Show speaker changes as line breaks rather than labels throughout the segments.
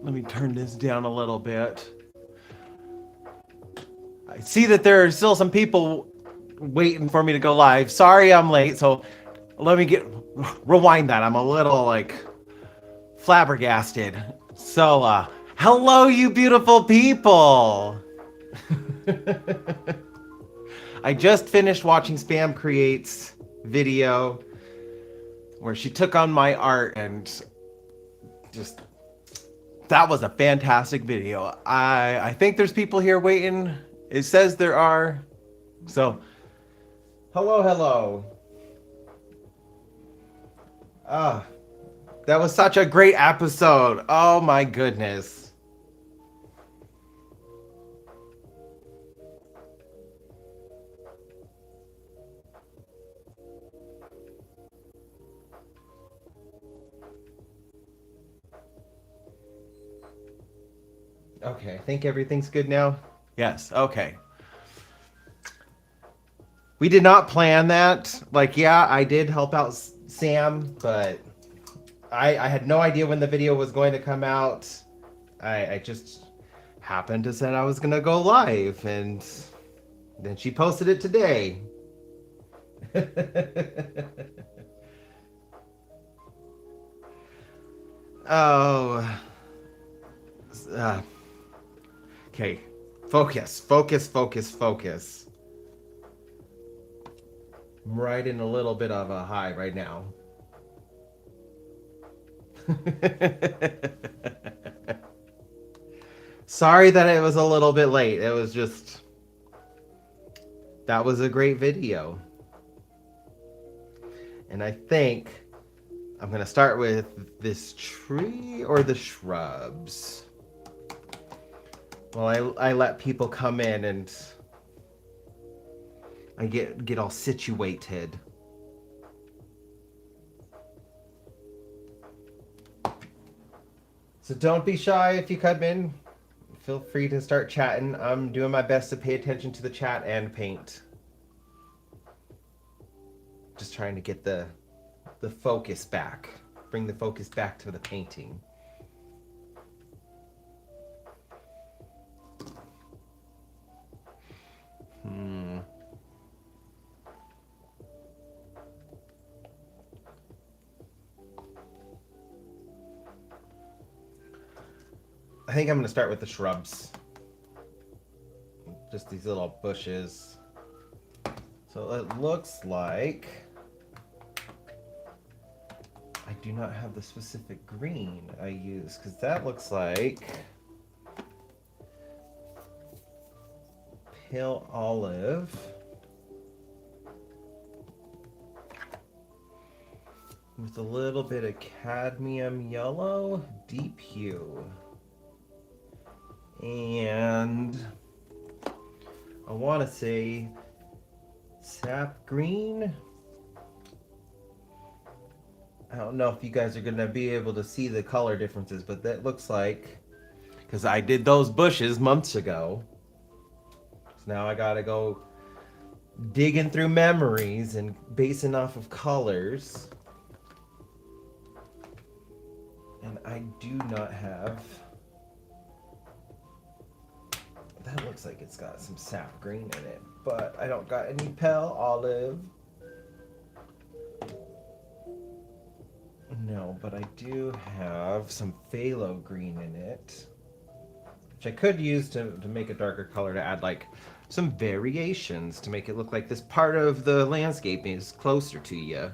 Let me turn this down a little bit. I see that there are still some people waiting for me to go live. Sorry I'm late, so let me rewind that. I'm a little like flabbergasted. So, hello, you beautiful people. I just finished watching Spam Create's video where she took on my art, and just that was a fantastic video. I think there's people here waiting. It says there are. So, hello. Ah, that was such a great episode. Oh my goodness. Okay, I think everything's good now. Yes, okay. We did not plan that. Like, yeah, I did help out Sam, but I had no idea when the video was going to come out. I just happened to say I was going to go live, and then she posted it today. Oh. Uh, okay. Focus. I'm right in a little bit of a high right now. Sorry that it was a little bit late. It was just... That was a great video. And I think I'm going to start with this tree or the shrubs. Well, I let people come in and I get all situated. So don't be shy if you come in. Feel free to start chatting. I'm doing my best to pay attention to the chat and paint. Just trying to get the focus back. Bring the focus back to the painting. I think I'm going to start with the shrubs. Just these little bushes. So it looks like... I do not have the specific green I use, because that looks like pale olive with a little bit of cadmium yellow, deep hue, and I want to say sap green. I don't know if you guys are going to be able to see the color differences, but that looks like, because I did those bushes months ago. So now I got to go digging through memories and basing off of colors. And I do not have... That looks like it's got some sap green in it, but I don't got any pale olive. No, but I do have some phthalo green in it, which I could use to make a darker color, to add like some variations to make it look like this part of the landscape is closer to you.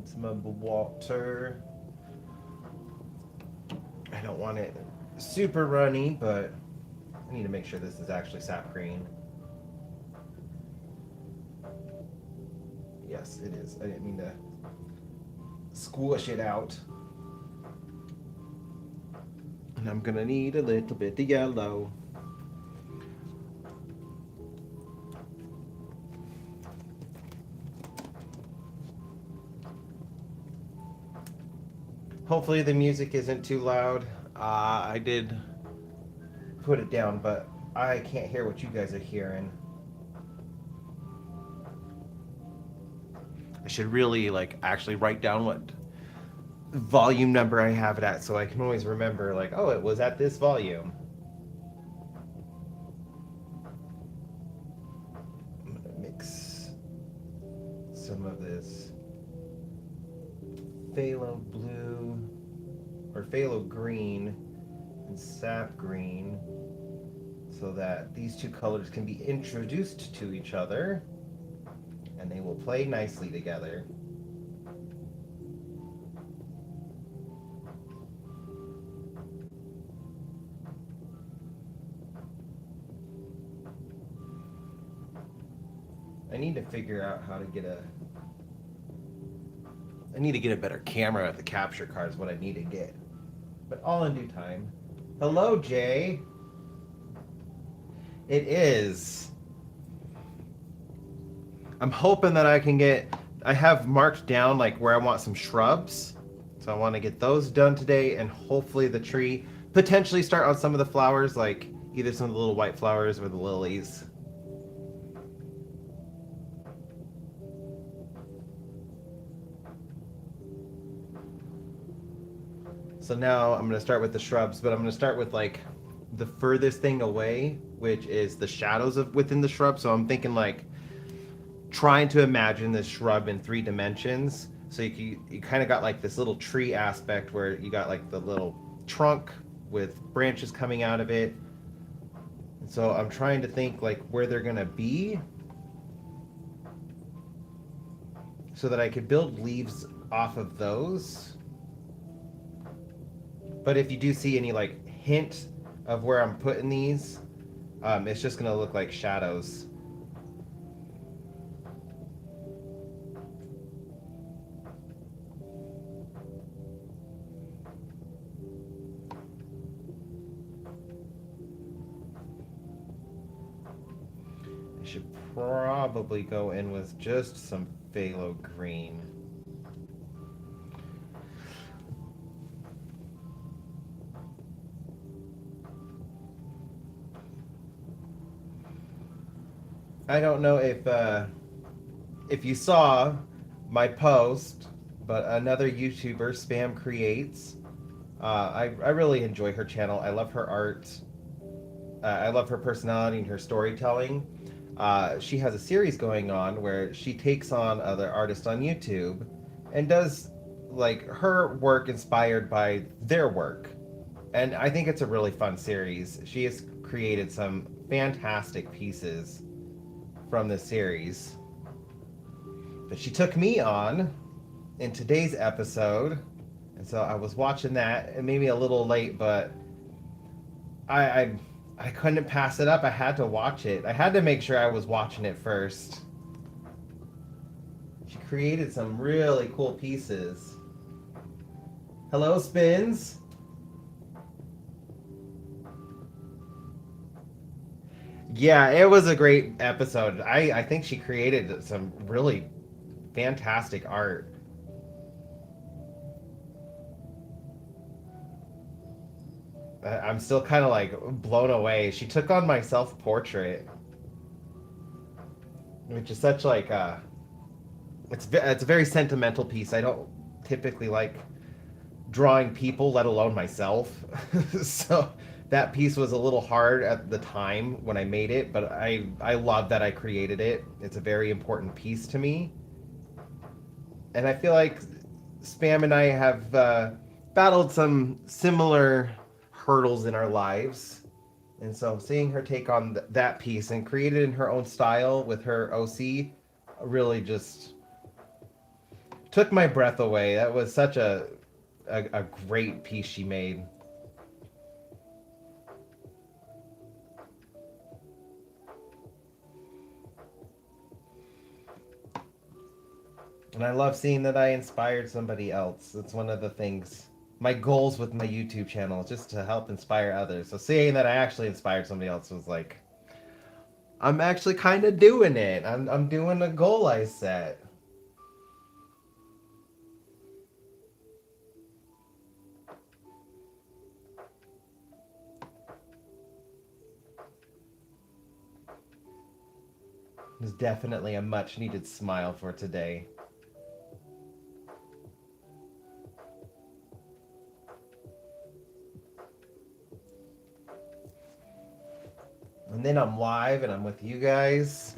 Some of the water. I don't want it super runny, but I need to make sure this is actually sap green. Yes, it is. I didn't mean to squish it out. And I'm gonna need a little bit of yellow. Hopefully the music isn't too loud. I did put it down, but I can't hear what you guys are hearing. I should really like actually write down what volume number I have it at so I can always remember like, oh, it was at this volume. I'm gonna mix some of this phthalo blue or phthalo green and sap green so that these two colors can be introduced to each other and they will play nicely together. I need to figure out how to get a... I need to get a better camera at the capture card is what I need to get. But all in due time. Hello, Jay. It is. I'm hoping that I can get... I have marked down like where I want some shrubs. So I want to get those done today and hopefully the tree. Potentially start on some of the flowers like either some of the little white flowers or the lilies. So now I'm going to start with the shrubs, but I'm going to start with like the furthest thing away, which is the shadows of within the shrub. So I'm thinking like trying to imagine this shrub in 3 dimensions. So you kind of got like this little tree aspect where you got like the little trunk with branches coming out of it. And so I'm trying to think like where they're going to be so that I could build leaves off of those. But if you do see any like hint of where I'm putting these, it's just gonna look like shadows. I should probably go in with just some phthalo green. I don't know if you saw my post, but another YouTuber, Spam Creates. I really enjoy her channel. I love her art. I love her personality and her storytelling. She has a series going on where she takes on other artists on YouTube and does like her work inspired by their work. And I think it's a really fun series. She has created some fantastic pieces from this series. But she took me on in today's episode, and so I was watching that. It made me a little late, but I couldn't pass it up. I had to watch it. I had to make sure I was watching it first. She created some really cool pieces. Hello, Spins. Yeah, it was a great episode. I think she created some really fantastic art. I'm still kind of like blown away. She took on my self-portrait, which is such like it's a very sentimental piece. I don't typically like drawing people, let alone myself. So that piece was a little hard at the time when I made it, but I love that I created it. It's a very important piece to me. And I feel like Spam and I have battled some similar hurdles in our lives. And so seeing her take on that piece and create it in her own style with her OC really just took my breath away. That was such a great piece she made. And I love seeing that I inspired somebody else. It's one of the things, my goals with my YouTube channel is just to help inspire others. So seeing that I actually inspired somebody else was like, I'm actually kind of doing it. I'm doing a goal I set. It's definitely a much needed smile for today. And then I'm live and I'm with you guys.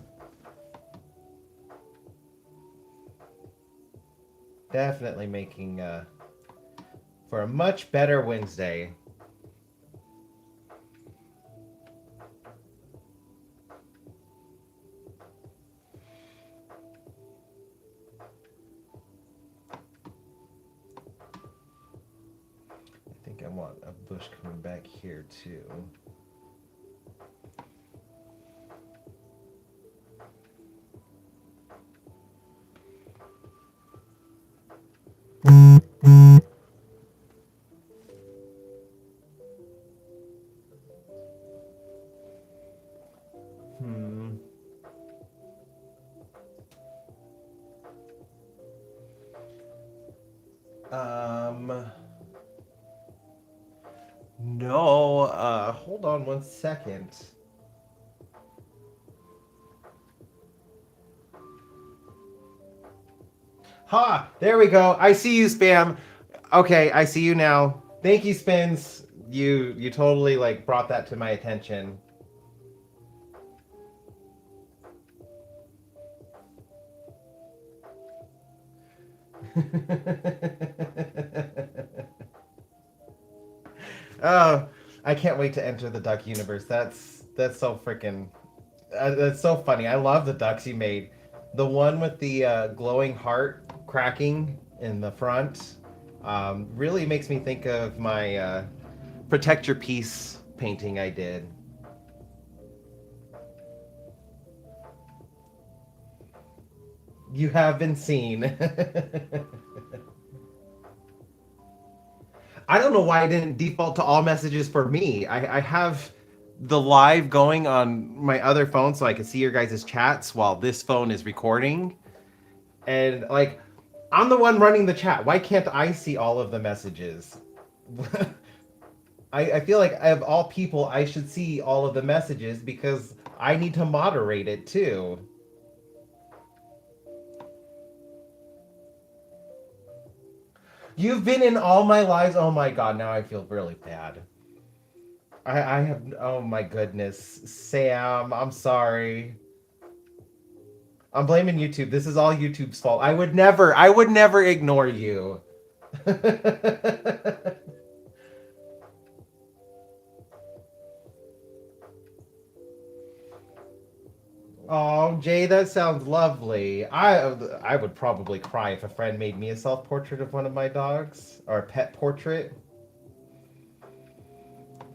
Definitely making for a much better Wednesday. I think I want a bush coming back here too. Hmm. No, hold on one second. Ha! There we go. I see you, Spam. Okay, I see you now. Thank you, Spins. You totally like brought that to my attention. Oh, I can't wait to enter the duck universe. That's so freaking that's so funny. I love the ducks you made. The one with the glowing heart cracking in the front really makes me think of my Protect Your Peace painting I did. You have been seen. I don't know why I didn't default to all messages for me. I have the live going on my other phone so I can see your guys' chats while this phone is recording. And like, I'm the one running the chat. Why can't I see all of the messages? I feel like of all people, I should see all of the messages because I need to moderate it too. You've been in all my lives. Oh my god, now I feel really bad. I have. Oh my goodness. Sam, I'm sorry. I'm blaming YouTube. This is all YouTube's fault. I would never ignore you. Oh, Jay, that sounds lovely. I would probably cry if a friend made me a self-portrait of one of my dogs or a pet portrait.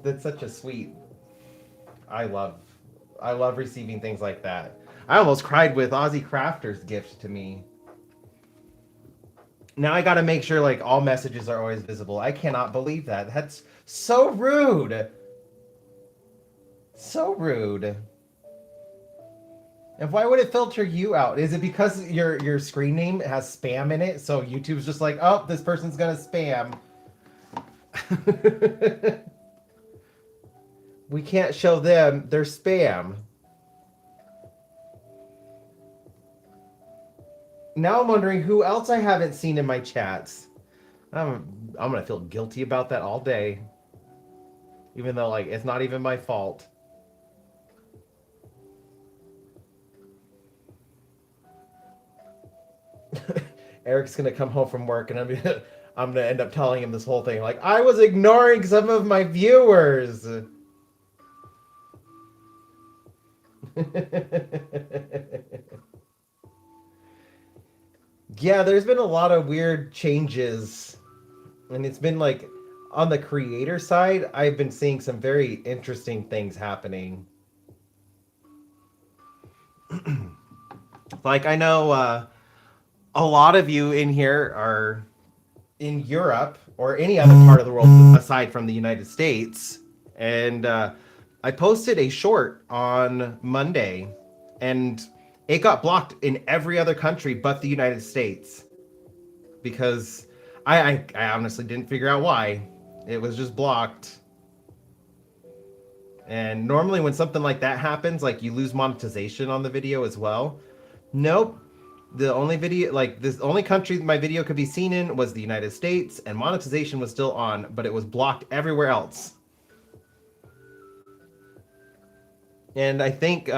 That's such a sweet. I love I love receiving things like that. I almost cried with Aussie Crafter's gift to me. Now I got to make sure like all messages are always visible. I cannot believe that. That's so rude. So rude. And why would it filter you out? Is it because your screen name has spam in it? So YouTube's just like, oh, this person's gonna spam. We can't show them their spam. Now I'm wondering who else I haven't seen in my chats. I'm gonna feel guilty about that all day, even though like it's not even my fault. Eric's gonna come home from work, and I'm gonna end up telling him this whole thing. Like I was ignoring some of my viewers. Yeah, there's been a lot of weird changes, and it's been like on the creator side, I've been seeing some very interesting things happening. Like I know a lot of you in here are in Europe or any other part of the world aside from the United States, and I posted a short on Monday, and it got blocked in every other country but the United States because I honestly didn't figure out why. It was just blocked. And normally when something like that happens, like you lose monetization on the video as well. Nope. The only video, like this only country my video could be seen in was the United States, and monetization was still on, but it was blocked everywhere else. And I think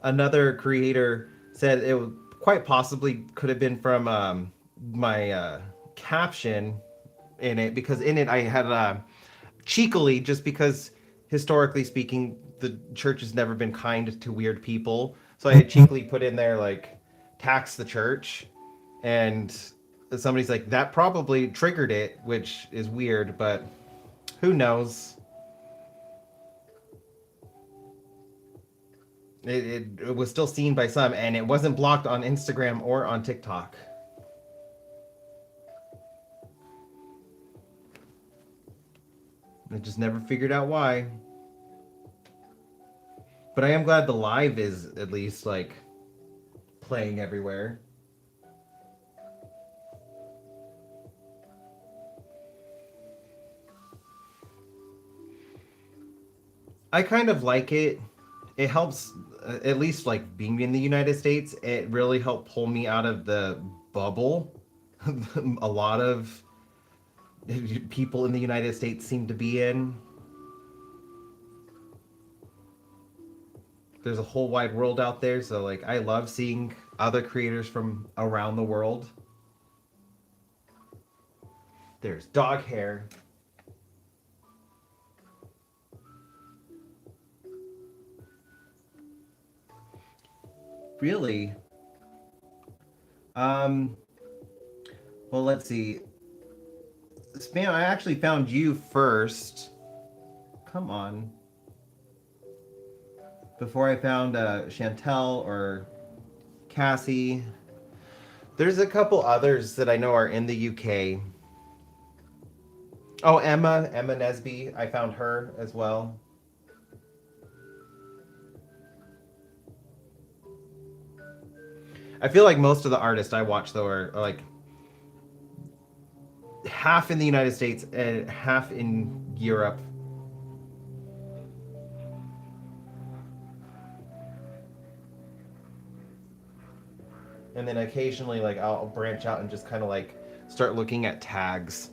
another creator said it quite possibly could have been from my caption in it, because in it I had cheekily, just because historically speaking the church has never been kind to weird people, so I had cheekily put in there like tax the church, and somebody's like that probably triggered it, which is weird, but who knows. It was still seen by some, and it wasn't blocked on Instagram or on TikTok. I just never figured out why. But I am glad the live is at least like playing everywhere. I kind of like it. It helps, at least like being in the United States, it really helped pull me out of the bubble a lot of people in the United States seem to be in. There's a whole wide world out there, so like I love seeing other creators from around the world. There's dog hair. Really? Um, well, let's see. Spam, I actually found you first. Come on. Before I found Chantel or Cassie. There's a couple others that I know are in the UK. Oh, Emma Nesby. I found her as well. I feel like most of the artists I watch though are like half in the United States and half in Europe. And then occasionally like I'll branch out and just kind of like start looking at tags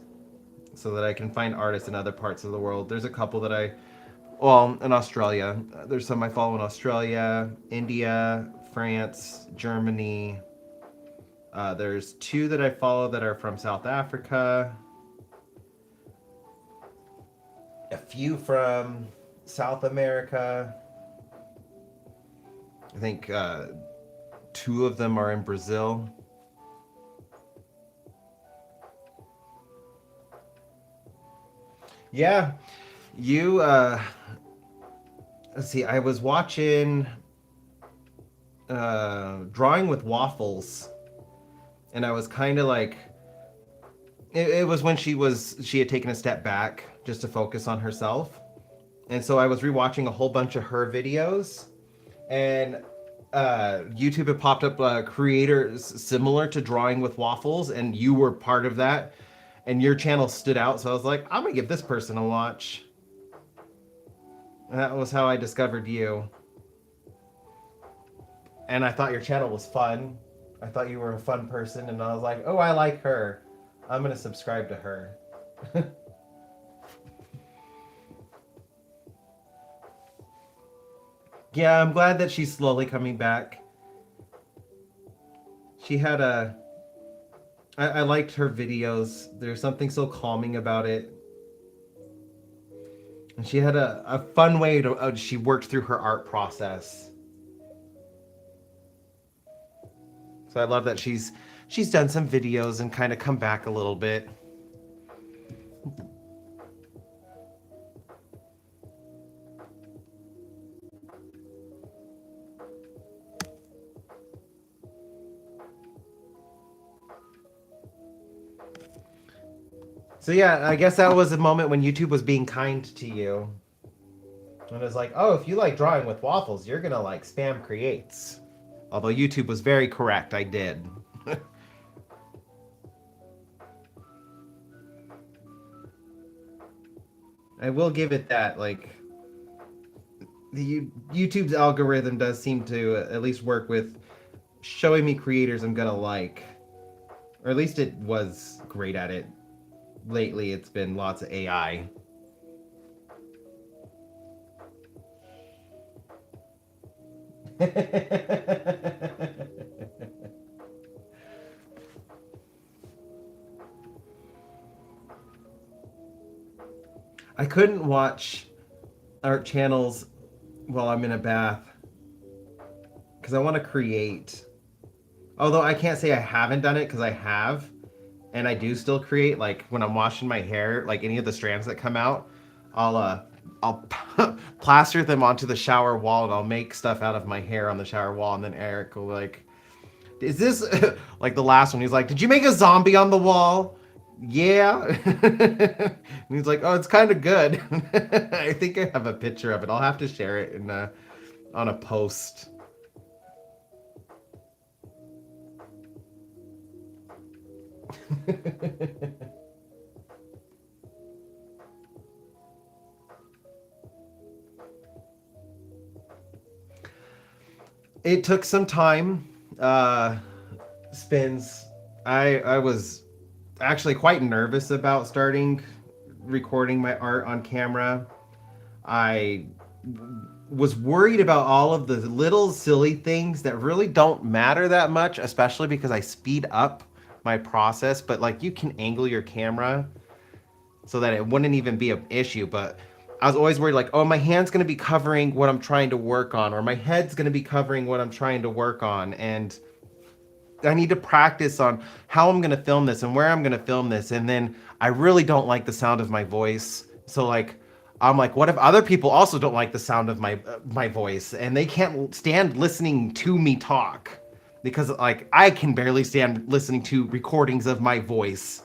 so that I can find artists in other parts of the world. There's a couple that well, in Australia. There's some I follow in Australia, India, France, Germany. There's two that I follow that are from South Africa. A few from South America. I think two of them are in Brazil. Yeah, you. Let's see. I was watching Drawing with Waffles, and I was kind of like, it was when she had taken a step back just to focus on herself, and so I was rewatching a whole bunch of her videos, and YouTube had popped up creators similar to Drawing with Waffles, and you were part of that, and your channel stood out. So I was like, I'm gonna give this person a watch. And that was how I discovered you. And I thought your channel was fun. I thought you were a fun person, and I was like, oh, I like her. I'm gonna subscribe to her. Yeah, I'm glad that she's slowly coming back. She had I liked her videos. There's something so calming about it. And she had a fun way to, she worked through her art process. So I love that she's done some videos and kind of come back a little bit. So yeah, I guess that was a moment when YouTube was being kind to you. And it was like, oh, if you like Drawing with Waffles, you're gonna like Spam Creates. Although YouTube was very correct, I did. I will give it that, like, YouTube's algorithm does seem to at least work with showing me creators I'm gonna like, or at least it was great at it. Lately, it's been lots of AI. I couldn't watch art channels while I'm in a bath because I want to create. Although I can't say I haven't done it because I have, and I do still create. Like when I'm washing my hair, like any of the strands that come out, I'll plaster them onto the shower wall and I'll make stuff out of my hair on the shower wall, and then Eric will like, "Is this like the last one?" He's like, "Did you make a zombie on the wall?" Yeah. And he's like, "Oh, it's kind of good." I think I have a picture of it. I'll have to share it in on a post. It took some time. Spins. I was actually quite nervous about starting recording my art on camera. I was worried about all of the little silly things that really don't matter that much, especially because I speed up my process. But like you can angle your camera so that it wouldn't even be an issue. But I was always worried like, oh, my hand's going to be covering what I'm trying to work on, or my head's going to be covering what I'm trying to work on. And I need to practice on how I'm going to film this and where I'm going to film this. And then I really don't like the sound of my voice. So like, I'm like, what if other people also don't like the sound of my voice and they can't stand listening to me talk? Because like I can barely stand listening to recordings of my voice.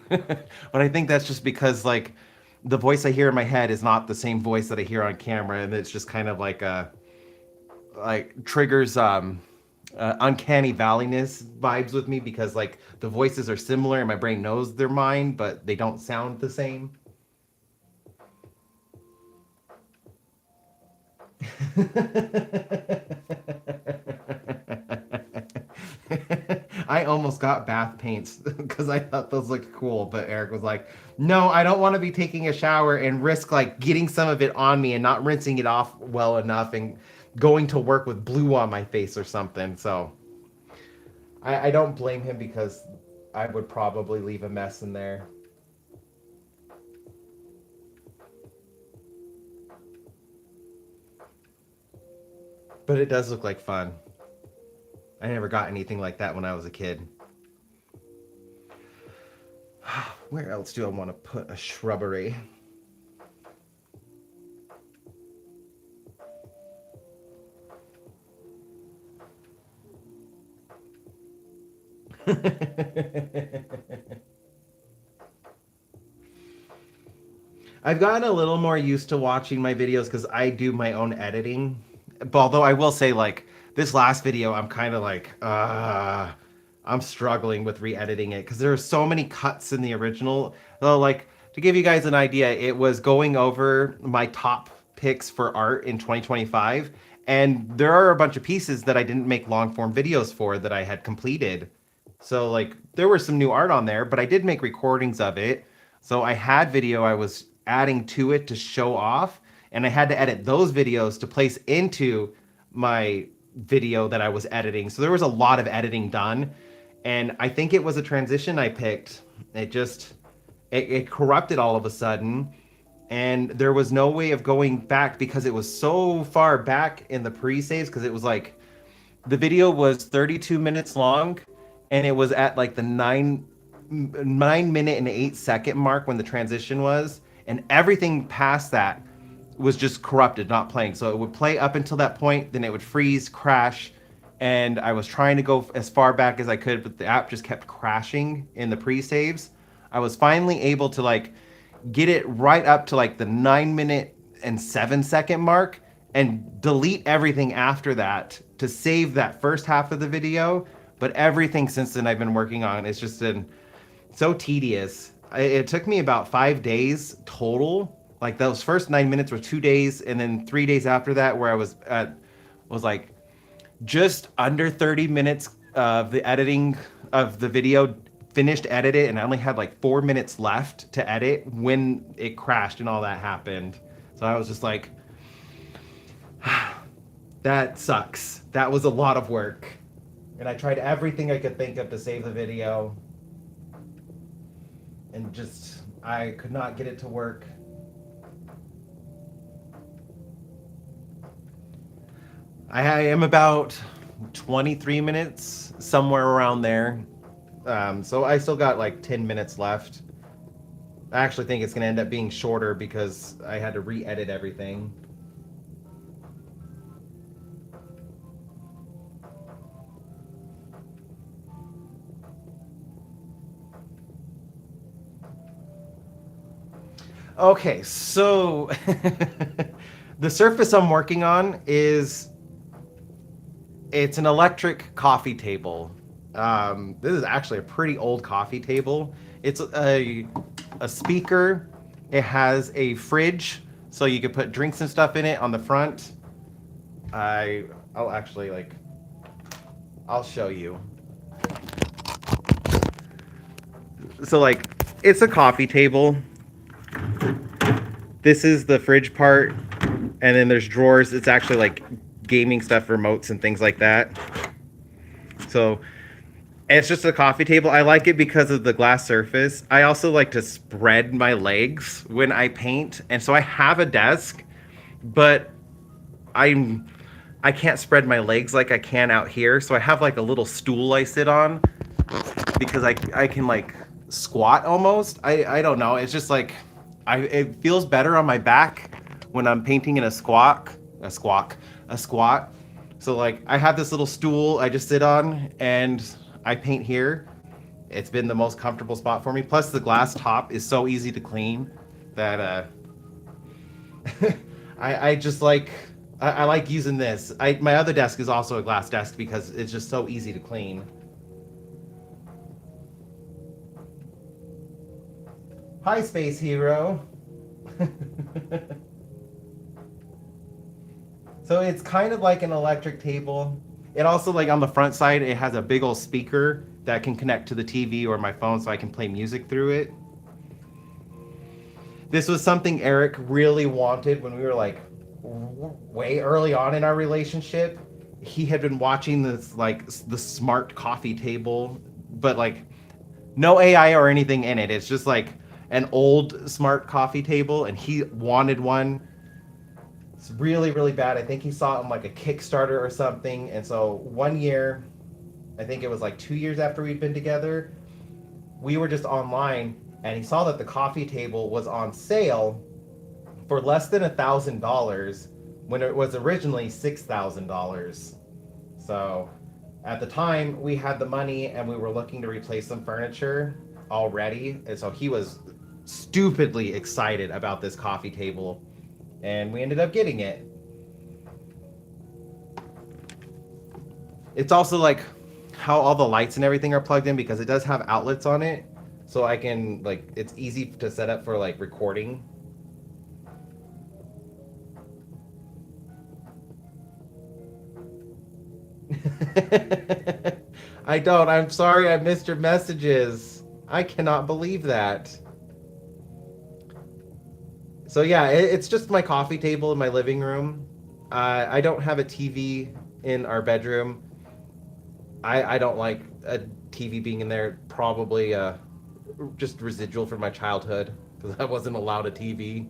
But I think that's just because like the voice I hear in my head is not the same voice that I hear on camera, and it's just kind of like a like triggers uncanny valleyness vibes with me because like the voices are similar and my brain knows they're mine, but they don't sound the same. I almost got bath paints because I thought those looked cool, but Eric was like, "No, I don't want to be taking a shower and risk like getting some of it on me and not rinsing it off well enough and going to work with blue on my face or something." So I don't blame him because I would probably leave a mess in there. But it does look like fun. I never got anything like that when I was a kid. Where else do I want to put a shrubbery? I've gotten a little more used to watching my videos because I do my own editing. But although I will say, like, this last video, I'm kind of like, I'm struggling with re-editing it because there are so many cuts in the original. Though, like, to give you guys an idea, it was going over my top picks for art in 2025. And there are a bunch of pieces that I didn't make long form videos for that I had completed. So like there was some new art on there, but I did make recordings of it. So I had video I was adding to it to show off, and I had to edit those videos to place into my video that I was editing. So there was a lot of editing done, and I think it was a transition I picked. It just it corrupted all of a sudden, and there was no way of going back because it was so far back in the pre-saves because it was like the video was 32 minutes long and it was at like the 9 minute and 8 second mark when the transition was, and everything past that was just corrupted, not playing. So it would play up until that point, then it would freeze, crash, and I was trying to go as far back as I could, but the app just kept crashing in the pre-saves. I was finally able to like get it right up to like the 9 minute and 7 second mark and delete everything after that to save that first half of the video. But everything since then I've been working on, it's just been so tedious. It took me about 5 days total like those first 9 minutes were 2 days, and then 3 days after that, where I was like just under 30 minutes of the editing of the video finished edited, and I only had like 4 minutes left to edit when it crashed and all that happened. So I was just like, that sucks. That was a lot of work. And I tried everything I could think of to save the video. And just, I could not get it to work. I am about 23 minutes, somewhere around there. So I still got like 10 minutes left. I actually think it's going to end up being shorter because I had to re-edit everything. Okay, so the surface I'm working on it's an electric coffee table. This is actually a pretty old coffee table. It's a speaker. It has a fridge, so you could put drinks and stuff in it on the front. I'll actually I'll show you. So like, it's a coffee table. This is the fridge part, and then there's drawers. It's actually like gaming stuff, remotes and things like that. So it's just a coffee table. I like it because of the glass surface. I also like to spread my legs when I paint, and so I have a desk, but I can't spread my legs like I can out here. So I have like a little stool I sit on because I can like squat almost. I don't know. It's just like it feels better on my back when I'm painting in a squat. So like I have this little stool I just sit on and I paint here. It's been the most comfortable spot for me. Plus the glass top is so easy to clean that I just like I like using this. My other desk is also a glass desk because it's just so easy to clean. Hi, Space Hero. So it's kind of like an electric table. It also, like on the front side, it has a big old speaker that can connect to the TV or my phone so I can play music through it. This was something Eric really wanted when we were like way early on in our relationship. He had been watching this like the smart coffee table, but like no AI or anything in it. It's just like an old smart coffee table, and he wanted one. It's really, really bad. I think he saw it on like a Kickstarter or something. And so one year, I think it was like 2 years after we'd been together, we were just online and he saw that the coffee table was on sale for less than $1,000 when it was originally $6,000. So at the time we had the money and we were looking to replace some furniture already. And so he was stupidly excited about this coffee table. And we ended up getting it. It's also like how all the lights and everything are plugged in because it does have outlets on it. So I can like, it's easy to set up for like recording. I don't. I'm sorry I missed your messages. I cannot believe that. So yeah, it's just my coffee table in my living room. I don't have a TV in our bedroom. I don't like a TV being in there. Probably just residual from my childhood because I wasn't allowed a TV.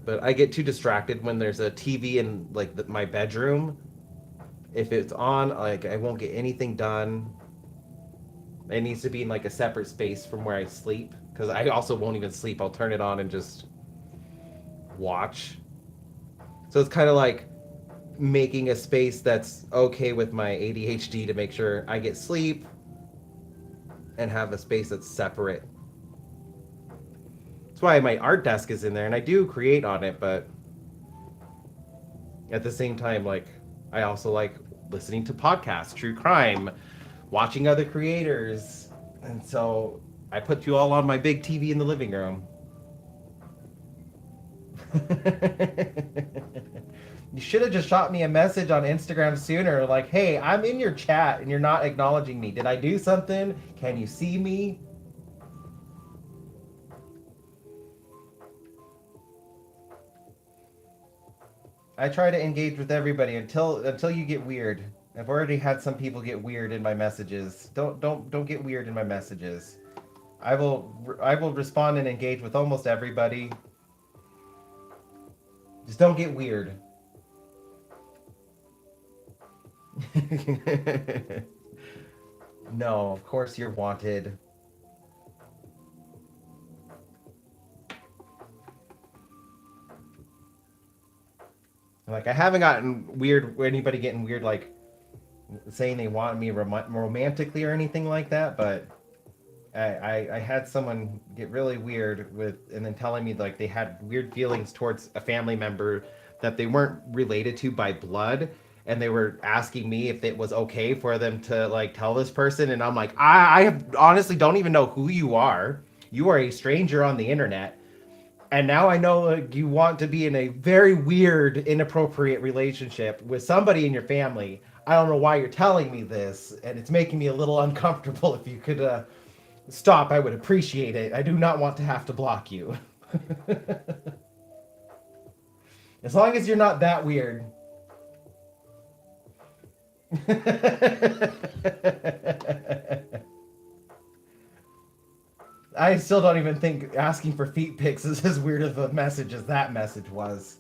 But I get too distracted when there's a TV in like my bedroom. If it's on, like I won't get anything done. It needs to be in like a separate space from where I sleep because I also won't even sleep. I'll turn it on and just watch. So it's kind of like making a space that's okay with my ADHD to make sure I get sleep and have a space that's separate. That's why my art desk is in there and I do create on it, but at the same time, like I also like listening to podcasts, true crime, watching other creators. And so I put you all on my big TV in the living room. You should have just shot me a message on Instagram sooner, like, hey, I'm in your chat and you're not acknowledging me. Did I do something? Can you see me? I try to engage with everybody until you get weird. I've already had some people get weird in my messages. Don't get weird in my messages. I will respond and engage with almost everybody. Just don't get weird. No, of course you're wanted. Like I haven't gotten weird. Anybody getting weird, like saying they want me romantically or anything like that. But I had someone get really weird with, and then telling me like they had weird feelings towards a family member that they weren't related to by blood, and they were asking me if it was okay for them to like tell this person, and I'm like, I honestly don't even know who you are. You are a stranger on the internet. And now I know like, you want to be in a very weird, inappropriate relationship with somebody in your family. I don't know why you're telling me this, and it's making me a little uncomfortable. If you could stop, I would appreciate it. I do not want to have to block you. As long as you're not that weird. I still don't even think asking for feet pics is as weird of a message as that message was.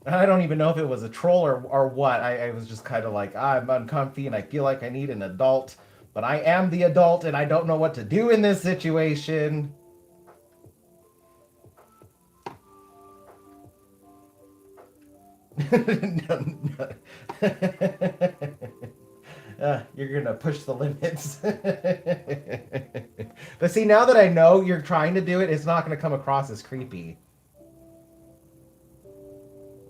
I don't even know if it was a troll or what. I was just kind of like, I'm uncomfy and I feel like I need an adult, but I am the adult and I don't know what to do in this situation. No, no. You're gonna push the limits. But see, now that I know you're trying to do it, it's not gonna come across as creepy.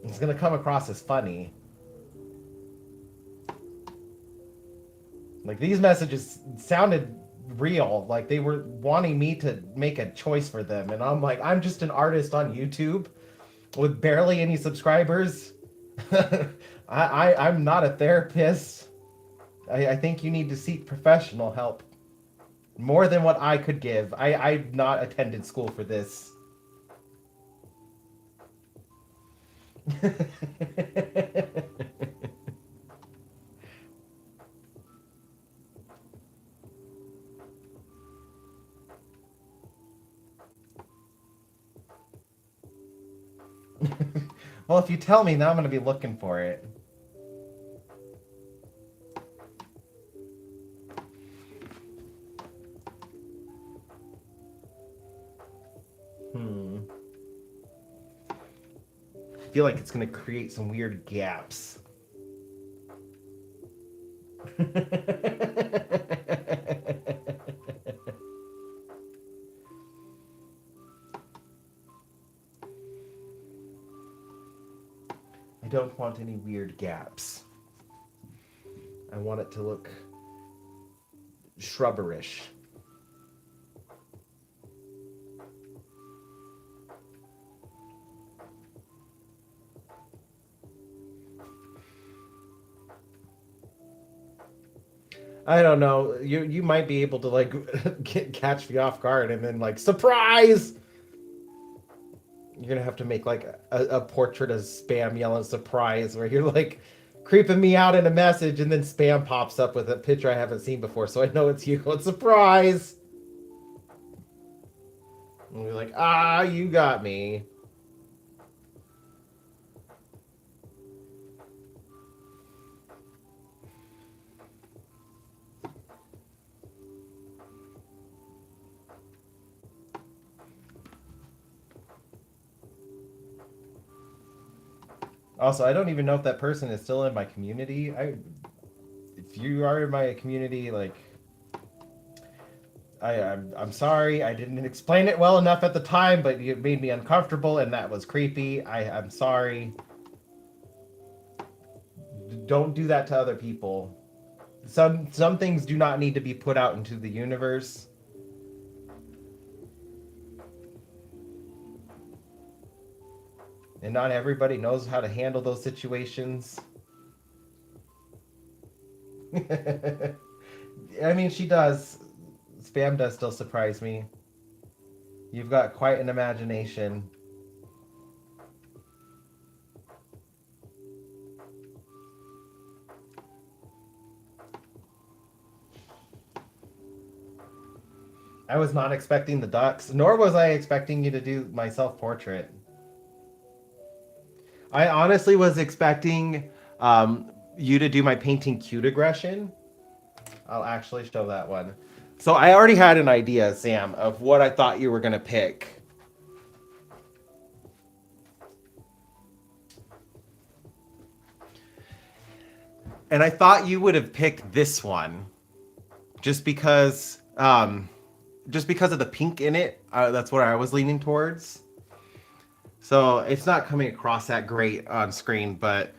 It's gonna come across as funny. Like these messages sounded real, like they were wanting me to make a choice for them, and I'm like, I'm just an artist on YouTube with barely any subscribers. I'm not a therapist. I think you need to seek professional help. More than what I could give. I've not attended school for this. Well, if you tell me now, I'm going to be looking for it. I feel like it's going to create some weird gaps. I don't want any weird gaps. I want it to look shrubberish. I don't know. You might be able to like catch me off guard and then like surprise. You're gonna have to make like a portrait of spam yelling surprise where you're like creeping me out in a message and then spam pops up with a picture I haven't seen before, so I know it's you. It's surprise. And you're like, you got me. Also, I don't even know if that person is still in my community. If you are in my community, like, I'm sorry. I didn't explain it well enough at the time, but it made me uncomfortable, and that was creepy. I'm sorry. Don't do that to other people. Some things do not need to be put out into the universe. And not everybody knows how to handle those situations. I mean, she does. Spam does still surprise me. You've got quite an imagination. I was not expecting the ducks, nor was I expecting you to do my self-portrait. I honestly was expecting you to do my painting cute aggression. I'll actually show that one. So I already had an idea, Sam, of what I thought you were going to pick. And I thought you would have picked this one just because of the pink in it. That's what I was leaning towards. So it's not coming across that great on screen, but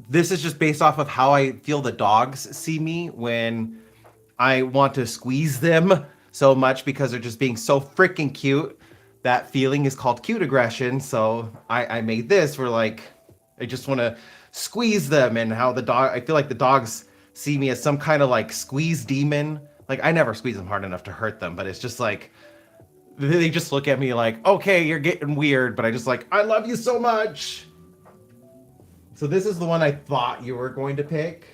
this is just based off of how I feel the dogs see me when I want to squeeze them so much because they're just being so freaking cute. That feeling is called cute aggression. So I made this where like I just want to squeeze them, and how the dog, I feel like the dogs see me as some kind of like squeeze demon. Like I never squeeze them hard enough to hurt them, but it's just like they just look at me like, okay, you're getting weird, but I just like, I love you so much. So this is the one I thought you were going to pick.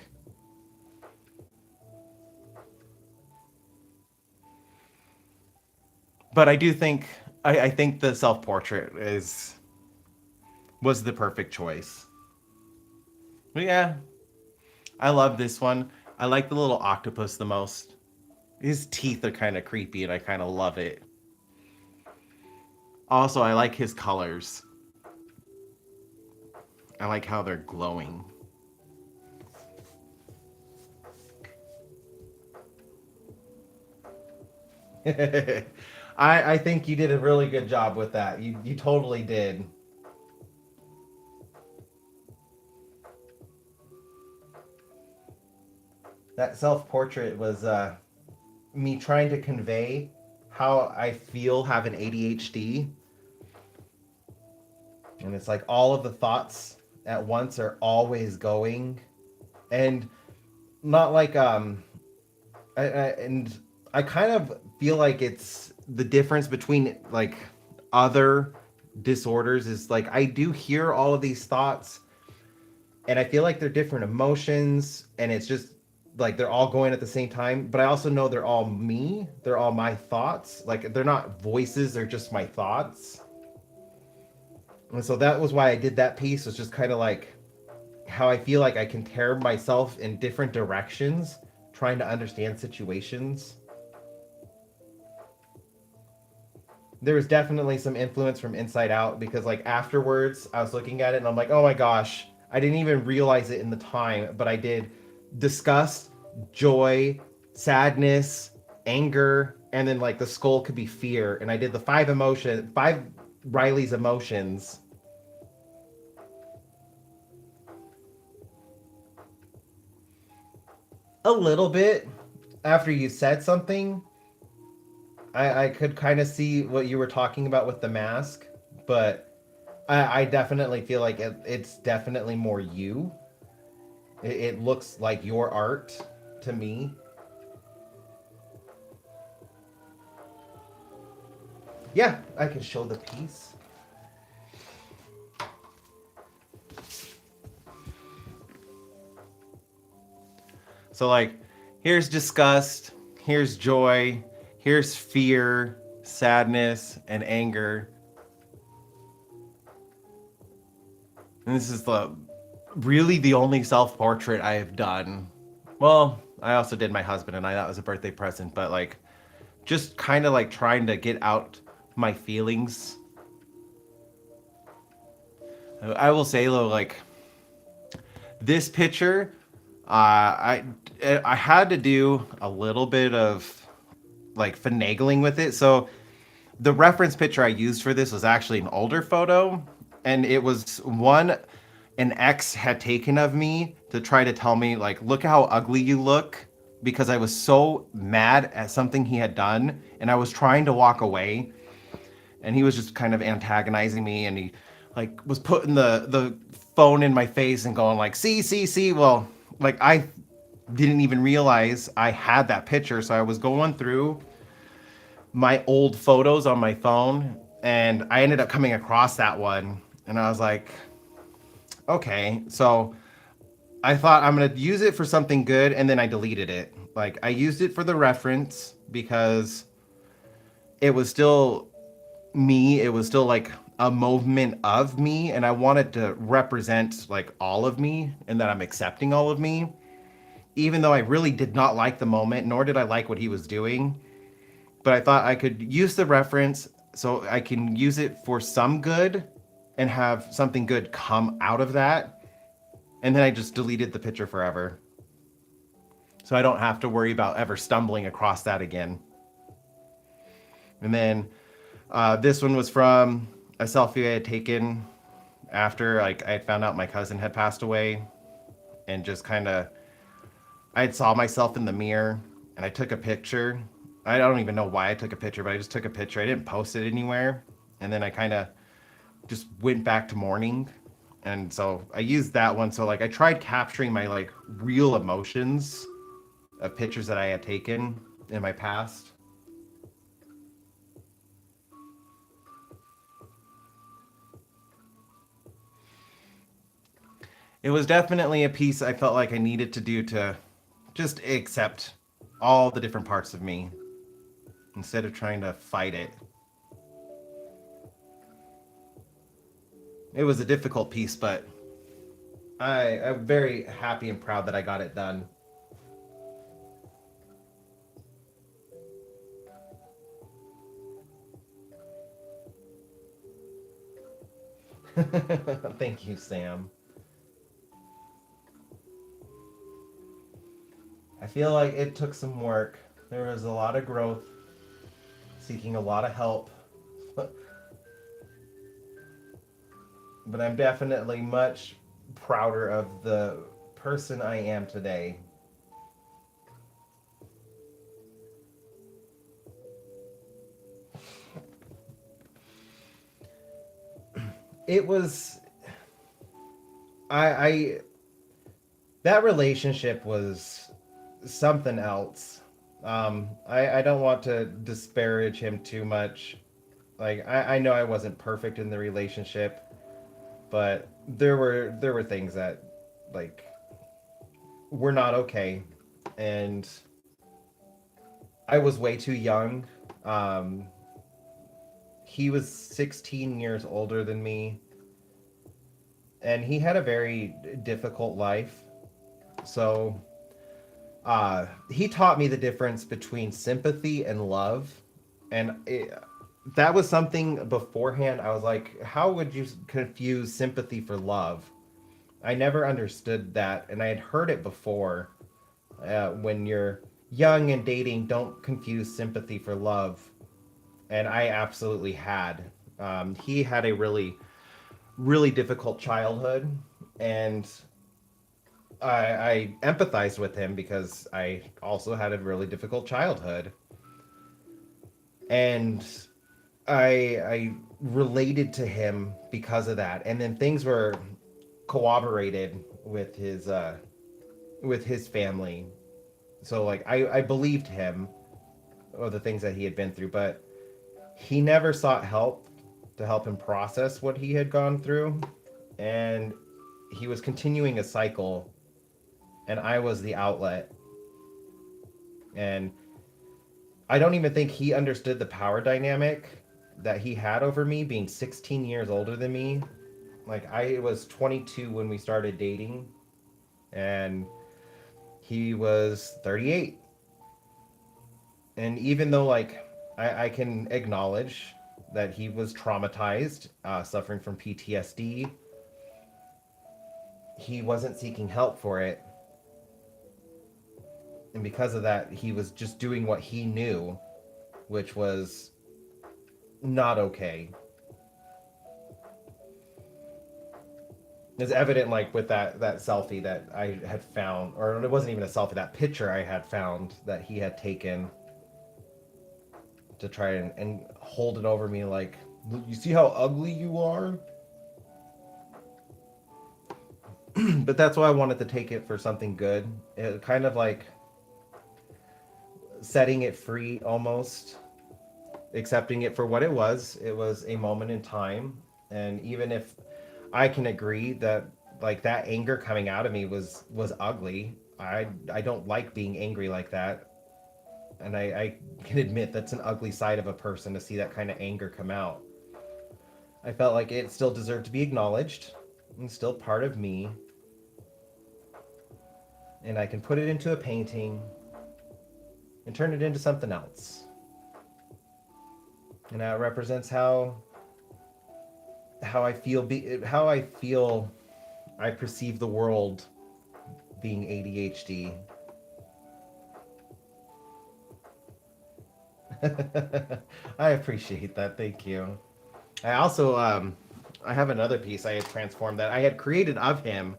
But I do think I think the self-portrait was the perfect choice. But yeah, I love this one. I like the little octopus the most. His teeth are kind of creepy and I kind of love it. Also, I like his colors. I like how they're glowing. I think you did a really good job with that. You totally did. That self-portrait was me trying to convey how I feel having ADHD. And it's like all of the thoughts at once are always going. And not like and I kind of feel like it's the difference between like other disorders is like I do hear all of these thoughts and I feel like they're different emotions, and it's just like they're all going at the same time, but I also know they're all me. They're all my thoughts. Like they're not voices, they're just my thoughts. And so that was why I did that piece, was just kind of like how I feel like I can tear myself in different directions trying to understand situations. There was definitely some influence from Inside Out, because like afterwards I was looking at it and I'm like, oh my gosh, I didn't even realize it in the time, but I did disgust, joy, sadness, anger, and then like the skull could be fear. And I did the five Riley's emotions. A little bit after you said something, I could kind of see what you were talking about with the mask, but I definitely feel like it's definitely more you. It looks like your art to me. Yeah, I can show the piece. So like, here's disgust, here's joy, here's fear, sadness, and anger. And this is really the only self-portrait I have done. Well, I also did my husband and I. That was a birthday present, but like, just kind of like trying to get out my feelings. I will say though, like, this picture, I had to do a little bit of like finagling with it. So the reference picture I used for this was actually an older photo, and it was one. an ex had taken of me to try to tell me, like, look how ugly you look, because I was so mad at something he had done and I was trying to walk away, and he was just kind of antagonizing me, and he like was putting the phone in my face and going like, see, well, like I didn't even realize I had that picture. So I was going through my old photos on my phone and I ended up coming across that one, and I was like, okay. So I thought I'm gonna use it for something good, and then I deleted it. Like I used it for the reference because it was still me. It was still like a movement of me, and I wanted to represent like all of me and that I'm accepting all of me, even though I really did not like the moment, nor did I like what he was doing. But I thought I could use the reference so I can use it for some good and have something good come out of that. And then I just deleted the picture forever. So I don't have to worry about ever stumbling across that again. And then this one was from a selfie I had taken after like I had found out my cousin had passed away, and just kind of I had saw myself in the mirror and I took a picture. I don't even know why I took a picture, but I just took a picture. I didn't post it anywhere. And then I kind of just went back to mourning. And so I used that one. So like I tried capturing my like real emotions of pictures that I had taken in my past. It was definitely a piece I felt like I needed to do to just accept all the different parts of me instead of trying to fight it. It was a difficult piece, but I'm very happy and proud that I got it done. Thank you, Sam. I feel like it took some work. There was a lot of growth, seeking a lot of help, but I'm definitely much prouder of the person I am today. It was I that relationship was something else. I don't want to disparage him too much. Like I know I wasn't perfect in the relationship, but there were things that like were not okay, and I was way too young. Um, he was 16 years older than me, and he had a very difficult life. So he taught me the difference between sympathy and love, and that was something beforehand. I was like, how would you confuse sympathy for love? I never understood that, and I had heard it before. When you're young and dating, don't confuse sympathy for love, and I absolutely had. He had a really difficult childhood, and I empathized with him because I also had a really difficult childhood, and I related to him because of that. And then things were corroborated with his family. So like I believed him of the things that he had been through, but he never sought help to help him process what he had gone through, and he was continuing a cycle, and I was the outlet. And I don't even think he understood the power dynamic that he had over me, being 16 years older than me. Like I was 22 when we started dating, and he was 38. And even though like I can acknowledge that he was traumatized, suffering from PTSD, he wasn't seeking help for it. And because of that, he was just doing what he knew, which was not okay. It's evident like with that selfie that I had found, or it wasn't even a selfie, that picture I had found that he had taken to try and hold it over me like, you see how ugly you are? But that's why I wanted to take it for something good. It kind of like setting it free almost, accepting it for what it was. It was a moment in time. And even if I can agree that like that anger coming out of me was ugly. I don't like being angry like that. And I can admit that's an ugly side of a person to see that kind of anger come out. I felt like it still deserved to be acknowledged and still part of me. And I can put it into a painting and turn it into something else. And that represents how I feel I perceive the world being ADHD. I appreciate that. Thank you. I also I have another piece I had transformed that I had created of him.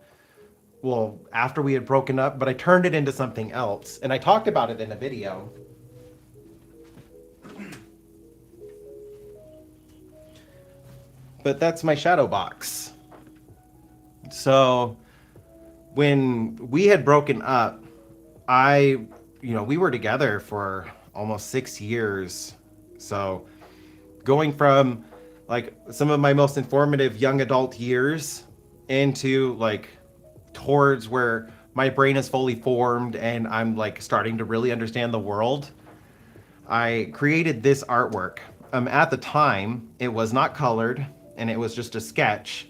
Well, after we had broken up, but I turned it into something else, and I talked about it in a video. But that's my shadow box. So when we had broken up, we were together for almost 6 years. So going from like some of my most informative young adult years into like towards where my brain is fully formed and I'm like starting to really understand the world, I created this artwork. At the time, it was not colored and it was just a sketch.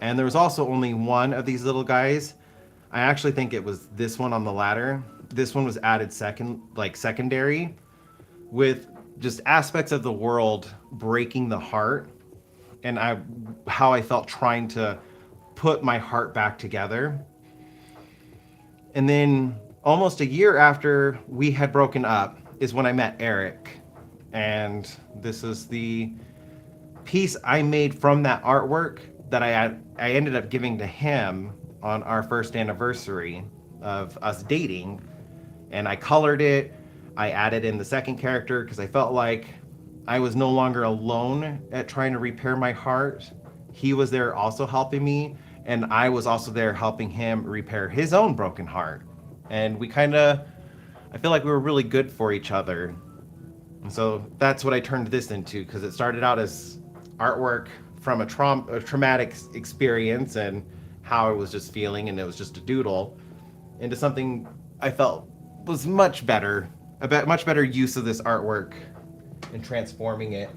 And there was also only one of these little guys. I actually think it was this one on the ladder. This one was added secondary, with just aspects of the world breaking the heart, and how I felt trying to put my heart back together. And then almost a year after we had broken up is when I met Eric. And this is the piece I made from that artwork that I ended up giving to him on our first anniversary of us dating. And I colored it. I added in the second character because I felt like I was no longer alone at trying to repair my heart. He was there also helping me, and I was also there helping him repair his own broken heart. And I feel like we were really good for each other. And so that's what I turned this into, because it started out as artwork from a traumatic experience and how I was just feeling, and it was just a doodle, into something I felt was much better, a much better use of this artwork and transforming it.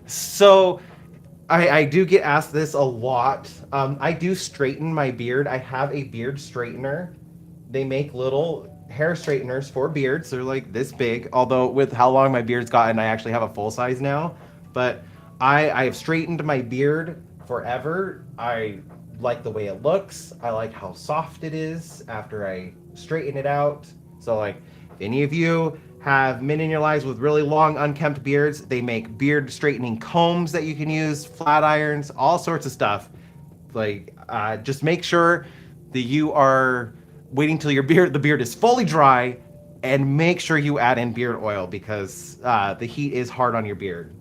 So I do get asked this a lot. I do straighten my beard. I have a beard straightener. They make little hair straighteners for beards. They're like this big. Although with how long my beard's gotten, I actually have a full size now. But I have straightened my beard forever. I like the way it looks. I like how soft it is after I straighten it out. So like, if any of you have men in your lives with really long unkempt beards, they make beard straightening combs that you can use, flat irons, all sorts of stuff. Like, just make sure that you are waiting till the beard is fully dry, and make sure you add in beard oil, because the heat is hard on your beard.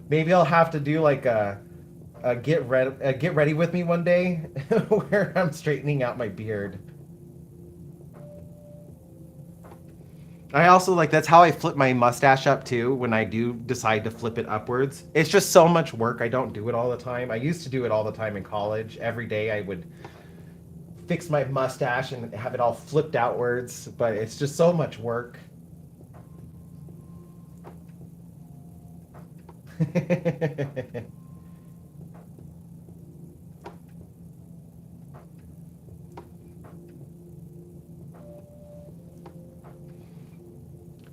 Maybe I'll have to do like a get ready with me one day where I'm straightening out my beard. I also like, that's how I flip my mustache up too, when I do decide to flip it upwards. It's just so much work. I don't do it all the time. I used to do it all the time in college. Every day I would fix my mustache and have it all flipped outwards, but it's just so much work.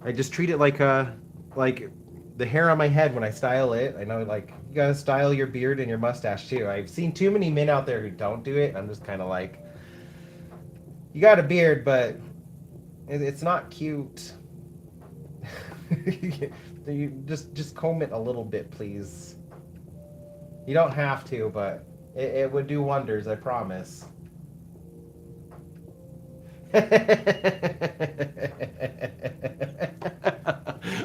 I just treat it like the hair on my head when I style it. I know, like, gotta style your beard and your mustache too. I've seen too many men out there who don't do it. I'm just kind of like, you got a beard, but it's not cute. You just comb it a little bit, please. You don't have to, but it would do wonders, I promise.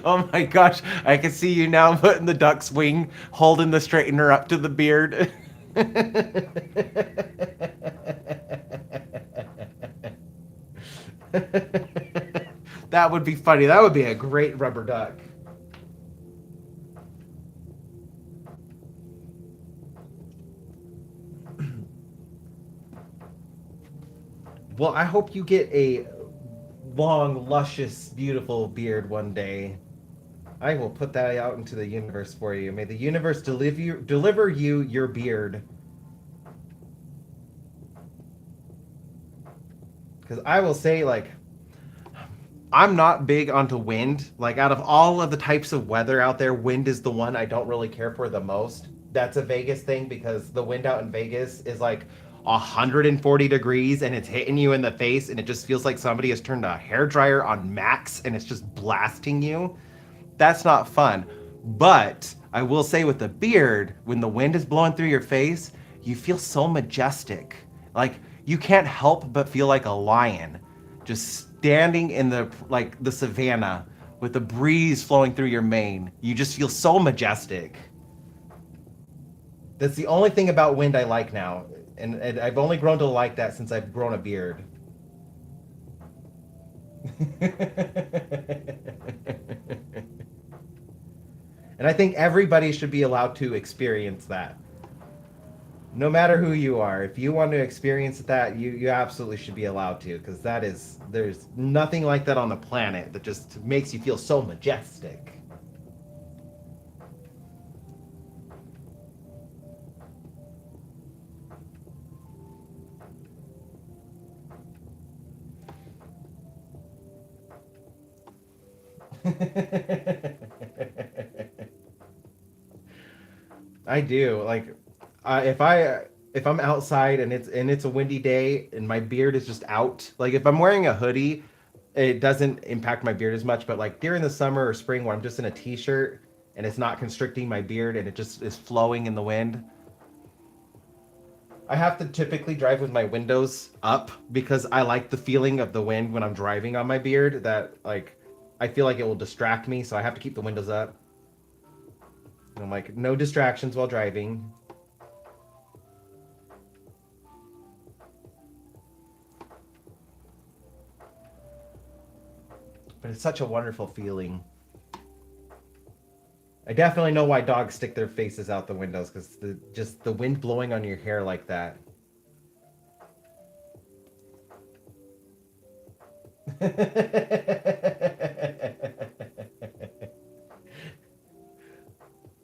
Oh my gosh, I can see you now putting the duck's wing, holding the straightener up to the beard. That would be funny. That would be a great rubber duck. Well, I hope you get a long, luscious, beautiful beard one day. I will put that out into the universe for you. May the universe deliver you your beard. Because I will say, like, I'm not big onto wind. Like, out of all of the types of weather out there, wind is the one I don't really care for the most. That's a Vegas thing because the wind out in Vegas is like 140 degrees and it's hitting you in the face and it just feels like somebody has turned a hair dryer on max and it's just blasting you. That's not fun. But I will say with the beard, when the wind is blowing through your face, you feel so majestic. Like you can't help but feel like a lion just standing in the savannah with the breeze flowing through your mane. You just feel so majestic. That's the only thing about wind I like now. And I've only grown to like that since I've grown a beard. And I think everybody should be allowed to experience that. No matter who you are, if you want to experience that, you absolutely should be allowed to, because there's nothing like that on the planet that just makes you feel so majestic. I do. Like if I'm outside and it's a windy day and my beard is just out, like if I'm wearing a hoodie, it doesn't impact my beard as much, but like during the summer or spring where I'm just in a t-shirt and it's not constricting my beard and it just is flowing in the wind, I have to typically drive with my windows up because I like the feeling of the wind when I'm driving on my beard that like I feel like it will distract me, so I have to keep the windows up. And I'm like, no distractions while driving. But it's such a wonderful feeling. I definitely know why dogs stick their faces out the windows, because just the wind blowing on your hair like that.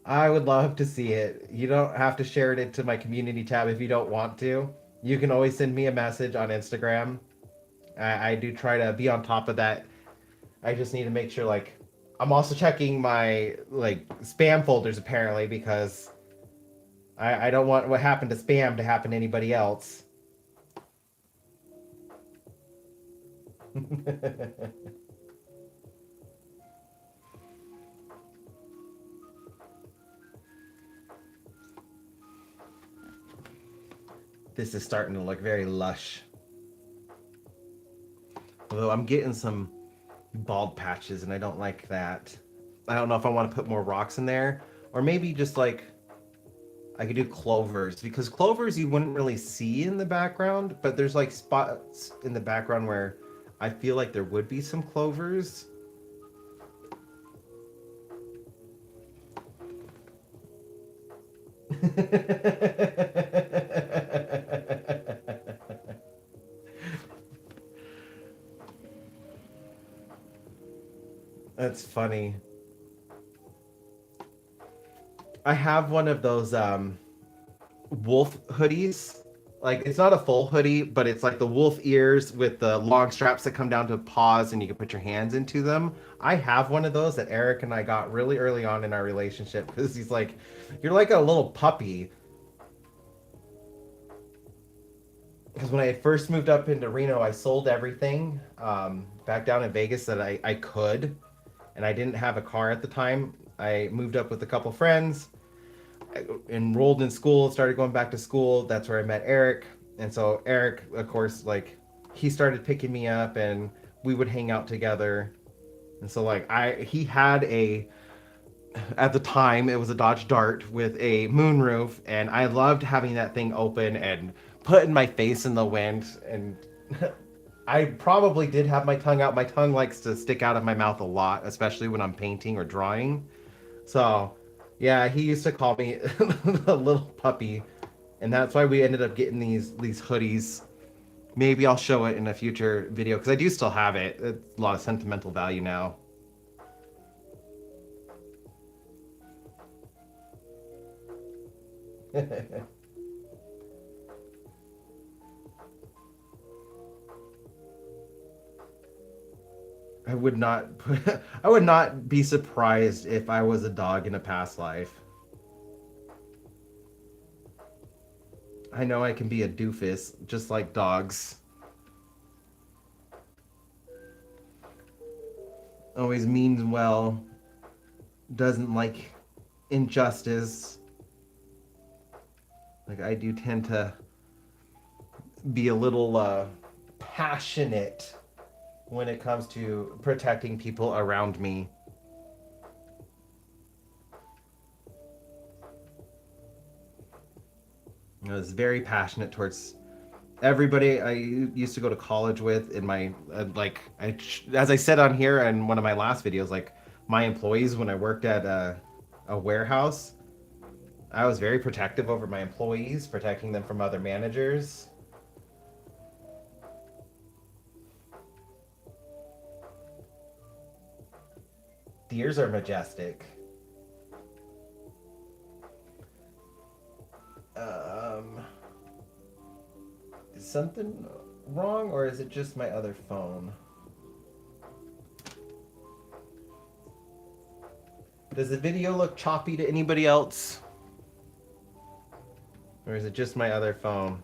I would love to see it. You don't have to share it into my community tab if you don't want to. You can always send me a message on Instagram. I do try to be on top of that. I just need to make sure, like, I'm also checking my like spam folders apparently because I don't want what happened to spam to happen to anybody else. This is starting to look very lush. Although I'm getting some bald patches and I don't like that. I don't know if I want to put more rocks in there or maybe just like I could do clovers because clovers you wouldn't really see in the background, but there's like spots in the background where I feel like there would be some clovers. That's funny. I have one of those wolf hoodies, like it's not a full hoodie, but it's like the wolf ears with the long straps that come down to paws and you can put your hands into them. I have one of those that Eric and I got really early on in our relationship because he's like, "You're like a little puppy." Because when I first moved up into Reno, I sold everything back down in Vegas that I could, and I didn't have a car at the time. I moved up with a couple friends, I enrolled in school, started going back to school. That's where I met Eric. And so Eric, of course, like he started picking me up and we would hang out together. And so like he had a at the time it was a Dodge Dart with a moonroof and I loved having that thing open and putting my face in the wind and I probably did have my tongue out. My tongue likes to stick out of my mouth a lot, especially when I'm painting or drawing. So, yeah, he used to call me a little puppy, and that's why we ended up getting these hoodies. Maybe I'll show it in a future video because I do still have it. It's a lot of sentimental value now. I would not I would not be surprised if I was a dog in a past life. I know I can be a doofus just like dogs. Always means well, doesn't like injustice. Like I do tend to be a little passionate when it comes to protecting people around me. I was very passionate towards everybody I used to go to college with in my like as I said on here in one of my last videos, like my employees when I worked at a warehouse, I was very protective over my employees, protecting them from other managers. Deers are majestic. Um, is something wrong or is it just my other phone? Does the video look choppy to anybody else? Or is it just my other phone?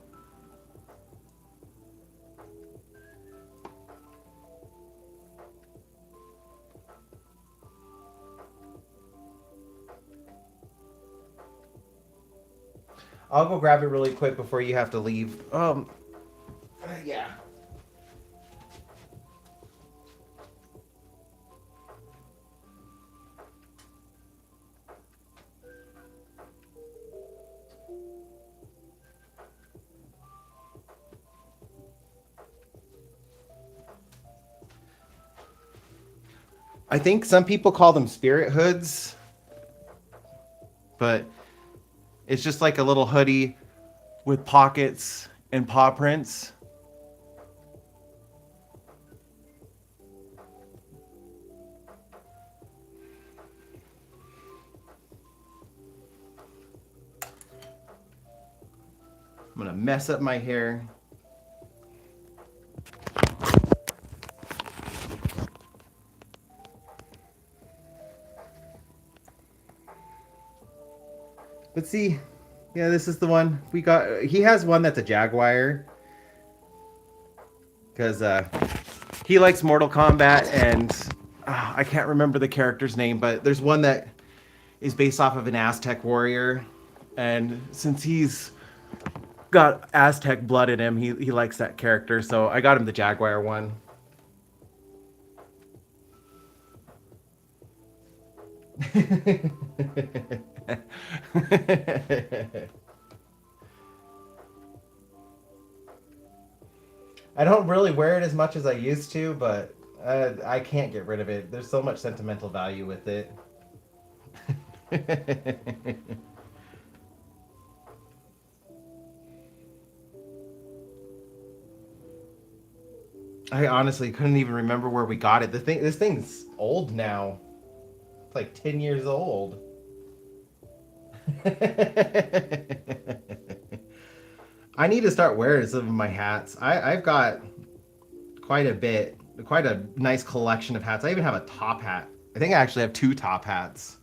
I'll go grab it really quick before you have to leave. Yeah. I think some people call them spirit hoods, but it's just like a little hoodie with pockets and paw prints. I'm gonna mess up my hair. Let's see. Yeah, this is the one we got. He has one that's a Jaguar because he likes Mortal Kombat, and I can't remember the character's name, but there's one that is based off of an Aztec warrior, and since he's got Aztec blood in him, he likes that character, so I got him the Jaguar one. I don't really wear it as much as I used to, but I can't get rid of it. There's so much sentimental value with it. I honestly couldn't even remember where we got it. This thing's old now. It's like 10 years old. I need to start wearing some of my hats. I've got quite a bit, quite a nice collection of hats. I even have a top hat. I think I actually have two top hats.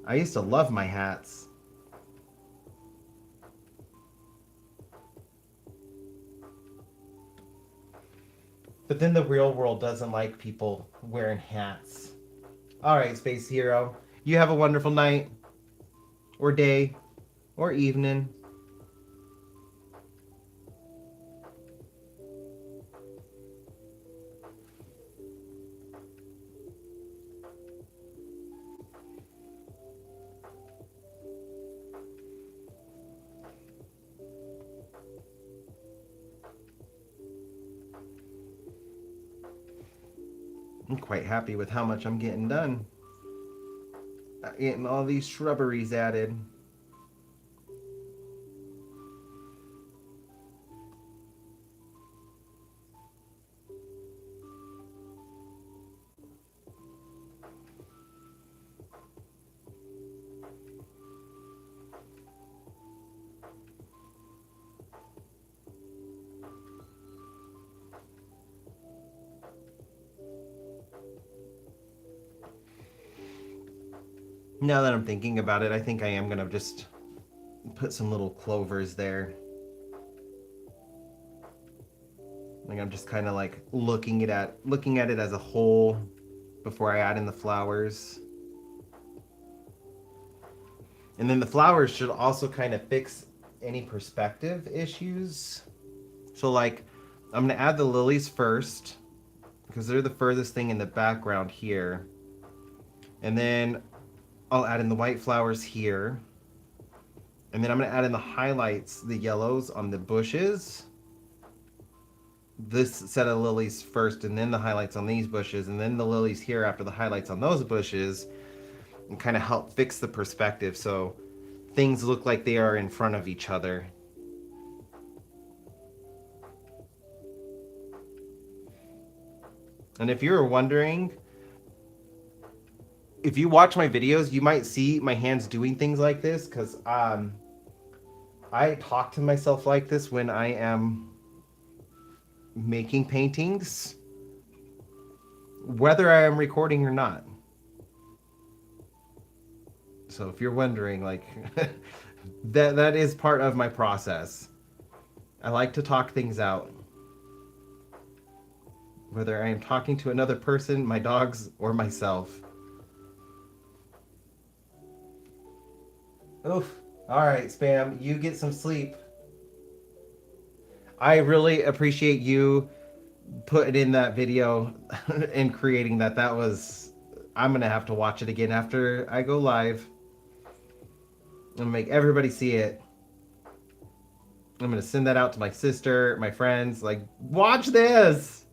I used to love my hats. But then the real world doesn't like people wearing hats. All right, Space Hero. You have a wonderful night, or day, or evening. I'm quite happy with how much I'm getting done. Getting all these shrubberies added. Now that I'm thinking about it, I think I am gonna just put some little clovers there. Like I'm just kind of like looking at it as a whole before I add in the flowers. And then the flowers should also kind of fix any perspective issues. So like I'm gonna add the lilies first because they're the furthest thing in the background here. And then I'll add in the white flowers here. And then I'm gonna add in the highlights, the yellows on the bushes. This set of lilies first, and then the highlights on these bushes, and then the lilies here after the highlights on those bushes, and kind of help fix the perspective so things look like they are in front of each other. And if you're wondering, if you watch my videos, you might see my hands doing things like this because I talk to myself like this when I am making paintings, whether I am recording or not. So if you're wondering, like, that is part of my process. I like to talk things out. Whether I am talking to another person, my dogs, or myself. Oof. All right, Spam, you get some sleep. I really appreciate you putting in that video and creating that. That was, I'm going to have to watch it again after I go live. I'm going to make everybody see it. I'm going to send that out to my sister, my friends, like, watch this.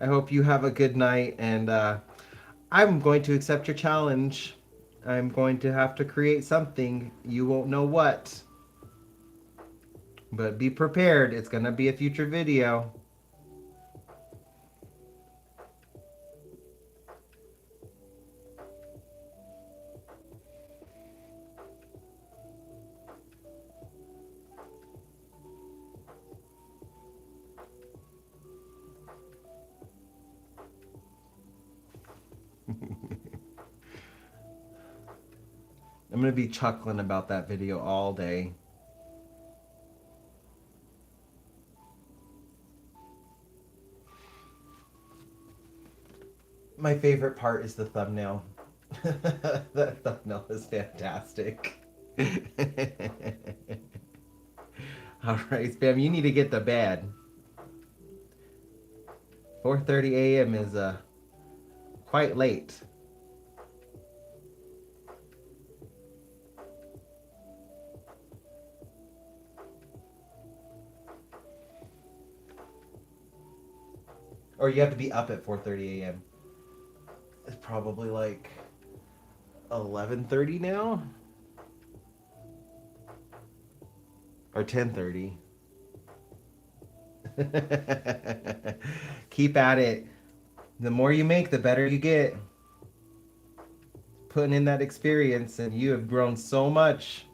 I hope you have a good night, and I'm going to accept your challenge. I'm going to have to create something. You won't know what. But be prepared. It's going to be a future video. I'm going to be chuckling about that video all day. My favorite part is the thumbnail. That thumbnail is fantastic. All right, Spam, you need to get to bed. 4:30 a.m. is quite late. Or you have to be up at 4:30 a.m. It's probably like 11:30 now? Or 10:30. Keep at it. The more you make, the better you get. Putting in that experience, and you have grown so much.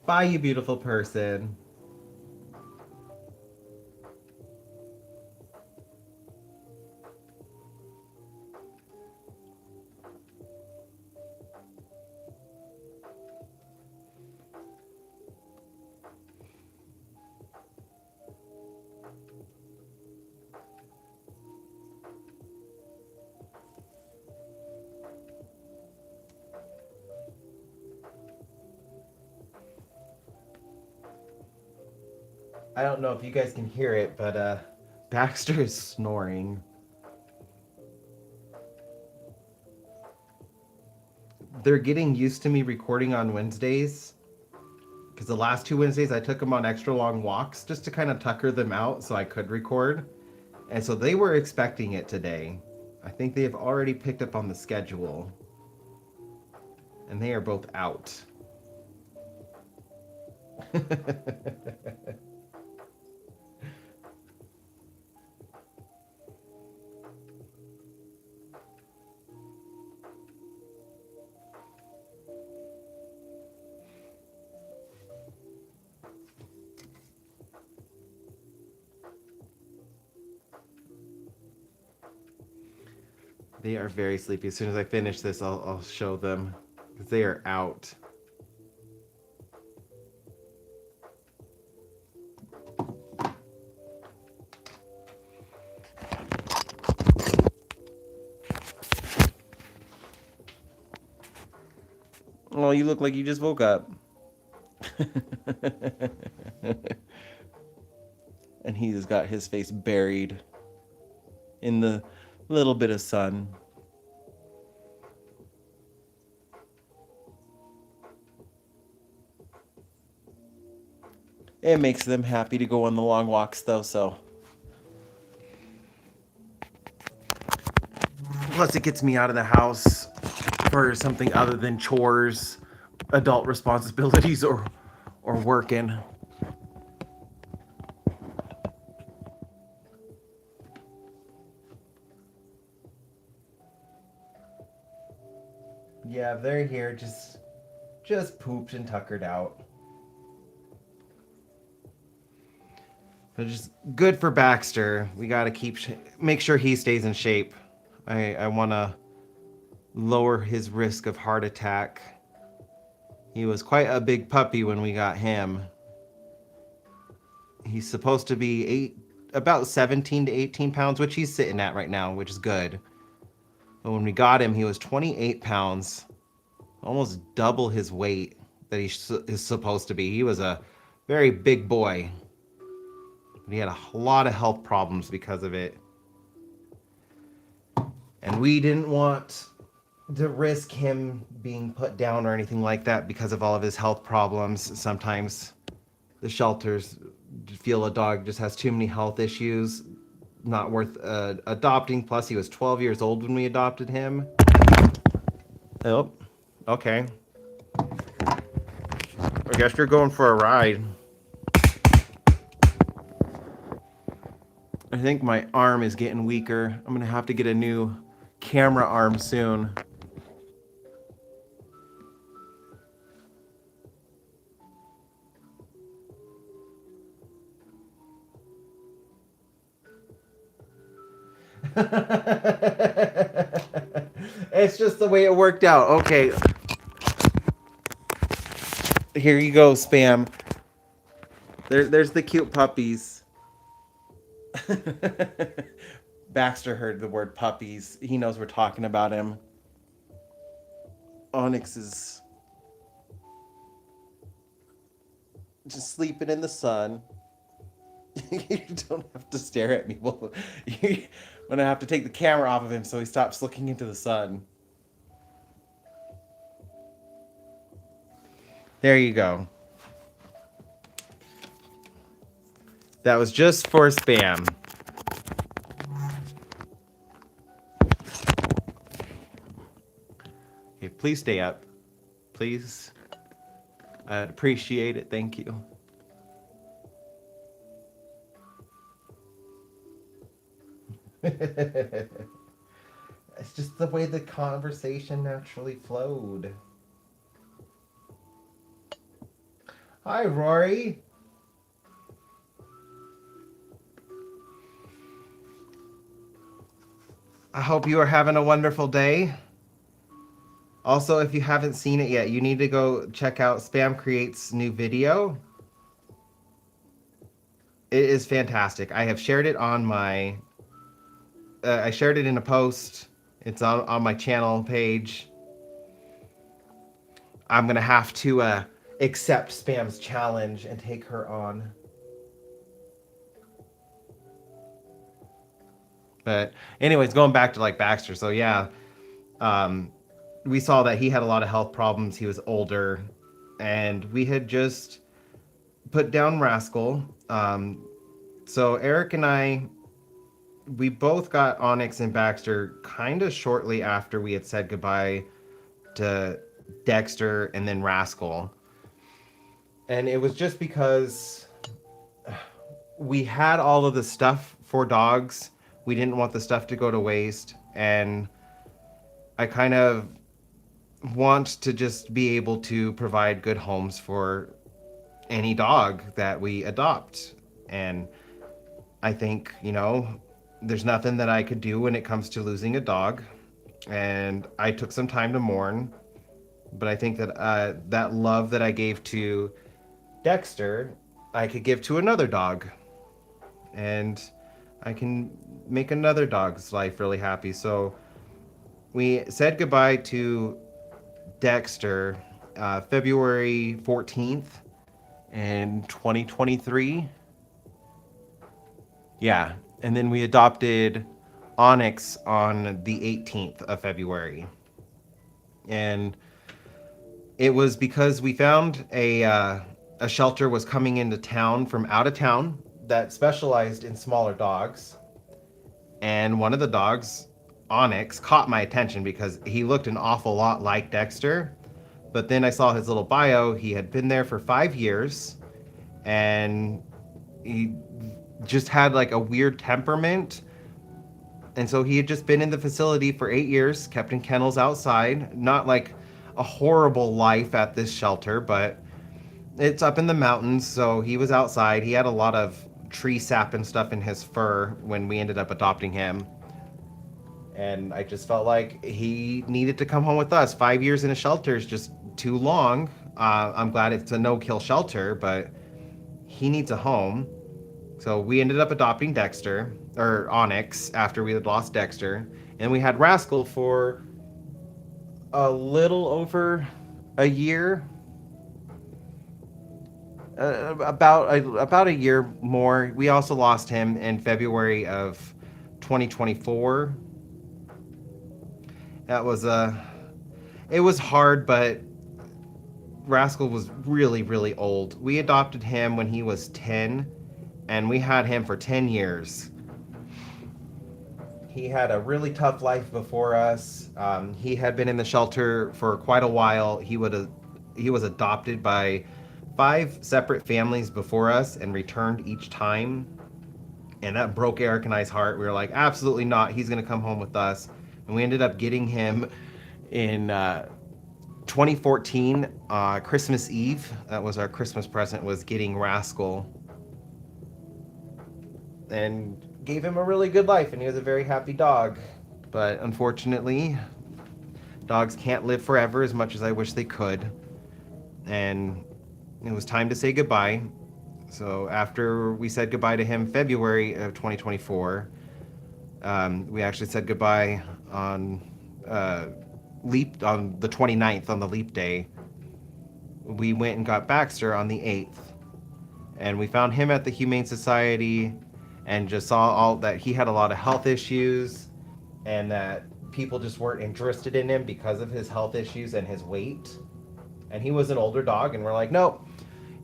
Bye, you beautiful person. I don't know if you guys can hear it, but Baxter is snoring. They're getting used to me recording on Wednesdays because the last 2 Wednesdays I took them on extra long walks just to kind of tucker them out so I could record. And so they were expecting it today. I think they have already picked up on the schedule. And they are both out. They are very sleepy. As soon as I finish this, I'll show them because they are out. Oh, you look like you just woke up. And he's got his face buried in the little bit of sun. It makes them happy to go on the long walks, though, so. Plus, it gets me out of the house for something other than chores, adult responsibilities, or working. Yeah, they're here, just pooped and tuckered out. But just good for Baxter. We got to make sure he stays in shape. I want to lower his risk of heart attack. He was quite a big puppy when we got him. He's supposed to be about 17 to 18 pounds, which he's sitting at right now, which is good. But when we got him, he was 28 pounds, almost double his weight that he is supposed to be. He was a very big boy. But he had a lot of health problems because of it. And we didn't want to risk him being put down or anything like that because of all of his health problems. Sometimes the shelters feel a dog just has too many health issues, not worth adopting. Plus, he was 12 years old when we adopted him. Oh, okay. I guess you're going for a ride. I think my arm is getting weaker. I'm gonna have to get a new camera arm soon. It's just the way it worked out. Okay. Here you go, Spam. There's the cute puppies. Baxter heard the word puppies. He knows we're talking about him. Onyx is just sleeping in the sun. You don't have to stare at me. Well, I'm gonna have to take the camera off of him so he stops looking into the sun. There you go. That was just for spam. Okay, please stay up. Please. I'd appreciate it. Thank you. It's just the way the conversation naturally flowed. Hi, Rory. I hope you are having a wonderful day. Also, if you haven't seen it yet, you need to go check out Spam Create's new video. It is fantastic. I have shared it on my... I shared it in a post. It's on my channel page. I'm going to have to accept Spam's challenge and take her on. But anyways, going back to like Baxter. So yeah, we saw that he had a lot of health problems. He was older, and we had just put down Rascal. So Eric and I, we both got Onyx and Baxter kind of shortly after we had said goodbye to Dexter and then Rascal. And it was just because we had all of the stuff for dogs. We didn't want the stuff to go to waste. And I kind of want to just be able to provide good homes for any dog that we adopt. And I think, you know, there's nothing that I could do when it comes to losing a dog. And I took some time to mourn. But I think that that love that I gave to Dexter, I could give to another dog. And I can make another dog's life really happy. So we said goodbye to Dexter February 14th in 2023. Yeah, and then we adopted Onyx on the 18th of February. And it was because we found a shelter was coming into town from out of town that specialized in smaller dogs. And one of the dogs, Onyx, caught my attention because he looked an awful lot like Dexter. But then I saw his little bio. He had been there for 5 years, and he just had like a weird temperament. And so he had just been in the facility for 8 years, kept in kennels outside. Not like a horrible life at this shelter, but it's up in the mountains, so he was outside. He had a lot of tree sap and stuff in his fur when we ended up adopting him. And I just felt like he needed to come home with us. 5 years in a shelter is just too long. I'm glad it's a no-kill shelter, but he needs a home. So we ended up adopting Dexter, or Onyx, after we had lost Dexter. And we had Rascal for a little over a year. About a year more. We also lost him in February of 2024. That was it was hard, but Rascal was really, really old. We adopted him when he was 10, and we had him for 10 years. He had a really tough life before us. He had been in the shelter for quite a while. He was adopted by 5 separate families before us and returned each time. And that broke Eric and I's heart. We were like, absolutely not. He's going to come home with us. And we ended up getting him in 2014, Christmas Eve. That was our Christmas present, was getting Rascal. And gave him a really good life, and he was a very happy dog. But unfortunately, dogs can't live forever as much as I wish they could. And it was time to say goodbye. So after we said goodbye to him February of 2024, we actually said goodbye on on the 29th, on the leap day. We went and got Baxter on the 8th, and we found him at the Humane Society, and just saw all that he had a lot of health issues, and that people just weren't interested in him because of his health issues and his weight. And he was an older dog, and we're like, nope,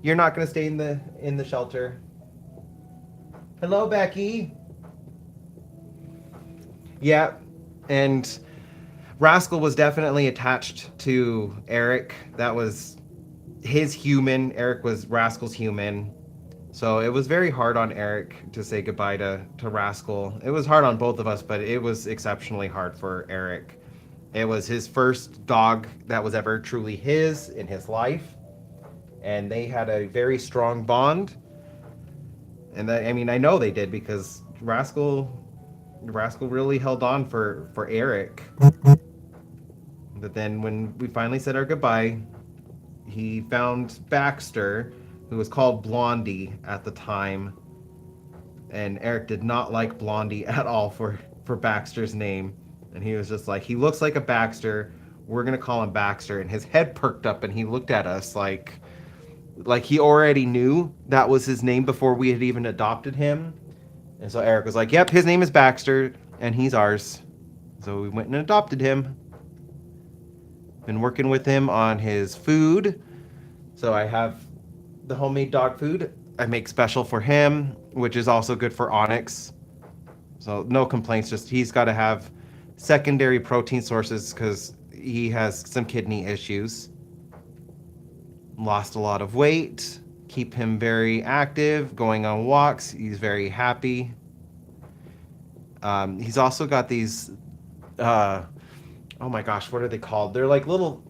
you're not going to stay in the shelter. Hello, Becky. Yeah, and Rascal was definitely attached to Eric. That was his human. Eric was Rascal's human. So it was very hard on Eric to say goodbye to Rascal. It was hard on both of us, but it was exceptionally hard for Eric. It was his first dog that was ever truly his in his life. And they had a very strong bond. And that, I mean, I know they did because Rascal really held on for Eric. But then when we finally said our goodbye, he found Baxter, who was called Blondie at the time. And Eric did not like Blondie at all for Baxter's name. And he was just like, he looks like a Baxter. We're going to call him Baxter. And his head perked up and he looked at us like he already knew that was his name before we had even adopted him. And so Eric was like, yep, his name is Baxter and he's ours. So we went and adopted him. Been working with him on his food. So I have the homemade dog food I make special for him, which is also good for Onyx. So no complaints, just he's got to have secondary protein sources because he has some kidney issues. Lost a lot of weight, keep him very active, going on walks. He's very happy. He's also got these, oh my gosh, what are they called? They're like little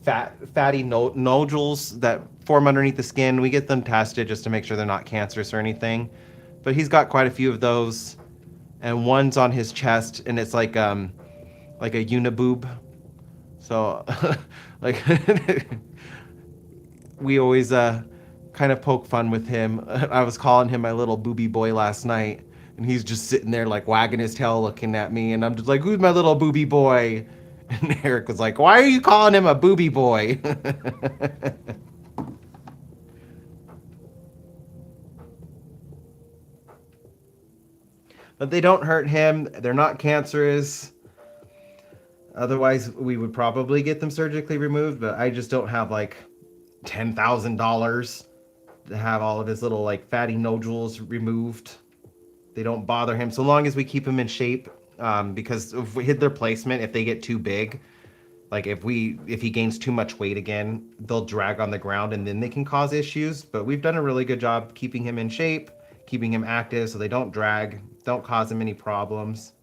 fatty nodules that form underneath the skin. We get them tested just to make sure they're not cancerous or anything. But he's got quite a few of those, and one's on his chest, and it's like a uniboob. So, like, we always kind of poke fun with him. I was calling him my little booby boy last night, and he's just sitting there like wagging his tail, looking at me, and I'm just like, "Who's my little booby boy?" And Eric was like, "Why are you calling him a booby boy?" But they don't hurt him. They're not cancerous. Otherwise, we would probably get them surgically removed, but I just don't have like $10,000 to have all of his little like fatty nodules removed. They don't bother him so long as we keep him in shape. Because if we hit their placement, if they get too big, like if he gains too much weight again, they'll drag on the ground and then they can cause issues. But we've done a really good job keeping him in shape, keeping him active so they don't drag, don't cause him any problems.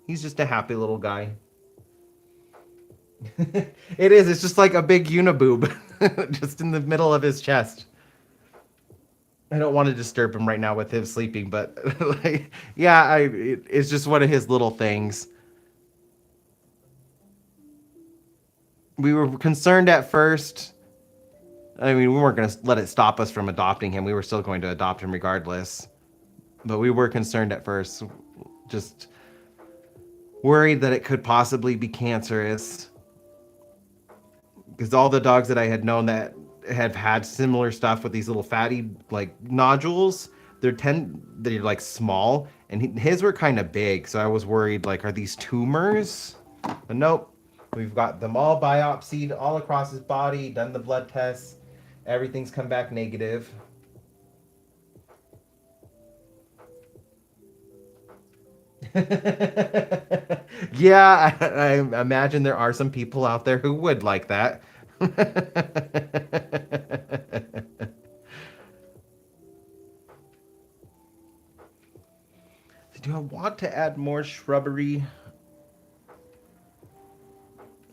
He's just a happy little guy. It is. It's just like a big uniboob, just in the middle of his chest. I don't want to disturb him right now with him sleeping, but like, yeah, it's just one of his little things. We were concerned at first. I mean, we weren't going to let it stop us from adopting him. We were still going to adopt him regardless. But we were concerned at first, just worried that it could possibly be cancerous. Because all the dogs that I had known that have had similar stuff with these little fatty like nodules, they're like small, and his were kind of big. So I was worried, like, are these tumors? But nope, we've got them all biopsied all across his body, done the blood tests, everything's come back negative. Yeah, I imagine there are some people out there who would like that. Do I want to add more shrubbery?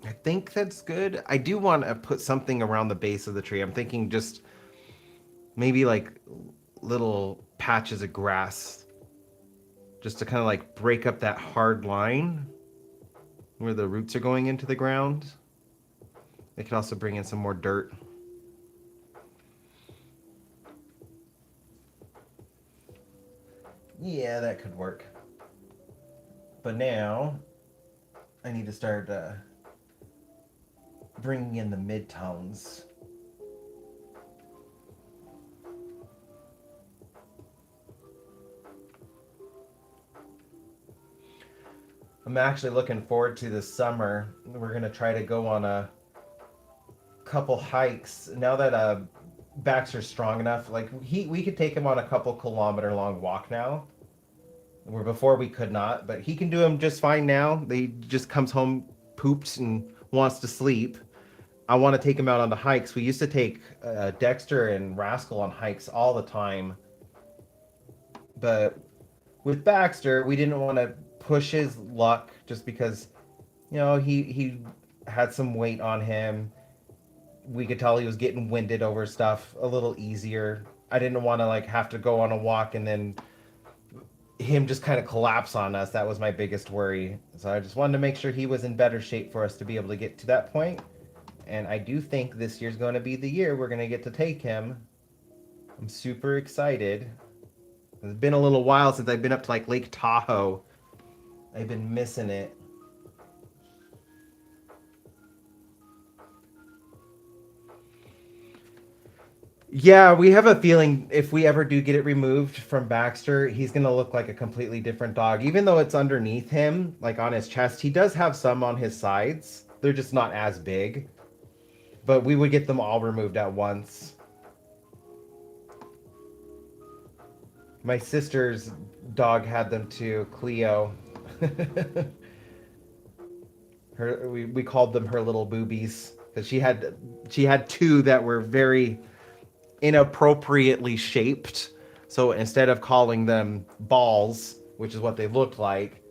I think that's good. I do want to put something around the base of the tree. I'm thinking just maybe like little patches of grass just to kind of like break up that hard line where the roots are going into the ground. They could also bring in some more dirt. Yeah, that could work. But now I need to start bringing in the mid-tones. I'm actually looking forward to this summer. We're gonna try to go on a couple hikes now that Baxter's strong enough. Like we could take him on a couple kilometer long walk now, where before we could not. But he can do them just fine now. He just comes home pooped and wants to sleep. I want to take him out on the hikes. We used to take Dexter and Rascal on hikes all the time, but with Baxter, we didn't want to push his luck just because he had some weight on him. We could tell he was getting winded over stuff a little easier. I didn't want to like have to go on a walk and then him just kind of collapse on us. That was my biggest worry. So I just wanted to make sure he was in better shape for us to be able to get to that point. And I do think this year's going to be the year we're going to get to take him. I'm super excited. It's been a little while since I've been up to like Lake Tahoe. I've been missing it. Yeah, we have a feeling if we ever do get it removed from Baxter, he's going to look like a completely different dog. Even though it's underneath him, like on his chest, he does have some on his sides. They're just not as big. But we would get them all removed at once. My sister's dog had them too, Cleo. We called them her little boobies because she had two that were very inappropriately shaped. So instead of calling them balls, which is what they looked like,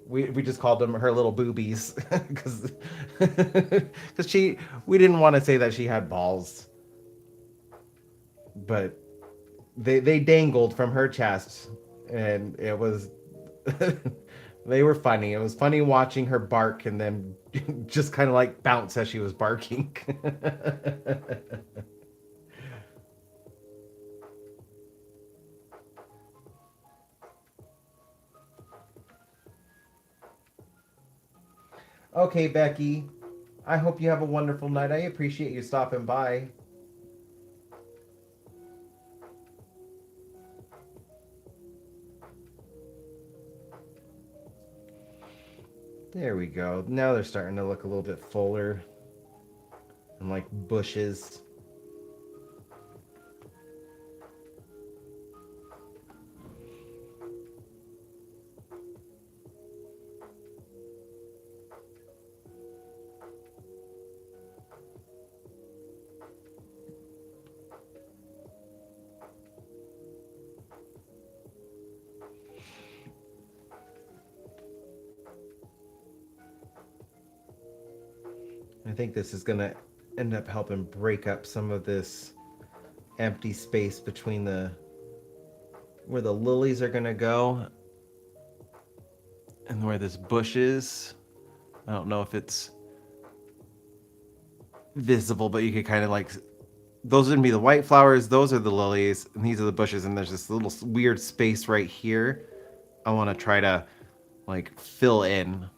we just called them her little boobies because we didn't want to say that she had balls, but they dangled from her chest, and it was they were funny. It was funny watching her bark and then just kind of like bounce as she was barking. Okay, Becky. I hope you have a wonderful night. I appreciate you stopping by. There we go. Now they're starting to look a little bit fuller and like bushes. I think this is going to end up helping break up some of this empty space between the where the lilies are going to go and where this bush is. I don't know if it's visible, but you could kind of like those are going to be the white flowers, those are the lilies, and these are the bushes, and there's this little weird space right here. I want to try to like fill in.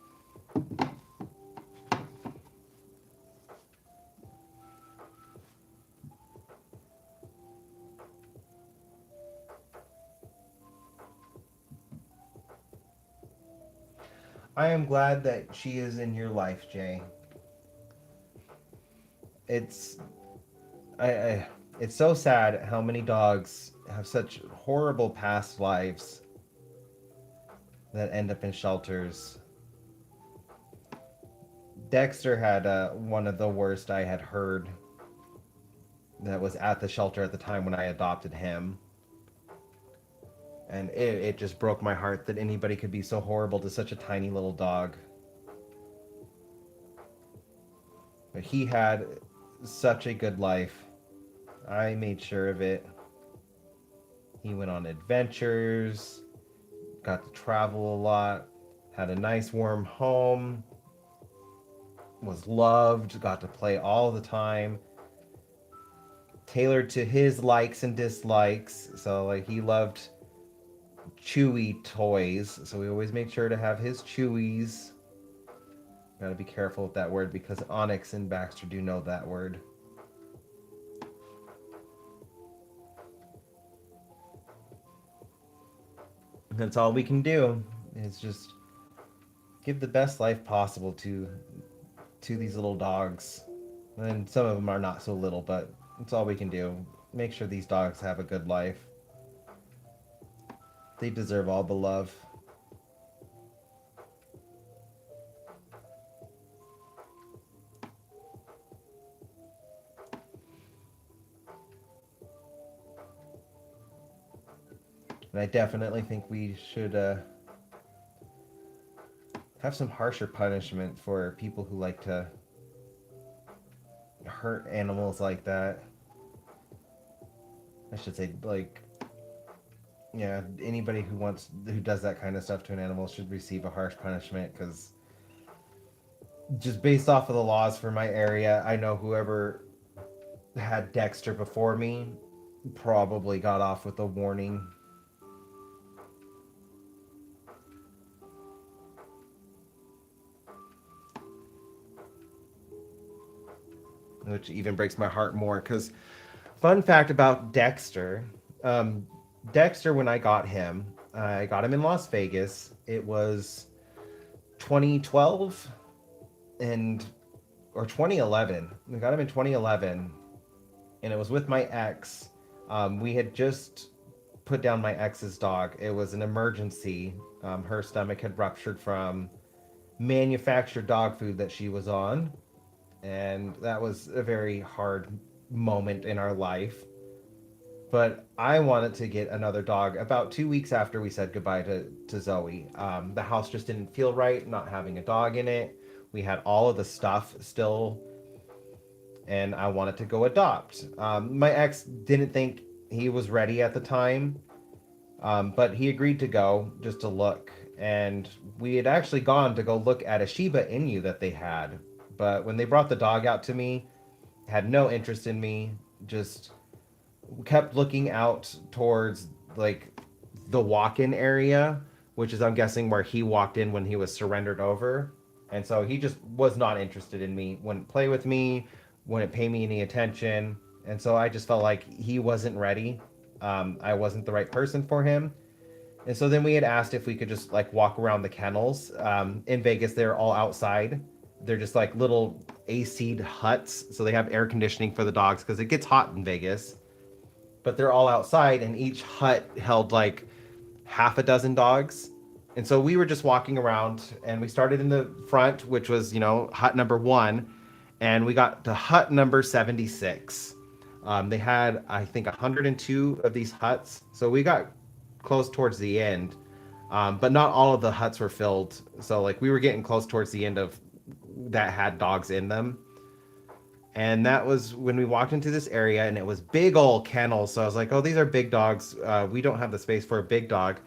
I am glad that she is in your life, Jay. It's it's so sad how many dogs have such horrible past lives that end up in shelters. Dexter had one of the worst I had heard that was at the shelter at the time when I adopted him. And it just broke my heart that anybody could be so horrible to such a tiny little dog. But he had such a good life. I made sure of it. He went on adventures, got to travel a lot, had a nice warm home, was loved, got to play all the time, tailored to his likes and dislikes. So like he loved Chewy toys, so we always made sure to have his Chewies. Gotta be careful with that word because Onyx and Baxter do know that word. That's all we can do is just give the best life possible to these little dogs. And some of them are not so little, but it's all we can do. Make sure these dogs have a good life. They deserve all the love. And I definitely think we should have some harsher punishment for people who like to hurt animals like that. I should say, like, yeah, anybody who does that kind of stuff to an animal should receive a harsh punishment because just based off of the laws for my area, I know whoever had Dexter before me probably got off with a warning. Which even breaks my heart more because fun fact about Dexter, um, Dexter, when I got him in Las Vegas. It was 2012 and or 2011. We got him in 2011, and it was with my ex. We had just put down my ex's dog. It was an emergency. Her stomach had ruptured from manufactured dog food that she was on, and that was a very hard moment in our life. But I wanted to get another dog about 2 weeks after we said goodbye to Zoe. The house just didn't feel right, not having a dog in it. We had all of the stuff still, and I wanted to go adopt. My ex didn't think he was ready at the time, but he agreed to go just to look. And we had actually gone to go look at a Shiba Inu that they had. But when they brought the dog out to me, had no interest in me, just kept looking out towards like the walk-in area, which is I'm guessing where he walked in when he was surrendered over. And so he just was not interested in me, wouldn't play with me, wouldn't pay me any attention. And so I just felt like he wasn't ready. I wasn't the right person for him. And so then we had asked if we could just like walk around the kennels. In Vegas, they're all outside. They're just like little AC'd huts. So they have air conditioning for the dogs because it gets hot in Vegas. But they're all outside, and each hut held like half a dozen dogs. And so we were just walking around, and we started in the front, which was, hut number one, and we got to hut number 76. They had, I think, 102 of these huts. So we got close towards the end, but not all of the huts were filled. So, like, we were getting close towards the end of that had dogs in them. And that was when we walked into this area, and it was big old kennels. So I was like, oh, these are big dogs. We don't have the space for a big dog.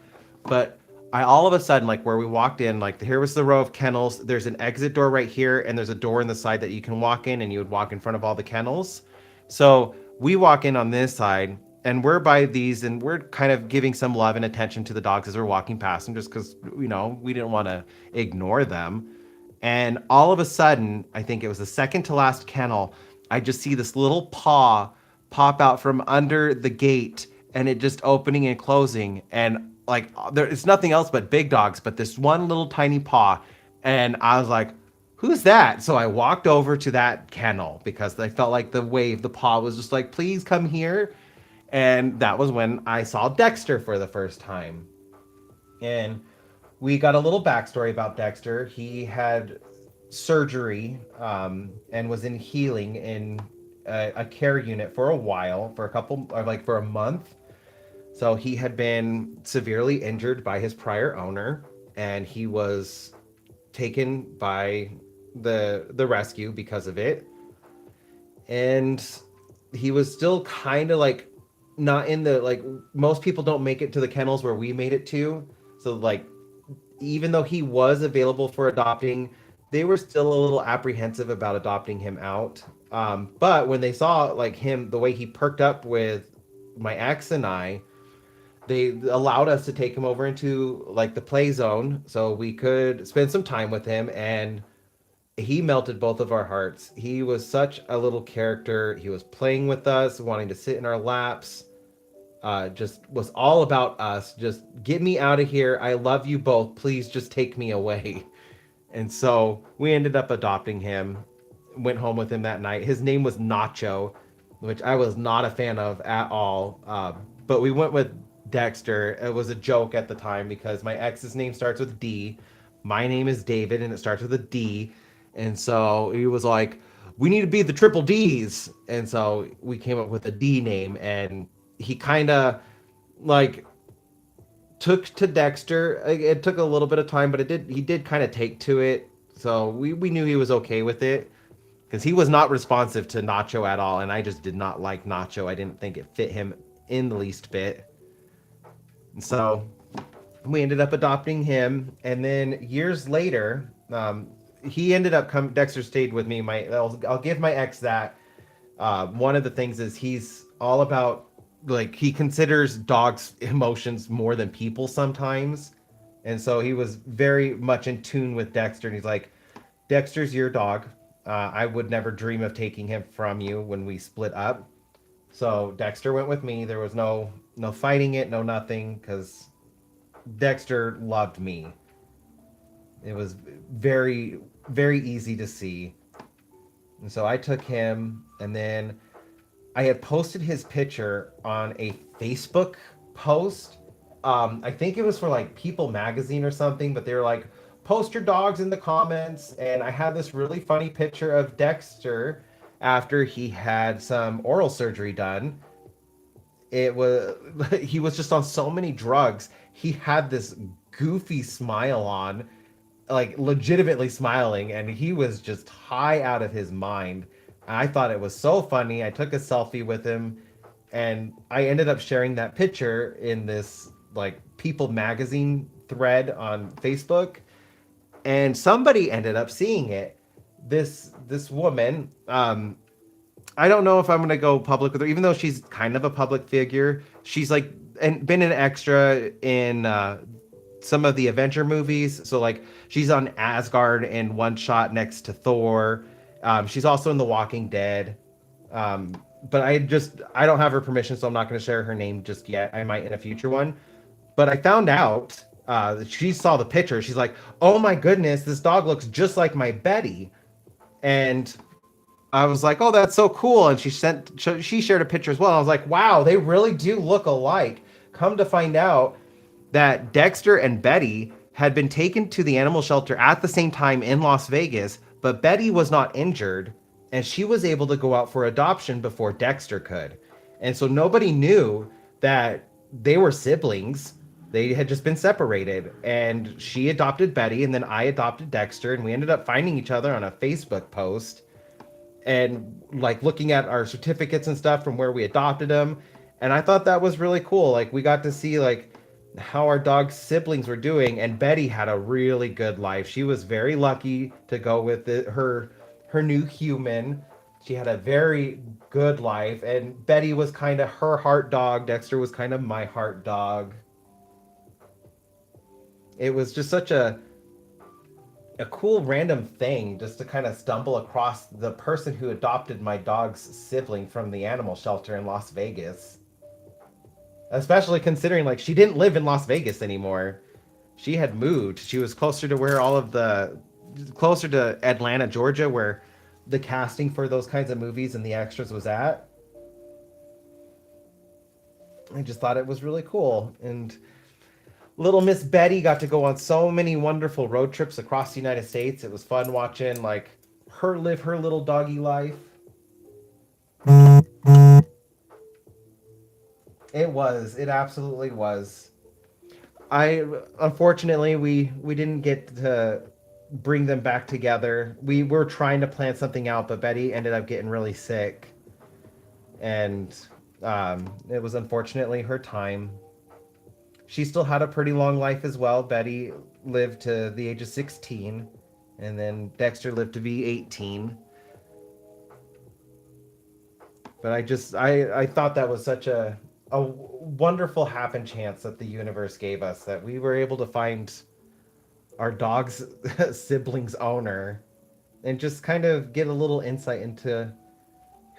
But I all of a sudden, like where we walked in, like here was the row of kennels. There's an exit door right here, and there's a door in the side that you can walk in, and you would walk in front of all the kennels. So we walk in on this side, and we're by these, and we're kind of giving some love and attention to the dogs as we're walking past them, just because, we didn't want to ignore them. And all of a sudden, I think it was the second to last kennel, I just see this little paw pop out from under the gate, and it just opening and closing. And like, it's nothing else but big dogs, but this one little tiny paw. And I was like, who's that? So I walked over to that kennel because I felt like the paw was just like, please come here. And that was when I saw Dexter for the first time. And we got a little backstory about Dexter. He had surgery and was in healing in a care unit for a while, for a couple, or like for a month. So he had been severely injured by his prior owner, and he was taken by the rescue because of it. And he was still kind of like not in the, like, most people don't make it to the kennels where we made it to. So like, even though he was available for adopting, they were still a little apprehensive about adopting him out. But when they saw like him, the way he perked up with my ex and I, they allowed us to take him over into like the play zone so we could spend some time with him. And he melted both of our hearts. He was such a little character. He was playing with us, wanting to sit in our laps. Just was all about us. Just get me out of here. I love you both. Please just take me away. And so we ended up adopting him. Went home with him that night. His name was Nacho, which I was not a fan of at all. But we went with Dexter. It was a joke at the time because my ex's name starts with D. My name is David and it starts with a D. And so he was like, we need to be the triple D's. And so we came up with a D name. And he kind of like took to Dexter. It took a little bit of time, but he did kind of take to it. So we knew he was okay with it because he was not responsive to Nacho at all, and I just did not like Nacho. I didn't think it fit him in the least bit. And so we ended up adopting him, and then years later, he ended up coming. Dexter stayed with me. I'll give my ex that. One of the things is he's all about, like, he considers dogs' emotions more than people sometimes, and so he was very much in tune with Dexter. And he's like, Dexter's your dog. I would never dream of taking him from you when we split up. So Dexter went with me. There was no fighting it, no nothing, because Dexter loved me. It was very, very easy to see. And so I took him, and then I had posted his picture on a Facebook post. I think it was for like People Magazine or something, but they were like, post your dogs in the comments. And I had this really funny picture of Dexter after he had some oral surgery done. It was he was just on so many drugs. He had this goofy smile on, like legitimately smiling, and he was just high out of his mind. I thought it was so funny. I took a selfie with him, and I ended up sharing that picture in this like People Magazine thread on Facebook, and somebody ended up seeing it. This woman, I don't know if I'm gonna go public with her, even though she's kind of a public figure. She's like and been an extra in some of the Avenger movies. So like she's on Asgard in one shot next to Thor. She's also in The Walking Dead. But I don't have her permission, so I'm not going to share her name just yet. I might in a future one. But I found out she saw the picture. She's like, "Oh my goodness, this dog looks just like my Betty." And I was like, "Oh, that's so cool." And she shared a picture as well. I was like, "Wow, they really do look alike." Come to find out that Dexter and Betty had been taken to the animal shelter at the same time in Las Vegas, but Betty was not injured and she was able to go out for adoption before Dexter could. And so nobody knew that they were siblings. They had just been separated, and she adopted Betty and then I adopted Dexter, and we ended up finding each other on a Facebook post and like looking at our certificates and stuff from where we adopted them. And I thought that was really cool. Like we got to see like how our dog's siblings were doing, and Betty had a really good life. She was very lucky to go with her new human. She had a very good life, and Betty was kind of her heart dog. Dexter was kind of my heart dog. It was just such a cool random thing just to kind of stumble across the person who adopted my dog's sibling from the animal shelter in Las Vegas. Especially considering like she didn't live in Las Vegas anymore. She had moved. She was closer to where closer to Atlanta, Georgia, where the casting for those kinds of movies and the extras was at. I just thought it was really cool. And little Miss Betty got to go on so many wonderful road trips across the United States. It was fun watching like her live her little doggy life. It was. It absolutely was. I unfortunately we didn't get to bring them back together. We were trying to plan something out, but Betty ended up getting really sick, and it was unfortunately her time. She still had a pretty long life as well. Betty lived to the age of 16, and then Dexter lived to be 18. But I thought that was such a wonderful happen chance that the universe gave us, that we were able to find our dog's siblings owner. and just kind of get a little insight into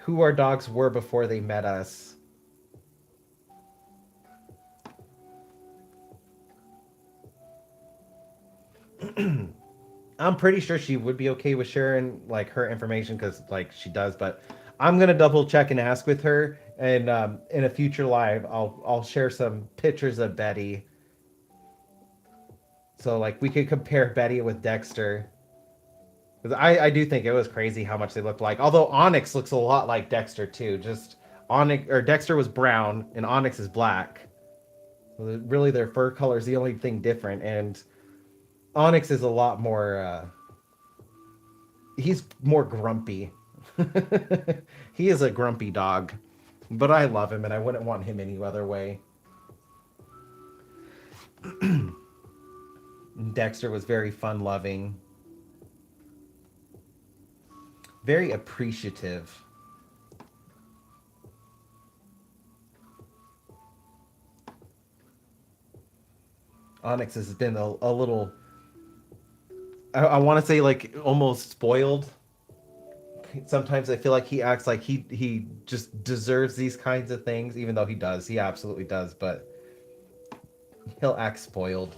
who our dogs were before they met us. I'm pretty sure she would be okay with sharing like her information because like she does, but I'm gonna double check and ask with her, and in a future live, I'll share some pictures of Betty, so like we could compare Betty with Dexter. 'Cause I do think it was crazy how much they looked like. Although Onyx looks a lot like Dexter too. Just Onyx or Dexter was brown and Onyx is black. So really, their fur color is the only thing different, and Onyx is a lot more. He's more grumpy. He is a grumpy dog, but I love him, and I wouldn't want him any other way. Dexter was very fun loving, very appreciative. Onyx has been a little, I want to say like almost spoiled. Sometimes I feel like he acts like he just deserves these kinds of things, even though he does. He absolutely does, but he'll act spoiled.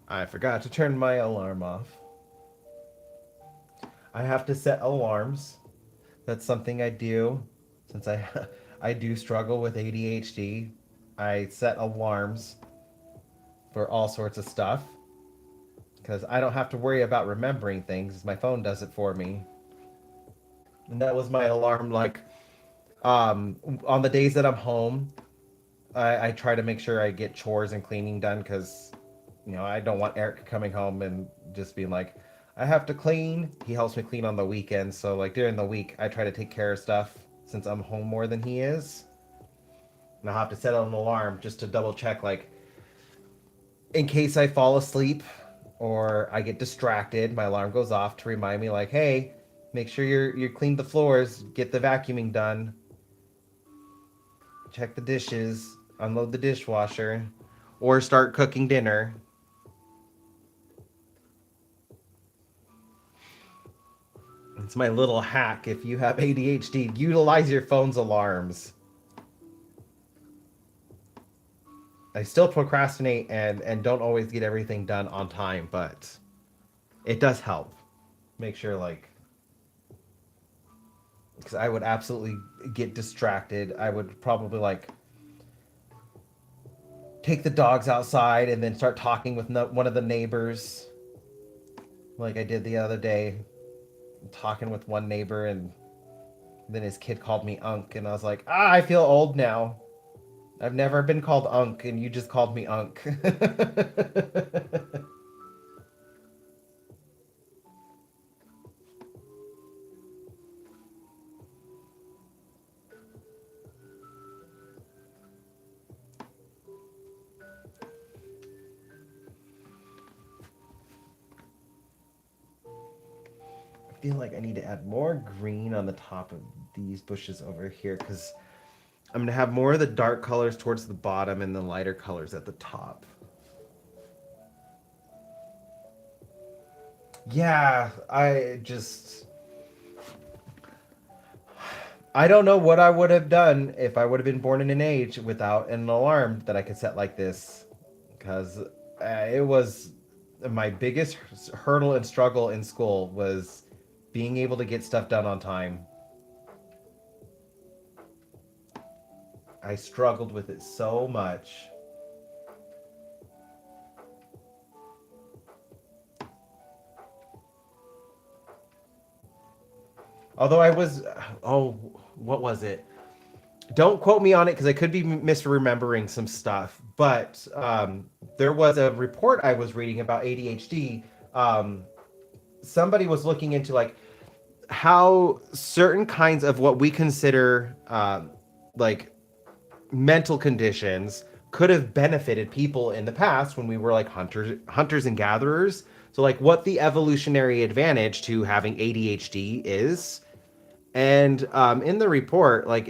I forgot to turn my alarm off. I have to set alarms. That's something I do since I I do struggle with ADHD. I set alarms for all sorts of stuff because I don't have to worry about remembering things. My phone does it for me. And that was my alarm like on the days that I'm home, I try to make sure I get chores and cleaning done because I don't want Eric coming home and just being like, I have to clean. He helps me clean on the weekends, so like during the week, I try to take care of stuff since I'm home more than he is. And I'll have to set an alarm just to double check, like in case I fall asleep or I get distracted, my alarm goes off to remind me, like, hey, make sure you clean the floors, get the vacuuming done, check the dishes, unload the dishwasher, or start cooking dinner. It's my little hack. If you have ADHD, utilize your phone's alarms. I still procrastinate and don't always get everything done on time, but it does help. Make sure, like, because I would absolutely get distracted. I would probably, like, take the dogs outside and then start talking with one of the neighbors, like I did the other day. Talking with one neighbor, and then his kid called me Unk, and I was like, I feel old now. I've never been called Unk, and you just called me Unk. I feel like I need to add more green on the top of these bushes over here because I'm going to have more of the dark colors towards the bottom and the lighter colors at the top. Yeah, I don't know what I would have done if I would have been born in an age without an alarm that I could set like this. Because it was my biggest hurdle and struggle in school was being able to get stuff done on time. I struggled with it so much. Although I was, oh, what was it? Don't quote me on it because I could be misremembering some stuff. But there was a report I was reading about ADHD. Somebody was looking into like how certain kinds of what we consider like mental conditions could have benefited people in the past when we were like hunters and gatherers. So like what the evolutionary advantage to having ADHD is. And in the report, like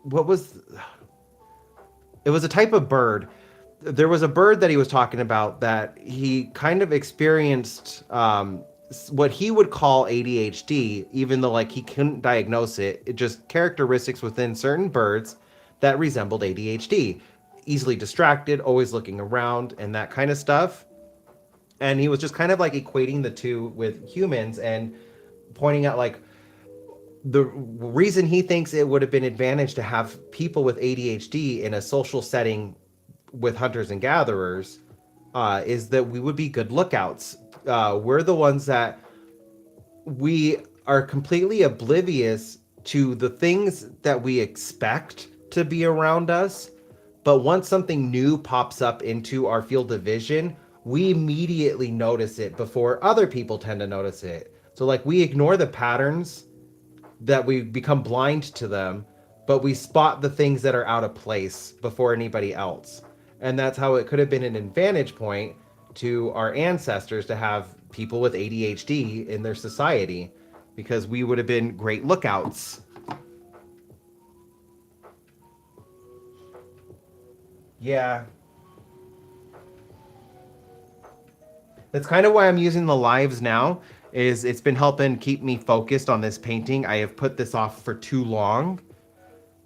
what was it was a type of bird. There was a bird that he was talking about that he kind of experienced what he would call ADHD, even though like he couldn't diagnose it. It just characteristics within certain birds that resembled ADHD, easily distracted, always looking around, and that kind of stuff. And he was just kind of like equating the two with humans and pointing out like the reason he thinks it would have been advantage to have people with ADHD in a social setting with hunters and gatherers is that we would be good lookouts. We're the ones that we are completely oblivious to the things that we expect to be around us. But once something new pops up into our field of vision, we immediately notice it before other people tend to notice it. So, like, we ignore the patterns that we become blind to them, but we spot the things that are out of place before anybody else. And that's how it could have been an advantage point to our ancestors to have people with ADHD in their society, because we would have been great lookouts. Yeah. That's kind of why I'm using the lives now, is it's been helping keep me focused on this painting. I have put this off for too long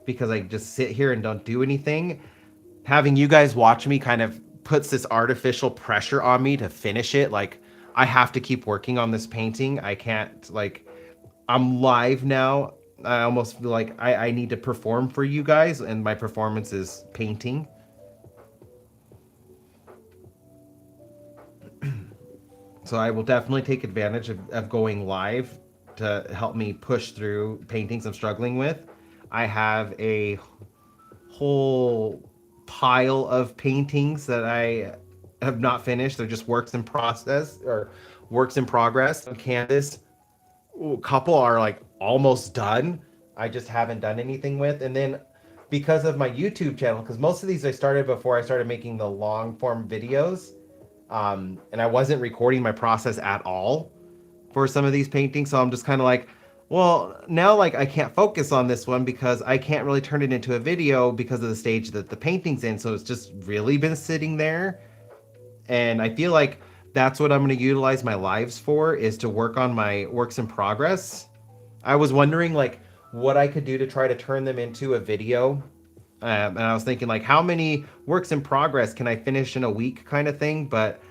because I just sit here and don't do anything. Having you guys watch me kind of puts this artificial pressure on me to finish it. Like, I have to keep working on this painting. I can't, like, I'm live now. I almost feel like I need to perform for you guys, and my performance is painting. So I will definitely take advantage of going live to help me push through paintings I'm struggling with. I have a whole pile of paintings that I have not finished. They're just works in process or works in progress on canvas. A couple are like almost done. I just haven't done anything with. And then because of my YouTube channel, because most of these I started before I started making the long form videos, and I wasn't recording my process at all for some of these paintings. So I'm just kind of like, well, now like I can't focus on this one because I can't really turn it into a video because of the stage that the painting's in. So it's just really been sitting there. And I feel like that's what I'm going to utilize my lives for, is to work on my works in progress. I was wondering like what I could do to try to turn them into a video. And I was thinking like, how many works in progress can I finish in a week kind of thing? But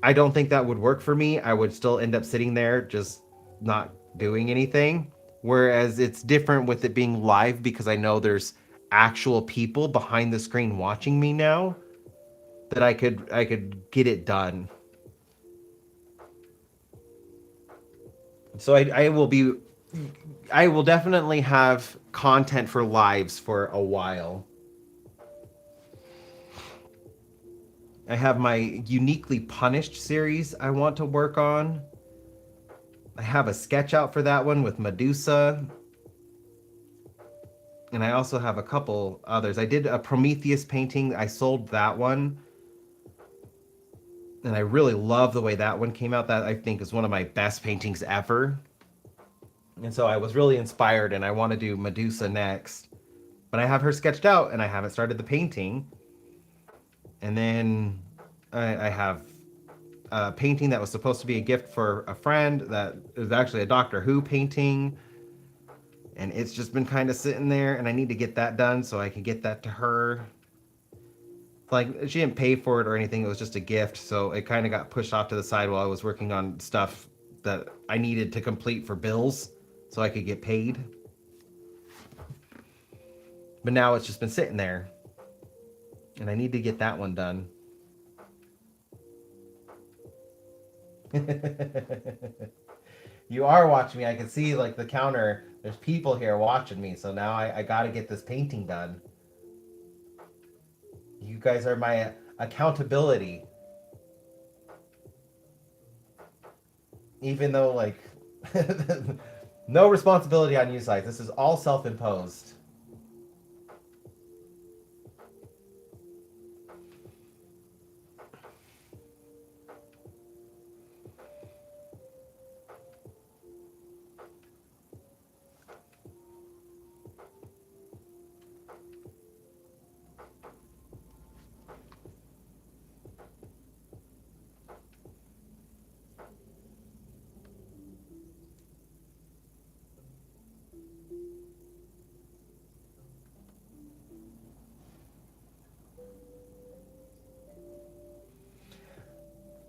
I don't think that would work for me. I would still end up sitting there just not doing anything. Whereas it's different with it being live because I know there's actual people behind the screen watching me now, that I could get it done. So I will definitely have content for lives for a while. I have my Uniquely Punished series I want to work on. I have a sketch out for that one with Medusa. And I also have a couple others. I did a Prometheus painting. I sold that one. And I really love the way that one came out. That I think is one of my best paintings ever. And so I was really inspired, and I want to do Medusa next. But I have her sketched out, and I haven't started the painting. And then I have a painting that was supposed to be a gift for a friend that is actually a Doctor Who painting. And it's just been kind of sitting there, and I need to get that done so I can get that to her. Like, she didn't pay for it or anything. It was just a gift. So it kind of got pushed off to the side while I was working on stuff that I needed to complete for bills so I could get paid. But now it's just been sitting there. And I need to get that one done. You are watching me. I can see like the counter. There's people here watching me. So now I got to get this painting done. You guys are my accountability. Even though like no responsibility on you guys. This is all self-imposed.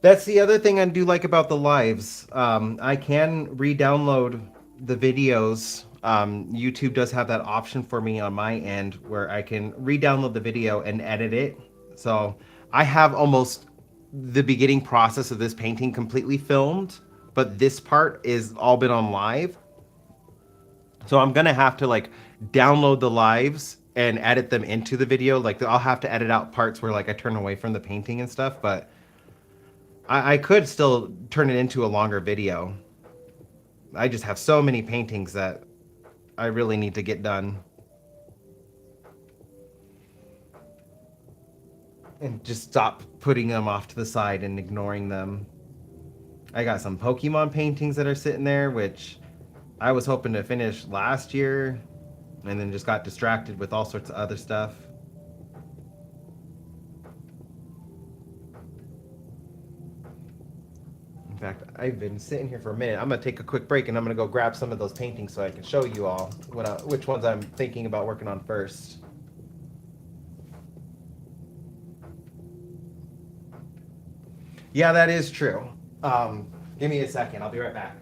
That's the other thing I do like about the lives. I can re-download the videos. YouTube does have that option for me on my end where I can re-download the video and edit it. So I have almost the beginning process of this painting completely filmed, but this part is all been on live. So I'm gonna have to like download the lives and edit them into the video. Like I'll have to edit out parts where like I turn away from the painting and stuff, but I could still turn it into a longer video. I just have so many paintings that I really need to get done. And just stop putting them off to the side and ignoring them. I got some Pokemon paintings that are sitting there, which I was hoping to finish last year, and then just got distracted with all sorts of other stuff. In fact, I've been sitting here for a minute. I'm gonna take a quick break and I'm gonna go grab some of those paintings so I can show you all which ones I'm thinking about working on first. Yeah, that is true. Give me a second. I'll be right back.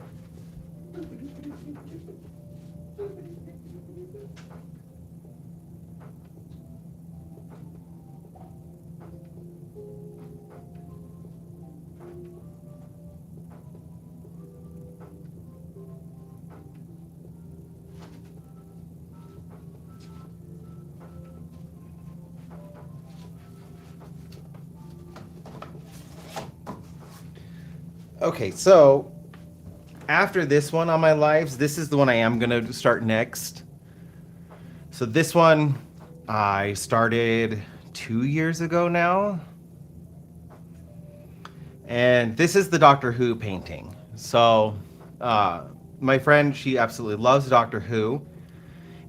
Okay, so after this one on my lives, this is the one I am going to start next. So this one I started 2 years ago now. And this is the Doctor Who painting. So my friend, she absolutely loves Doctor Who.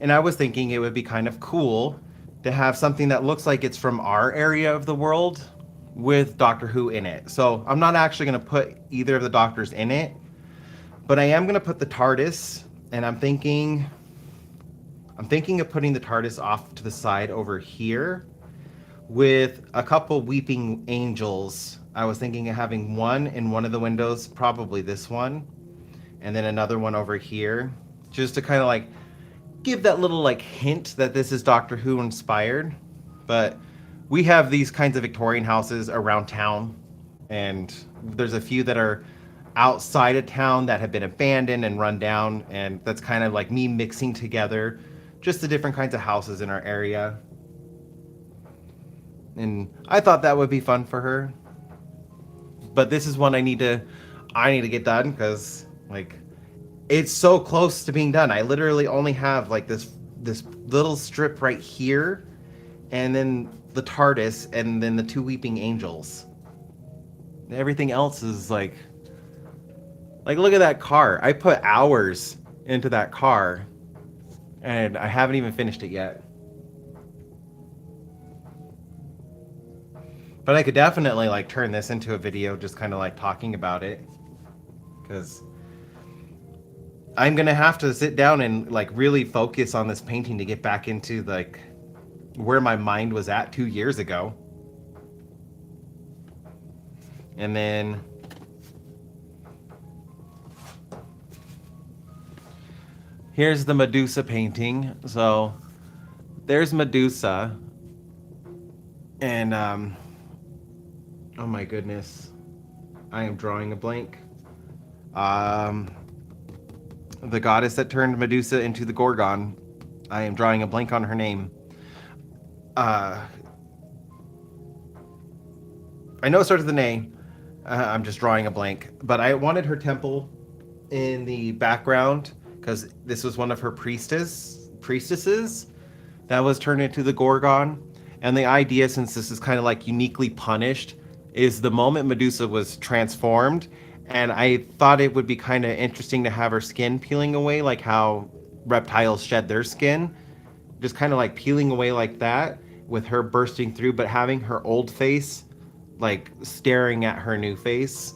And I was thinking it would be kind of cool to have something that looks like it's from our area of the world with Doctor Who in it. So I'm not actually going to put either of the Doctors in it, but I am going to put the TARDIS, and I'm thinking of putting the TARDIS off to the side over here with a couple weeping angels. I was thinking of having one in one of the windows, probably this one, and then another one over here, just to kind of like give that little like hint that this is Doctor Who inspired. But we have these kinds of Victorian houses around town, and there's a few that are outside of town that have been abandoned and run down, and that's kind of like me mixing together just the different kinds of houses in our area. And I thought that would be fun for her. But this is one I need to get done because like it's so close to being done. I literally only have like this little strip right here, and then the TARDIS, and then the two weeping angels. Everything else is like look at that car. I put hours into that car, and I haven't even finished it yet. But I could definitely like turn this into a video, just kind of like talking about it, because I'm gonna have to sit down and like really focus on this painting to get back into like where my mind was at 2 years ago. And then here's the Medusa painting. So there's Medusa, and oh my goodness, I am drawing a blank. The goddess that turned Medusa into the Gorgon. I am drawing a blank on her name. I know it starts with an A. I'm just drawing a blank. But I wanted her temple in the background because this was one of her priestesses that was turned into the Gorgon. And the idea, since this is kind of like uniquely punished, is the moment Medusa was transformed, and I thought it would be kind of interesting to have her skin peeling away like how reptiles shed their skin, just kind of like peeling away like that, with her bursting through, but having her old face like staring at her new face.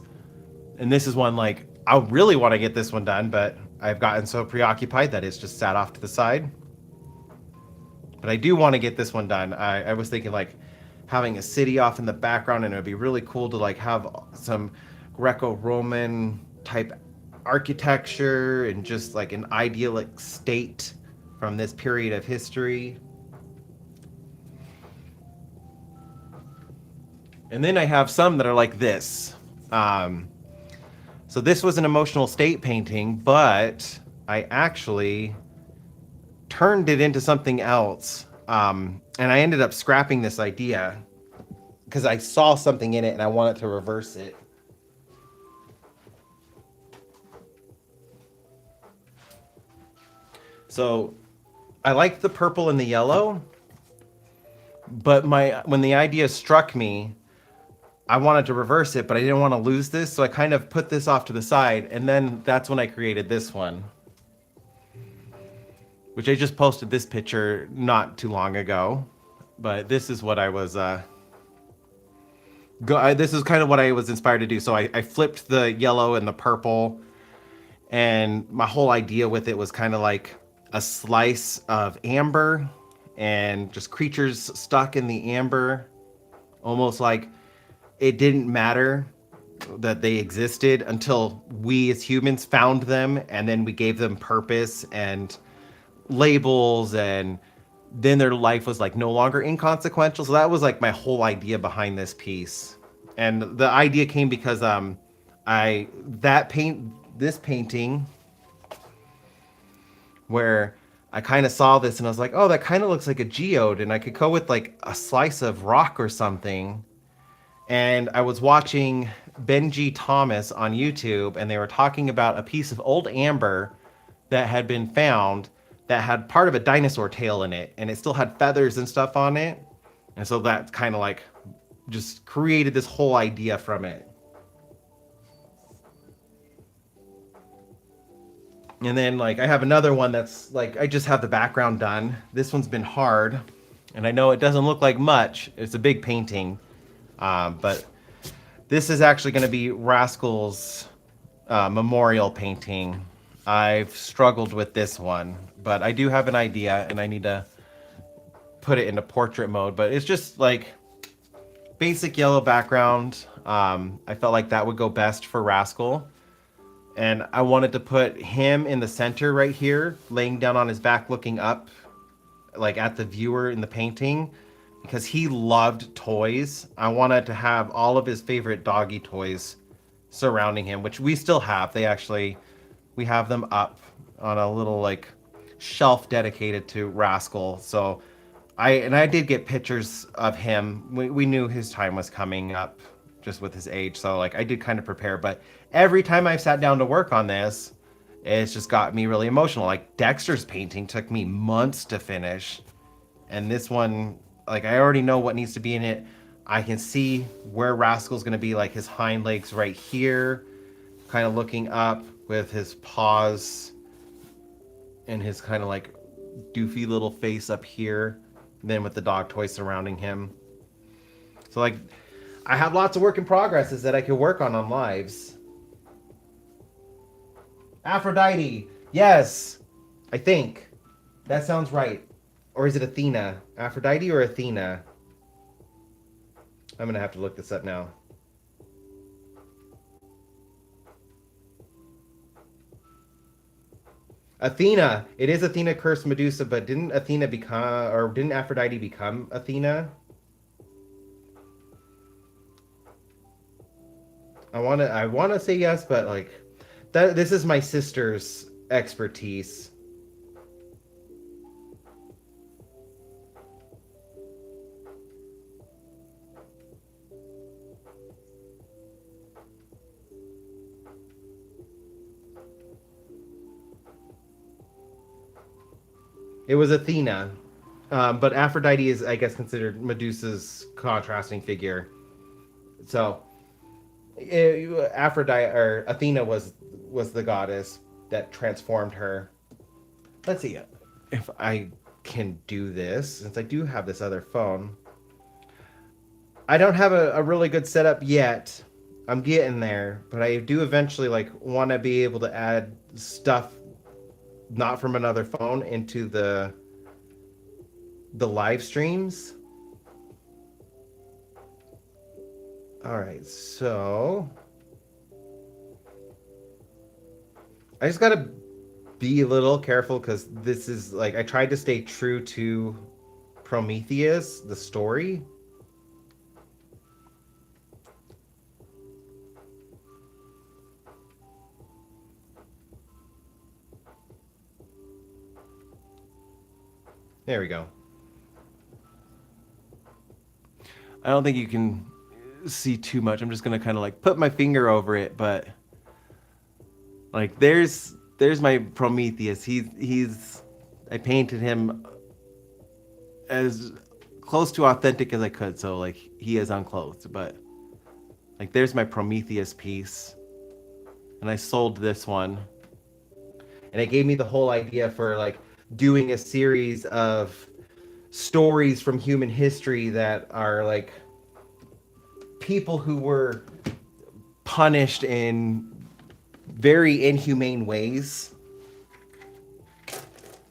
And this is one like I really want to get this one done, but I've gotten so preoccupied that it's just sat off to the side. But I do want to get this one done. I was thinking like having a city off in the background, and it would be really cool to like have some Greco-Roman type architecture and just like an idyllic state from this period of history. And then I have some that are like this. Um, so this was an emotional state painting, but I actually turned it into something else. And I ended up scrapping this idea because I saw something in it and I wanted to reverse it. So I liked the purple and the yellow, but when the idea struck me, I wanted to reverse it, but I didn't want to lose this, so I kind of put this off to the side, and then that's when I created this one, which I just posted this picture not too long ago. But this is what I was this is kind of what I was inspired to do. So I flipped the yellow and the purple, and my whole idea with it was kind of like a slice of amber and just creatures stuck in the amber, almost like it didn't matter that they existed until we as humans found them, and then we gave them purpose and labels, and then their life was like no longer inconsequential. So that was like my whole idea behind this piece. And the idea came because this painting where I kind of saw this and I was like, oh, that kind of looks like a geode, and I could go with like a slice of rock or something. And I was watching Benji Thomas on YouTube, and they were talking about a piece of old amber that had been found that had part of a dinosaur tail in it, and it still had feathers and stuff on it. And so that kind of like just created this whole idea from it. And then like I have another one that's like I just have the background done. This one's been hard, and I know it doesn't look like much. It's a big painting, but this is actually going to be Rascal's memorial painting. I've struggled with this one, but I do have an idea, and I need to put it into portrait mode. But it's just like basic yellow background. I felt like that would go best for Rascal. And I wanted to put him in the center right here, laying down on his back, looking up, like at the viewer in the painting, because he loved toys. I wanted to have all of his favorite doggy toys surrounding him, which we still have. We have them up on a little like shelf dedicated to Rascal. So I did get pictures of him. We knew his time was coming up just with his age. So like I did kind of prepare, but every time I've sat down to work on this, it's just got me really emotional. Like Dexter's painting took me months to finish. And this one, like I already know what needs to be in it. I can see where Rascal's gonna be, like his hind legs right here, kind of looking up with his paws and his kind of like doofy little face up here. And then with the dog toy surrounding him. So like I have lots of work in progresses that I could work on lives. Aphrodite. Yes. I think. That sounds right. Or is it Athena? Aphrodite or Athena? I'm going to have to look this up now. Athena. It is Athena cursed Medusa, but didn't Aphrodite become Athena? I want to say yes, but like this is my sister's expertise. It was Athena, but Aphrodite is, I guess, considered Medusa's contrasting figure. So Aphrodite or Athena was the goddess that transformed her. Let's see if I can do this, since I do have this other phone. I don't have a really good setup yet. I'm getting there, but I do eventually like want to be able to add stuff not from another phone into the live streams. All right, so I just gotta be a little careful because this is like I tried to stay true to Prometheus, the story. There we go. I don't think you can see too much. I'm just gonna kind of like put my finger over it, but like there's my Prometheus. He's I painted him as close to authentic as I could, so like he is unclothed, but like there's my Prometheus piece, and I sold this one, and it gave me the whole idea for like doing a series of stories from human history that are like people who were punished in very inhumane ways.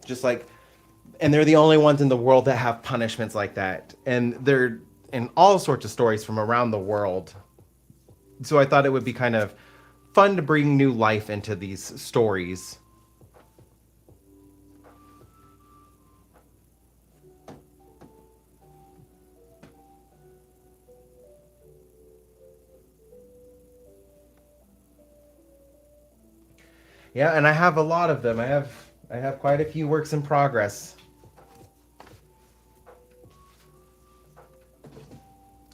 Just like, and they're the only ones in the world that have punishments like that. And they're in all sorts of stories from around the world. So I thought it would be kind of fun to bring new life into these stories. Yeah, and I have a lot of them. I have quite a few works in progress.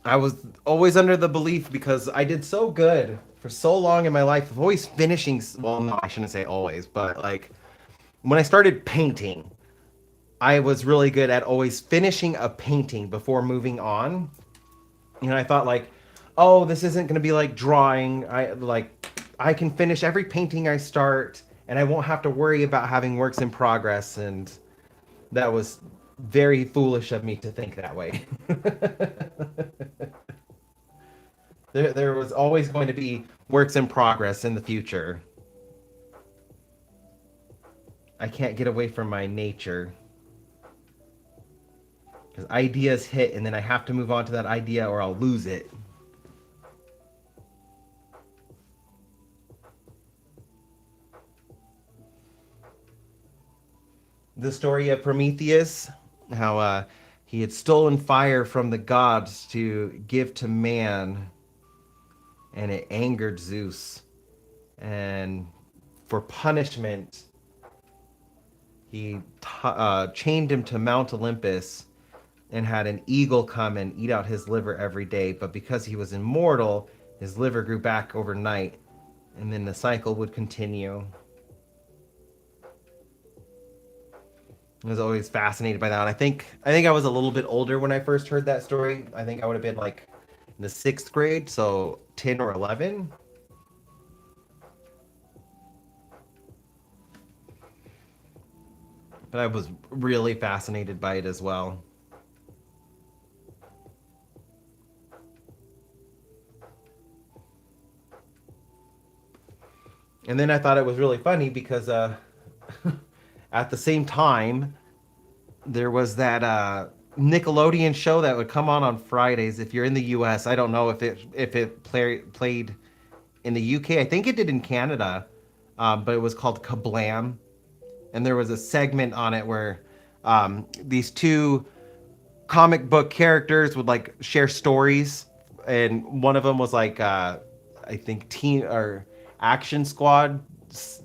I was always under the belief because I did so good for so long in my life of always finishing. Well, no, I shouldn't say always, but like when I started painting, I was really good at always finishing a painting before moving on. You know, I thought like, oh, this isn't going to be like drawing. I can finish every painting I start, and I won't have to worry about having works in progress. And that was very foolish of me to think that way. There was always going to be works in progress in the future. I can't get away from my nature because ideas hit, and then I have to move on to that idea, or I'll lose it. The story of Prometheus, how he had stolen fire from the gods to give to man, and it angered Zeus. And for punishment, he chained him to Mount Olympus and had an eagle come and eat out his liver every day. But because he was immortal, his liver grew back overnight, and then the cycle would continue. I was always fascinated by that. And I think I was a little bit older when I first heard that story. I think I would have been like in the sixth grade, so 10 or 11. But I was really fascinated by it as well. And then I thought it was really funny because at the same time, there was that Nickelodeon show that would come on Fridays. If you're in the U.S., I don't know if it played in the UK. I think it did in Canada, but it was called Kablam, and there was a segment on it where these two comic book characters would like share stories, and one of them was like I think Teen or Action Squad,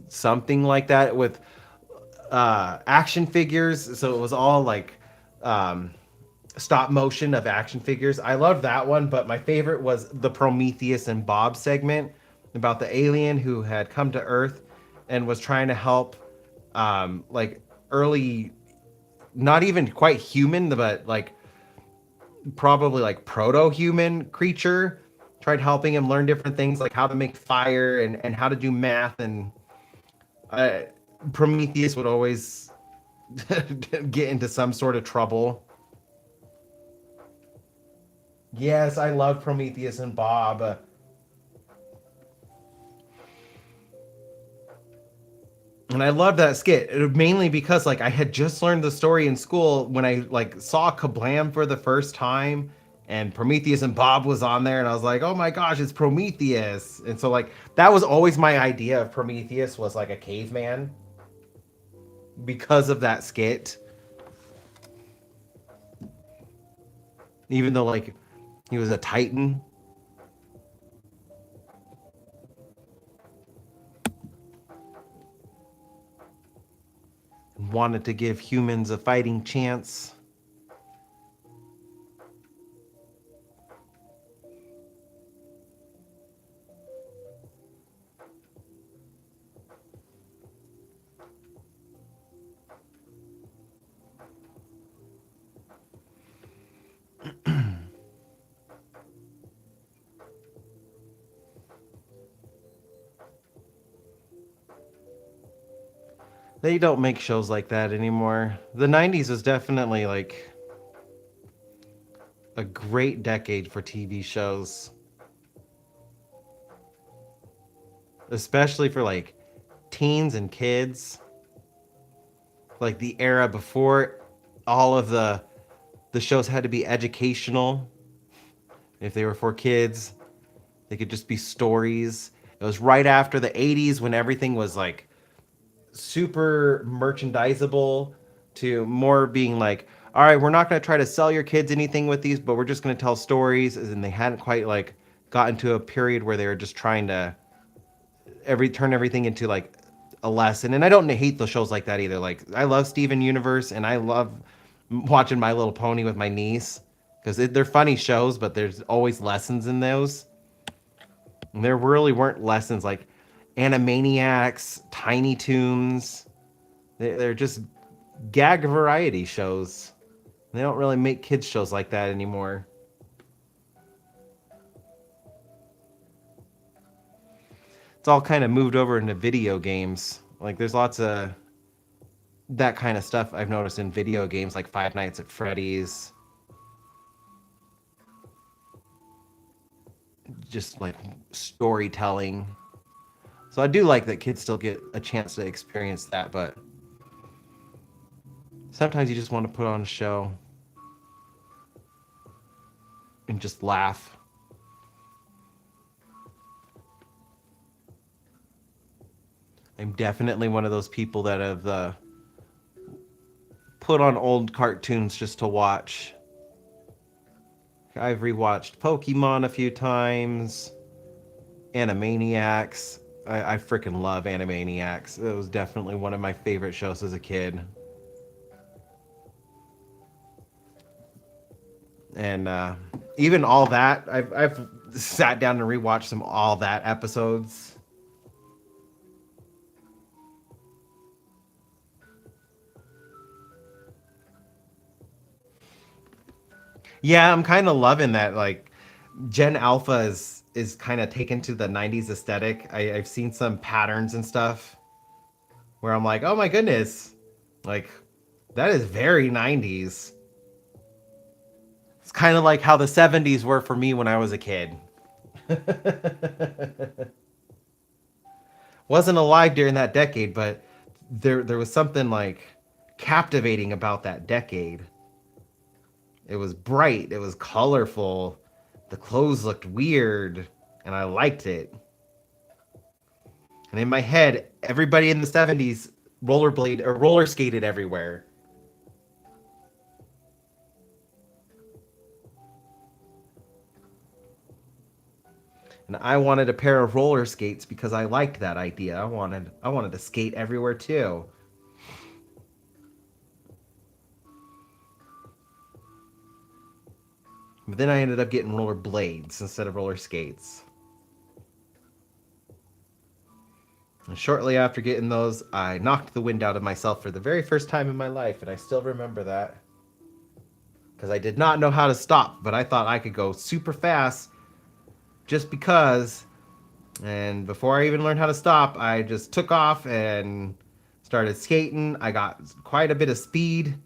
something like that, with action figures. So it was all like um, stop motion of action figures. I loved that one, but my favorite was the Prometheus and Bob segment about the alien who had come to Earth and was trying to help like early, not even quite human, but like probably like proto-human creature. Tried helping him learn different things like how to make fire and how to do math. And uh, Prometheus would always get into some sort of trouble. Yes, I love Prometheus and Bob. And I loved that skit mainly because like I had just learned the story in school when I like saw Kablam for the first time, and Prometheus and Bob was on there, and I was like, oh my gosh, it's Prometheus. And so like that was always my idea of Prometheus, was like a caveman because of that skit. Even though like he was a titan. Wanted to give humans a fighting chance. They don't make shows like that anymore. The 90s was definitely like a great decade for TV shows, especially for like teens and kids. Like the era before all of the shows had to be educational. If they were for kids, they could just be stories. It was right after the 80s when everything was like super merchandisable to more being like, all right, we're not going to try to sell your kids anything with these, but we're just going to tell stories. And they hadn't quite like gotten to a period where they were just trying to turn everything into like a lesson. And I don't hate the shows like that either. Like I love Steven Universe, and I love watching My Little Pony with my niece because they're funny shows, but there's always lessons in those. And there really weren't lessons like Animaniacs, Tiny Toons. They're just gag variety shows. They don't really make kids shows like that anymore. It's all kind of moved over into video games. Like there's lots of that kind of stuff I've noticed in video games like Five Nights at Freddy's. Just like storytelling. So I do like that kids still get a chance to experience that, but sometimes you just want to put on a show and just laugh. I'm definitely one of those people that have put on old cartoons just to watch. I've rewatched Pokemon a few times, Animaniacs. I freaking love Animaniacs. It was definitely one of my favorite shows as a kid. And even All That, I've sat down and rewatched some All That episodes. Yeah, I'm kind of loving that. Like, Gen Alpha is kind of taken to the 90s aesthetic. I've seen some patterns and stuff where I'm like, oh my goodness, like that is very 90s. It's kind of like how the 70s were for me when I was a kid. Wasn't alive during that decade, but there was something like captivating about that decade. It was bright, it was colorful, the clothes looked weird, and I liked it. And in my head, everybody in the 70s rollerblade or roller skated everywhere. And I wanted a pair of roller skates because I liked that idea. I wanted to skate everywhere too. But then I ended up getting roller blades instead of roller skates. And shortly after getting those, I knocked the wind out of myself for the very first time in my life, and I still remember that. Because I did not know how to stop, but I thought I could go super fast just because. And before I even learned how to stop, I just took off and started skating. I got quite a bit of speed,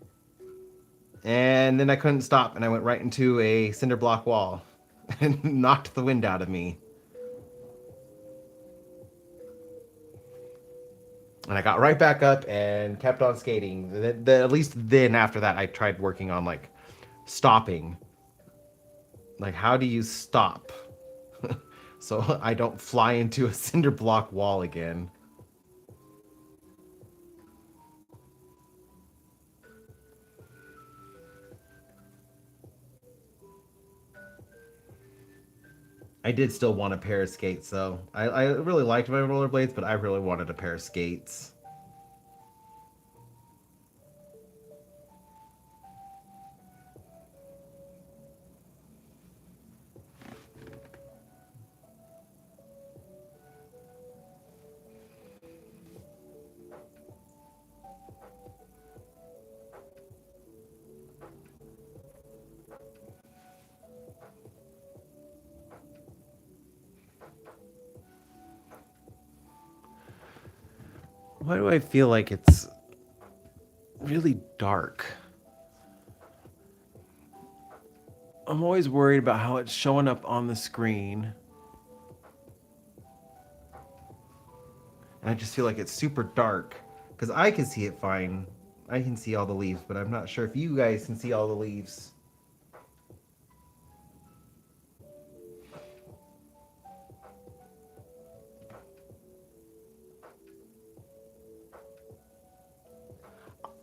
and then I couldn't stop, and I went right into a cinder block wall and knocked the wind out of me. And I got right back up and kept on skating. At least then, after that, I tried working on like stopping. Like, how do you stop so I don't fly into a cinder block wall again? I did still want a pair of skates, though. I really liked my rollerblades, but I really wanted a pair of skates. Why do I feel like it's really dark? I'm always worried about how it's showing up on the screen. And I just feel like it's super dark. Because I can see it fine. I can see all the leaves, but I'm not sure if you guys can see all the leaves.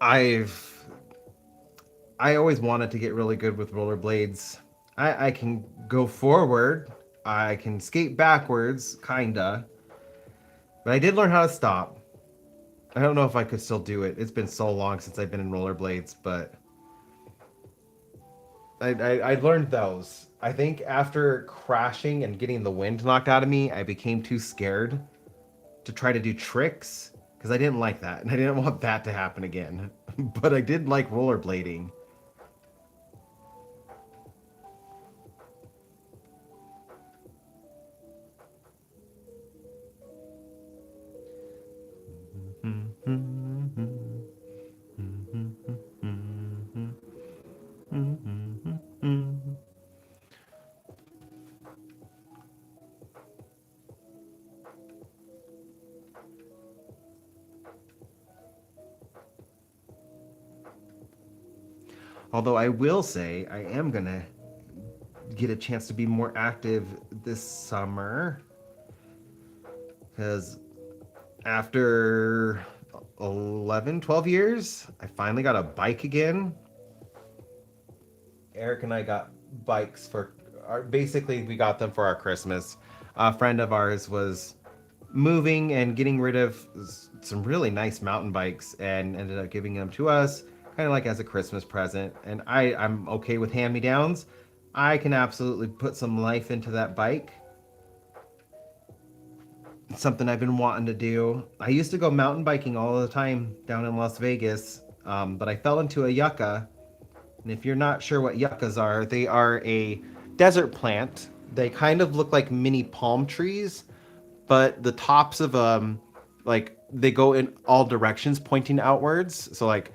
I've I always wanted to get really good with rollerblades. I can go forward, I can skate backwards, kinda, but I did learn how to stop. I don't know if I could still do it. It's been so long since I've been in rollerblades, but I learned those. I think after crashing and getting the wind knocked out of me, I became too scared to try to do tricks because I didn't like that and I didn't want that to happen again. But I did like rollerblading. Although I will say I am gonna get a chance to be more active this summer because after 11, 12 years, I finally got a bike again. Eric and I got bikes for basically we got them for our Christmas. A friend of ours was moving and getting rid of some really nice mountain bikes and ended up giving them to us kind of like as a Christmas present. And I'm okay with hand-me-downs. I can absolutely put some life into that bike. It's something I've been wanting to do. I used to go mountain biking all the time down in Las Vegas, but I fell into a yucca. And if you're not sure what yuccas are, they are a desert plant. They kind of look like mini palm trees, but the tops of like they go in all directions pointing outwards. So like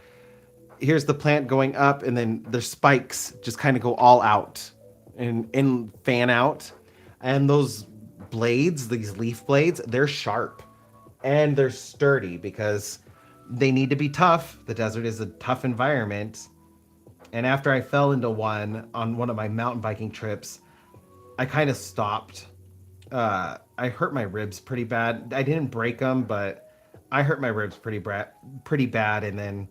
here's the plant going up and then their spikes just kind of go all out and fan out. And those blades, these leaf blades, they're sharp and they're sturdy because they need to be tough. The desert is a tough environment. And after I fell into one on one of my mountain biking trips, I kind of stopped. I hurt my ribs pretty bad. I didn't break them, but I hurt my ribs pretty bad. And then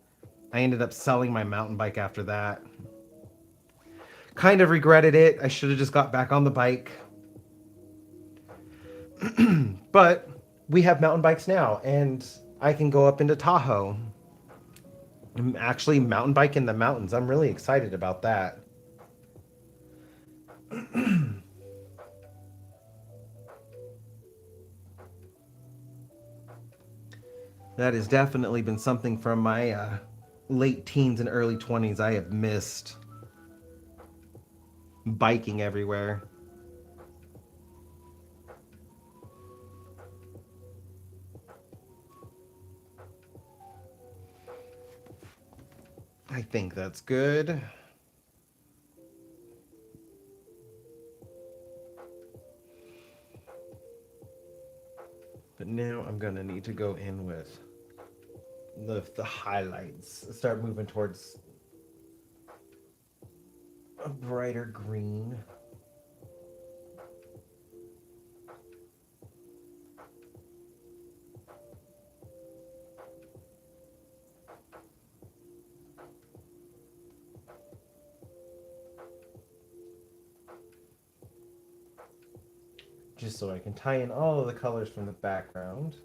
I ended up selling my mountain bike after that. Kind of regretted it. I should have just got back on the bike. But we have mountain bikes now, and I can go up into Tahoe. I'm actually mountain biking the mountains. I'm really excited about that. That has definitely been something from my late teens and early 20s I have missed. Biking everywhere. I think that's good. But now I'm gonna need to go in with the highlights. Start moving towards a brighter green. Just so I can tie in all of the colors from the background.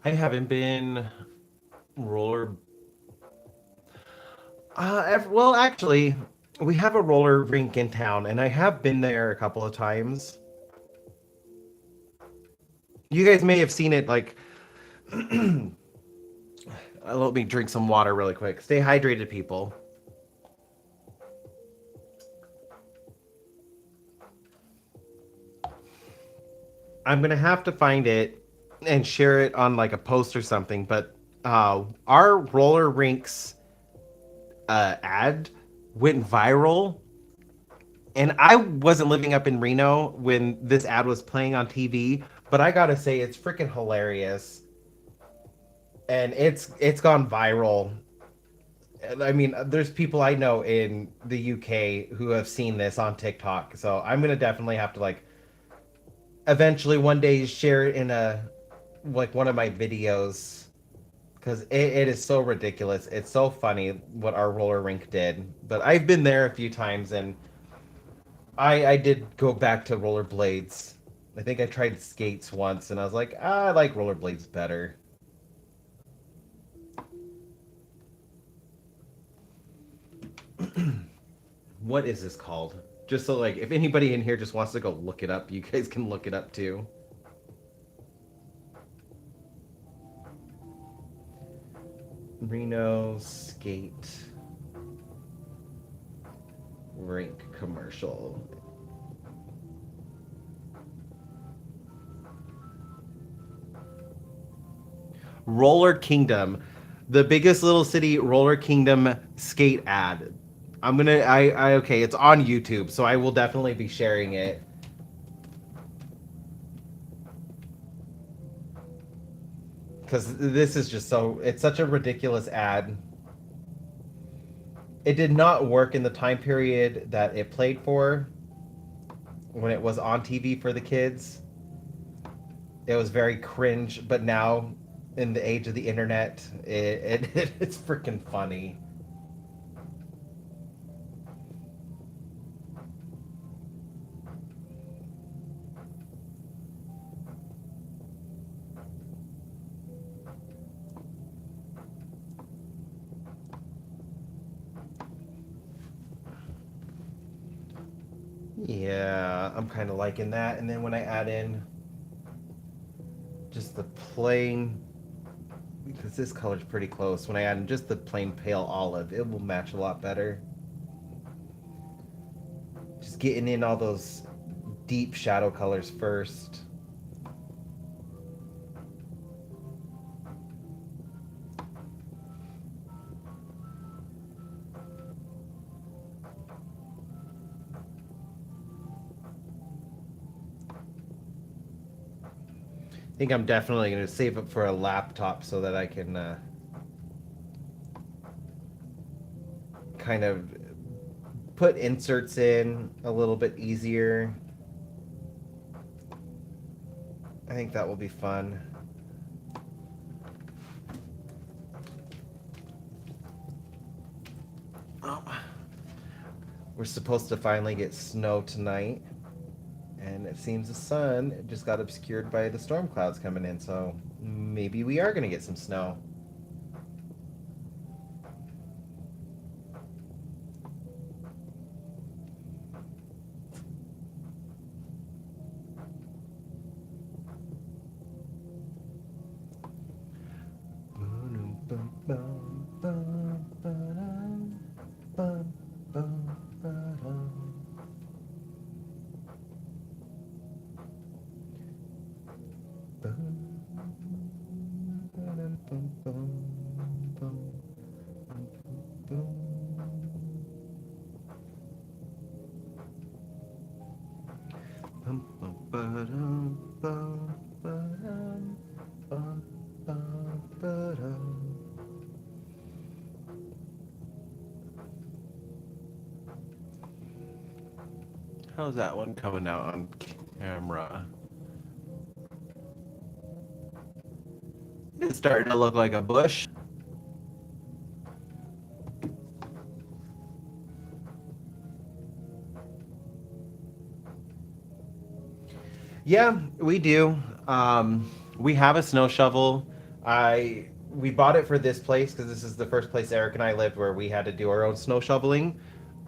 I haven't been roller. Well, actually, we have a roller rink in town, and I have been there a couple of times. You guys may have seen it. Like, let me drink some water really quick. Stay hydrated, people. I'm gonna have to find it and share it on like a post or something. But our roller rinks ad went viral, and I wasn't living up in Reno when this ad was playing on TV. But I gotta say, it's freaking hilarious, and it's gone viral. I mean, there's people I know in the UK who have seen this on TikTok. So I'm gonna definitely have to like eventually one day share it in a like one of my videos because it is so ridiculous. It's so funny what our roller rink did. But I've been there a few times, and I did go back to rollerblades. I think I tried skates once, and I was like, I like rollerblades better. What is this called? Just so like if anybody in here just wants to go look it up, you guys can look it up too. Reno skate rink commercial. Roller Kingdom, the biggest little city Roller Kingdom skate ad. I okay, it's on YouTube, so I will definitely be sharing it. Because this is just so, it's such a ridiculous ad. It did not work in the time period that it played for when it was on TV for the kids. It was very cringe, but now in the age of the internet, it's freaking funny. Yeah, I'm kind of liking that. And then when I add in just the plain, because this color's pretty close, when I add in just the plain pale olive, it will match a lot better. Just getting in all those deep shadow colors first. I think I'm definitely going to save it for a laptop so that I can kind of put inserts in a little bit easier. I think that will be fun. Oh. We're supposed to finally get snow tonight, and it seems the sun just got obscured by the storm clouds coming in, so maybe we are going to get some snow. Ba-dum, bum, ba-dum, bum, bum, ba-dum. How's that one coming out on camera? It's starting to look like a bush. Yeah, we do. We have a snow shovel. We bought it for this place because this is the first place Eric and I lived where we had to do our own snow shoveling,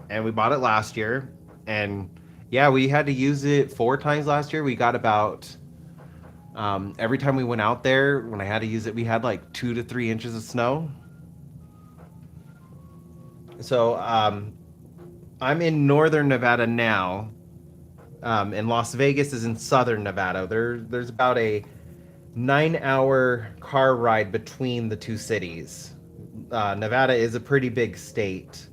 and we bought it last year. And yeah, we had to use it 4 times last year. We got about every time we went out there when I had to use it, we had like 2 to 3 inches of snow. So I'm in northern Nevada now, and Las Vegas is in southern Nevada. There's about a 9 hour car ride between the two cities. Nevada is a pretty big state,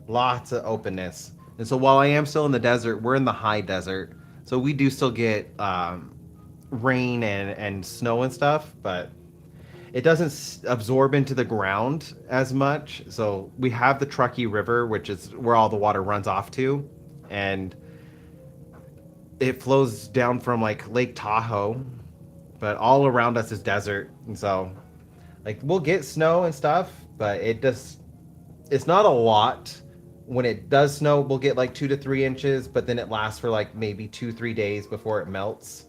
lots of openness. And so while I am still in the desert, we're in the high desert. So we do still get rain and snow and stuff, but it doesn't absorb into the ground as much. So we have the Truckee River, which is where all the water runs off to. And it flows down from like Lake Tahoe, but all around us is desert. And so like we'll get snow and stuff, but it's not a lot. When it does snow, we'll get like 2 to 3 inches, but then it lasts for like maybe 2, 3 days before it melts.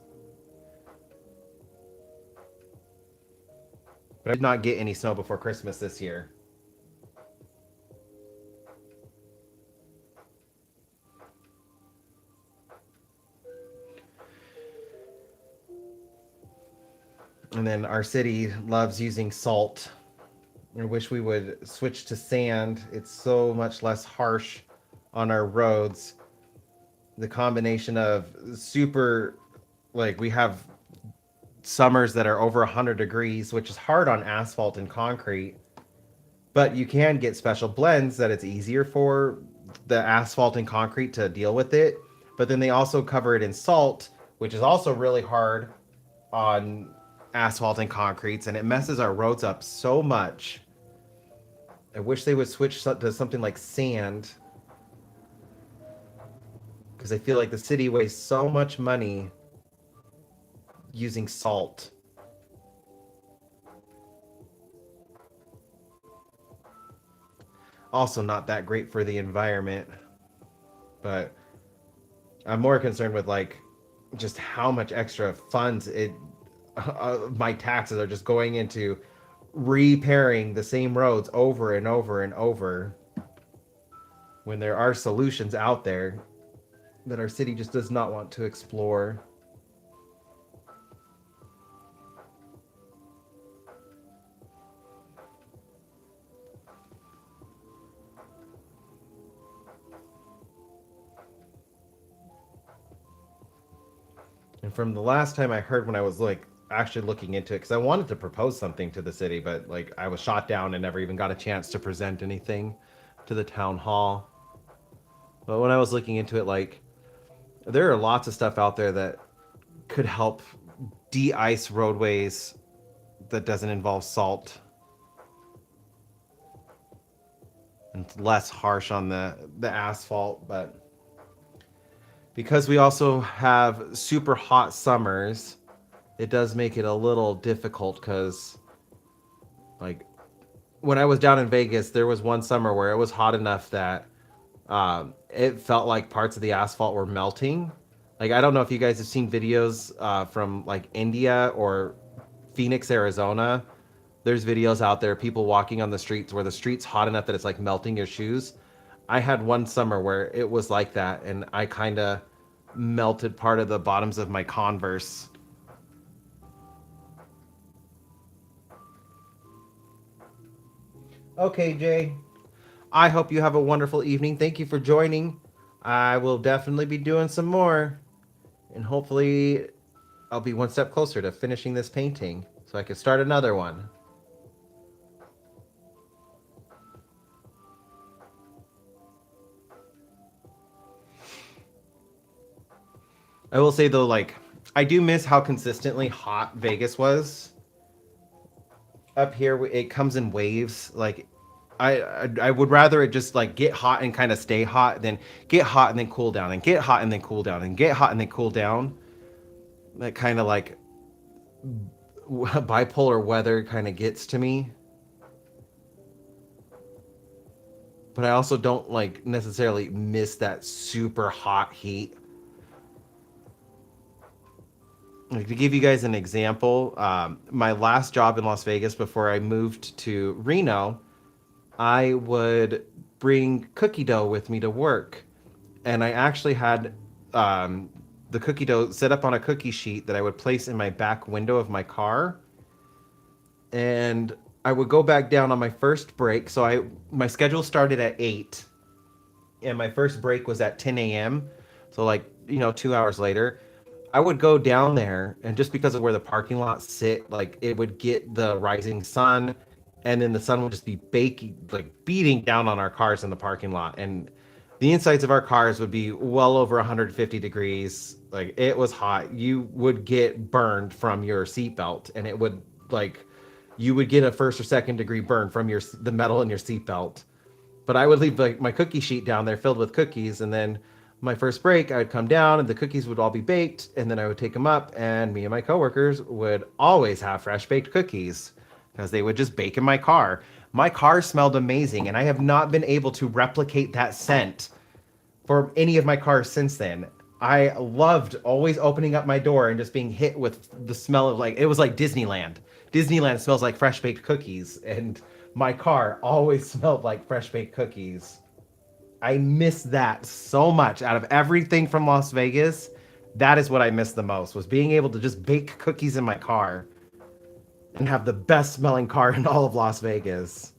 But I did not get any snow before Christmas this year. And then our city loves using salt. I wish we would switch to sand. It's so much less harsh on our roads. The combination of super, like, we have summers that are over 100 degrees, which is hard on asphalt and concrete. But you can get special blends that it's easier for the asphalt and concrete to deal with it. But then they also cover it in salt, which is also really hard on asphalt and concretes, and it messes our roads up so much. I wish they would switch to something like sand, because I feel like the city wastes so much money using salt. Also, not that great for the environment, but I'm more concerned with like just how much extra funds my taxes are just going into repairing the same roads over and over and over, when there are solutions out there that our city just does not want to explore. And from the last time I heard, when I was like actually looking into it, because I wanted to propose something to the city, but like I was shot down and never even got a chance to present anything to the town hall. But when I was looking into it, like there are lots of stuff out there that could help de-ice roadways that doesn't involve salt and less harsh on the asphalt. But because we also have super hot summers, it does make it a little difficult, because like when I was down in Vegas, there was one summer where it was hot enough that it felt like parts of the asphalt were melting. Like I don't know if you guys have seen videos from like India or Phoenix, Arizona. There's videos out there, people walking on the streets where the street's hot enough that it's like melting your shoes. I had one summer where it was like that, and I kind of melted part of the bottoms of my Converse. Okay, Jay. I hope you have a wonderful evening. Thank you for joining. I will definitely be doing some more, and hopefully I'll be one step closer to finishing this painting so I can start another one. I will say though, like I do miss how consistently hot Vegas was. Up here, it comes in waves. Like, I would rather it just like get hot and kind of stay hot than get hot and then cool down and get hot and then cool down and get hot and then cool down. That kind of like bipolar weather kind of gets to me. But I also don't like necessarily miss that super hot heat. Like, to give you guys an example, my last job in Las Vegas before I moved to Reno, I would bring cookie dough with me to work. And I actually had um, the cookie dough set up on a cookie sheet that I would place in my back window of my car. And I would go back down on my first break. So my schedule started at 8 and my first break was at 10 a.m. So, like, 2 hours later, I would go down there, and just because of where the parking lots sit, like, it would get the rising sun, and then the sun would just be baking, like beating down on our cars in the parking lot, and the insides of our cars would be well over 150 degrees. Like, it was hot. You would get burned from your seatbelt, and it would like you would get a first or second degree burn from the metal in your seatbelt. But I would leave like my cookie sheet down there filled with cookies, and then my first break, I would come down and the cookies would all be baked, and then I would take them up, and me and my coworkers would always have fresh baked cookies because they would just bake in my car. My car smelled amazing, and I have not been able to replicate that scent for any of my cars since then. I loved always opening up my door and just being hit with the smell of, like, it was like Disneyland. Disneyland smells like fresh baked cookies, and my car always smelled like fresh baked cookies. I miss that so much. Out of everything from Las Vegas, that is what I miss the most, was being able to just bake cookies in my car and have the best smelling car in all of Las Vegas.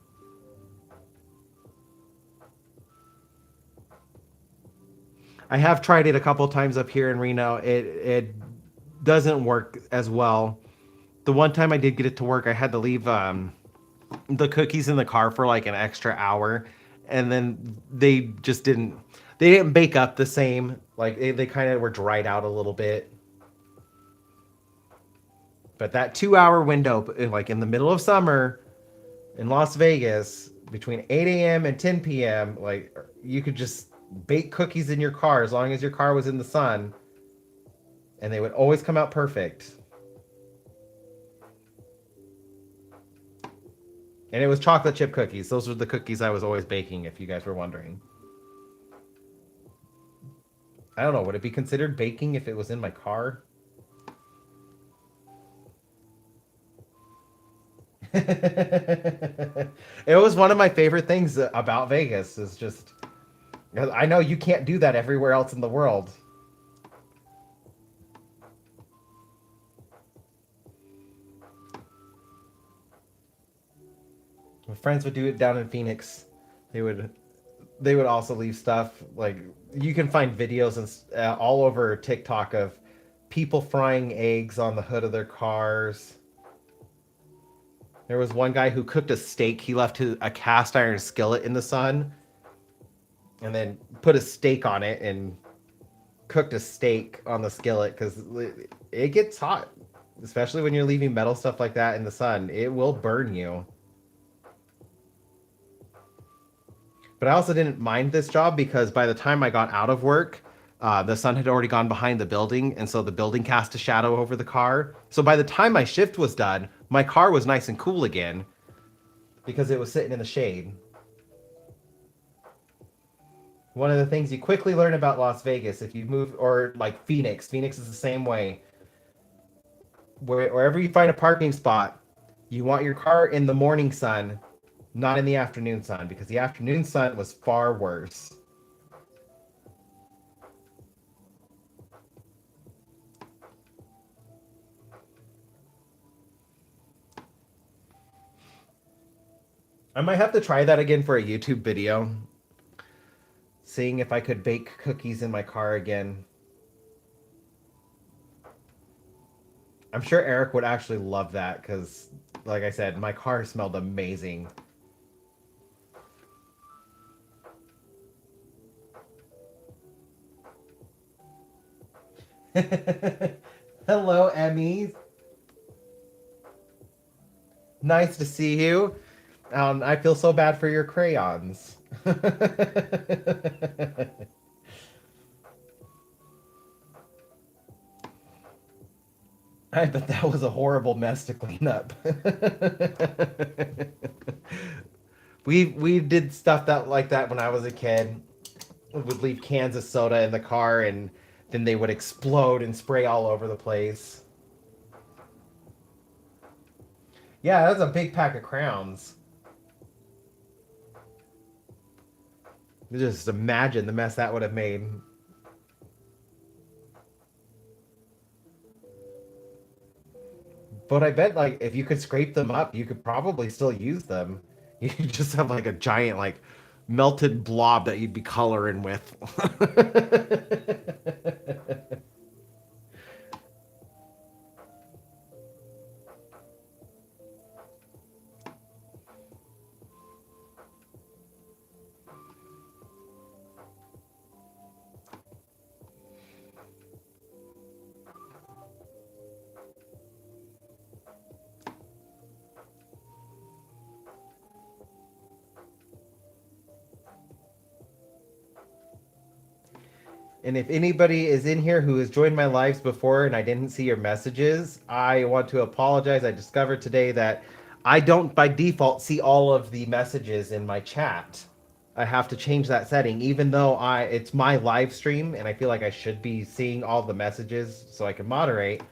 I have tried it a couple times up here in Reno. It doesn't work as well. The one time I did get it to work, I had to leave the cookies in the car for like an extra hour, and then they didn't bake up the same. Like, they kind of were dried out a little bit. But that 2 hour window, like in the middle of summer in Las Vegas, between 8 a.m. and 10 p.m., like, you could just bake cookies in your car as long as your car was in the sun, and they would always come out perfect. And it was chocolate chip cookies. Those were the cookies I was always baking, if you guys were wondering. I don't know, would it be considered baking if it was in my car? It was one of my favorite things about Vegas, is just, I know you can't do that everywhere else in the world. My friends would do it down in Phoenix. They would they would also leave stuff, like, you can find videos and all over TikTok of people frying eggs on the hood of their cars. There was one guy who cooked a steak. He left a cast iron skillet in the sun and then put a steak on it and cooked a steak on the skillet, because it gets hot, especially when you're leaving metal stuff like that in the sun. It will burn you. But I also didn't mind this job because by the time I got out of work, the sun had already gone behind the building, and so the building cast a shadow over the car. So by the time my shift was done, my car was nice and cool again because it was sitting in the shade. One of the things you quickly learn about Las Vegas, if you move, or like Phoenix is the same way. Wherever you find a parking spot, you want your car in the morning sun, not in the afternoon sun, because the afternoon sun was far worse. I might have to try that again for a YouTube video, seeing if I could bake cookies in my car again. I'm sure Eric would actually love that because, like I said, my car smelled amazing. Hello, Emmy. Nice to see you. I feel so bad for your crayons. I bet that was a horrible mess to clean up. We did stuff that like that when I was a kid. We would leave cans of soda in the car, and then they would explode and spray all over the place. Yeah, that was a big pack of crowns. Just imagine the mess that would have made. But I bet like if you could scrape them up, you could probably still use them. You could just have like a giant like melted blob that you'd be coloring with. And if anybody is in here who has joined my lives before and I didn't see your messages, I want to apologize. I discovered today that I don't by default see all of the messages in my chat. I have to change that setting, even though I it's my live stream and I feel like I should be seeing all the messages so I can moderate.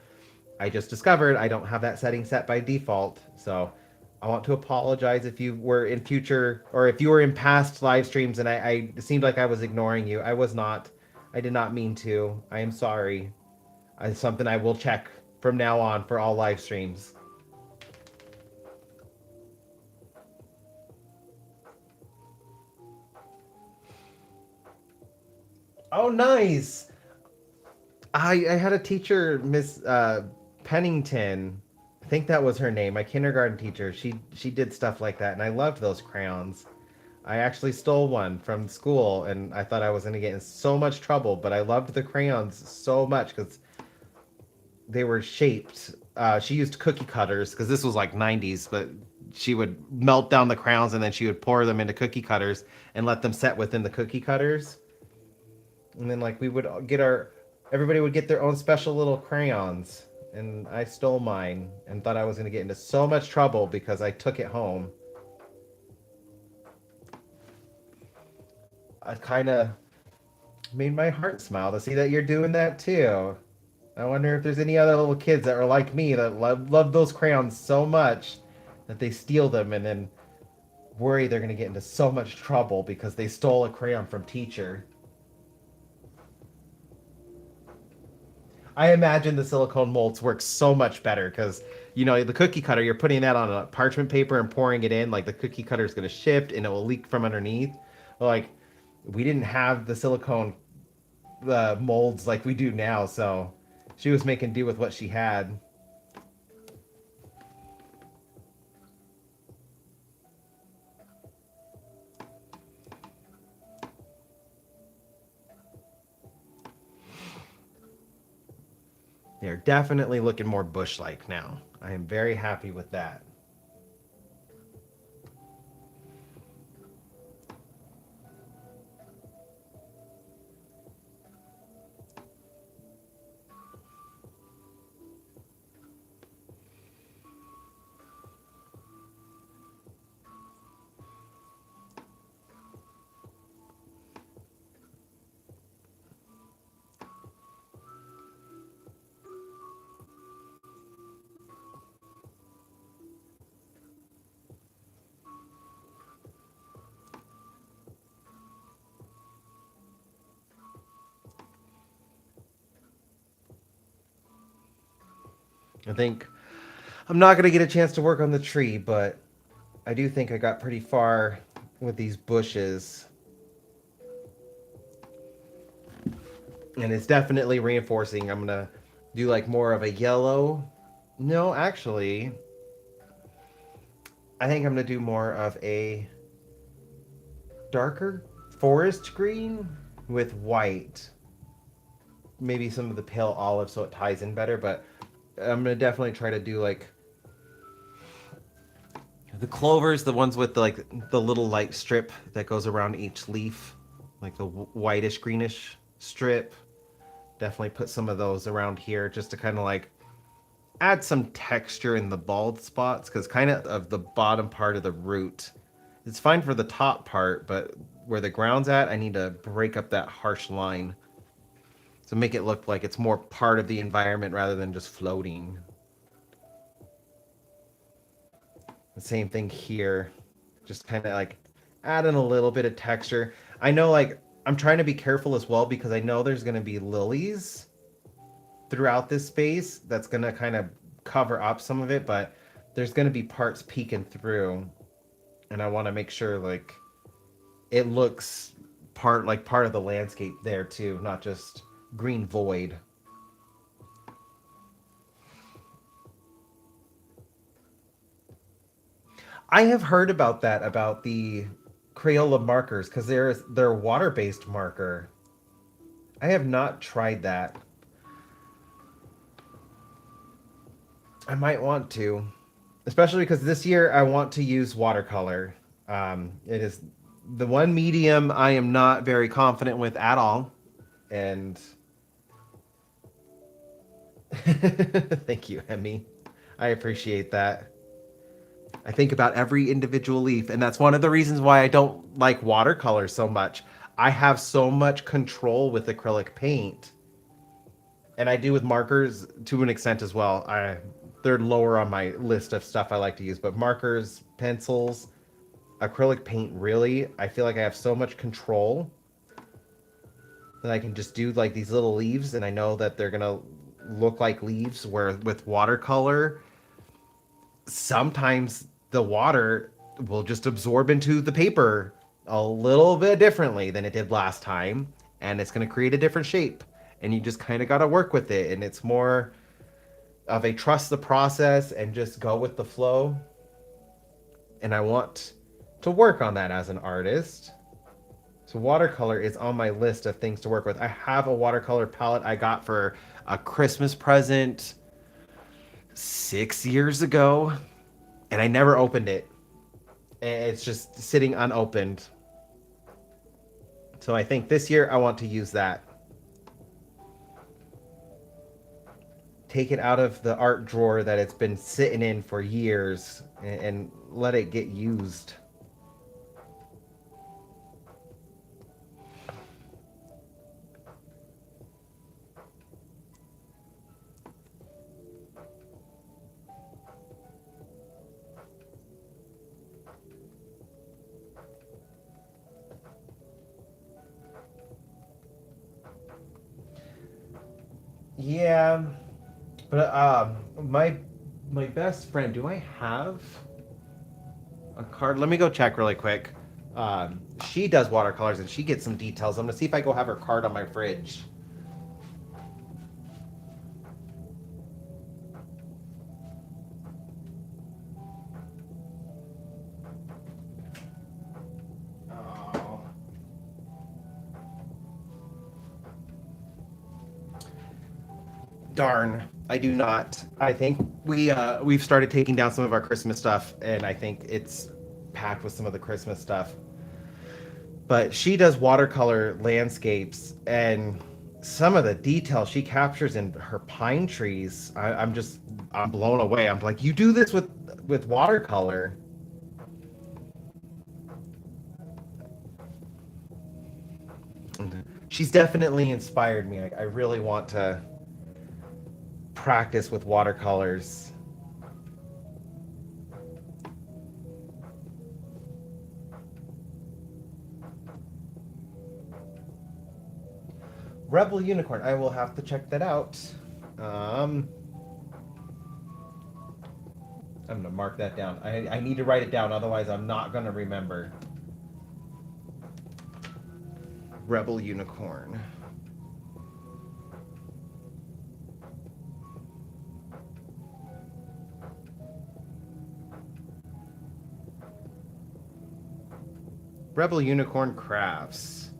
I just discovered I don't have that setting set by default. So I want to apologize if you were in future or if you were in past live streams and I it seemed like I was ignoring you. I was not. I did not mean to. I am sorry. It's something I will check from now on for all live streams. Oh, nice. I had a teacher, Miss Pennington. I think that was her name. My kindergarten teacher. She did stuff like that, and I loved those crayons. I actually stole one from school, and I thought I was going to get in so much trouble, but I loved the crayons so much because they were shaped. She used cookie cutters because this was like 90s, but she would melt down the crayons and then she would pour them into cookie cutters and let them set within the cookie cutters. And then like we would get our everybody would get their own special little crayons, and I stole mine and thought I was going to get into so much trouble because I took it home. I kind of made my heart smile to see that you're doing that too. I wonder if there's any other little kids that are like me that love those crayons so much that they steal them and then worry they're going to get into so much trouble because they stole a crayon from teacher. I imagine the silicone molds work so much better because the cookie cutter, you're putting that on a parchment paper and pouring it in, like the cookie cutter is going to shift and it will leak from underneath. Like we didn't have the silicone molds like we do now, so she was making do with what she had. They're definitely looking more bush-like now. I am very happy with that. I think I'm not going to get a chance to work on the tree, but I do think I got pretty far with these bushes. And it's definitely reinforcing. I'm going to do like more of a yellow. No, actually, I think I'm going to do more of a darker forest green with white. maybe some of the pale olive so it ties in better, but I'm gonna definitely try to do like the clovers, the ones with the, like the little light strip that goes around each leaf, like the whitish greenish strip. Definitely put some of those around here just to kind of like add some texture in the bald spots, because kind of the bottom part of the root, it's fine for the top part, but where the ground's at, I need to break up that harsh line to make it look like it's more part of the environment rather than just floating. The same thing here, just kind of like adding a little bit of texture. I know, like, I'm trying to be careful as well because I know there's going to be lilies throughout this space that's going to kind of cover up some of it, but there's going to be parts peeking through, and I want to make sure like it looks part of the landscape there too, not just green void. I have heard about that, about the Crayola markers, because they're water-based marker. I have not tried that. I might want to, especially because this year I want to use watercolor. It is the one medium I am not very confident with at all, and thank you, Emmy. I appreciate that. I think about every individual leaf, and that's one of the reasons why I don't like watercolor so much. I have so much control with acrylic paint, and I do with markers to an extent as well. They're lower on my list of stuff I like to use, but markers, pencils, acrylic paint, really, I feel like I have so much control that I can just do like these little leaves, and I know that they're gonna look like leaves. Where with watercolor, sometimes the water will just absorb into the paper a little bit differently than it did last time, and it's going to create a different shape, and you just kind of got to work with it, and it's more of a trust the process and just go with the flow. And I want to work on that as an artist. So watercolor is on my list of things to work with. I have a watercolor palette I got for a Christmas present 6 years ago, and I never opened it. It's just sitting unopened. So I think this year I want to use that. Take it out of the art drawer that it's been sitting in for years and let it get used. Yeah, but my best friend. Do I have a card? Let me go check really quick. She does watercolors and she gets some details. I'm gonna see if I go have her card on my fridge. Oh. Darn, I do not. I think we've started taking down some of our Christmas stuff, and I think it's packed with some of the Christmas stuff. But she does watercolor landscapes, and some of the detail she captures in her pine trees, I'm blown away. I'm like, you do this with watercolor. She's definitely inspired me. I really want to practice with watercolors. Rebel Unicorn. I will have to check that out. Um, I'm gonna mark that down. I need to write it down, otherwise I'm not gonna remember. Rebel Unicorn. Rebel Unicorn Crafts.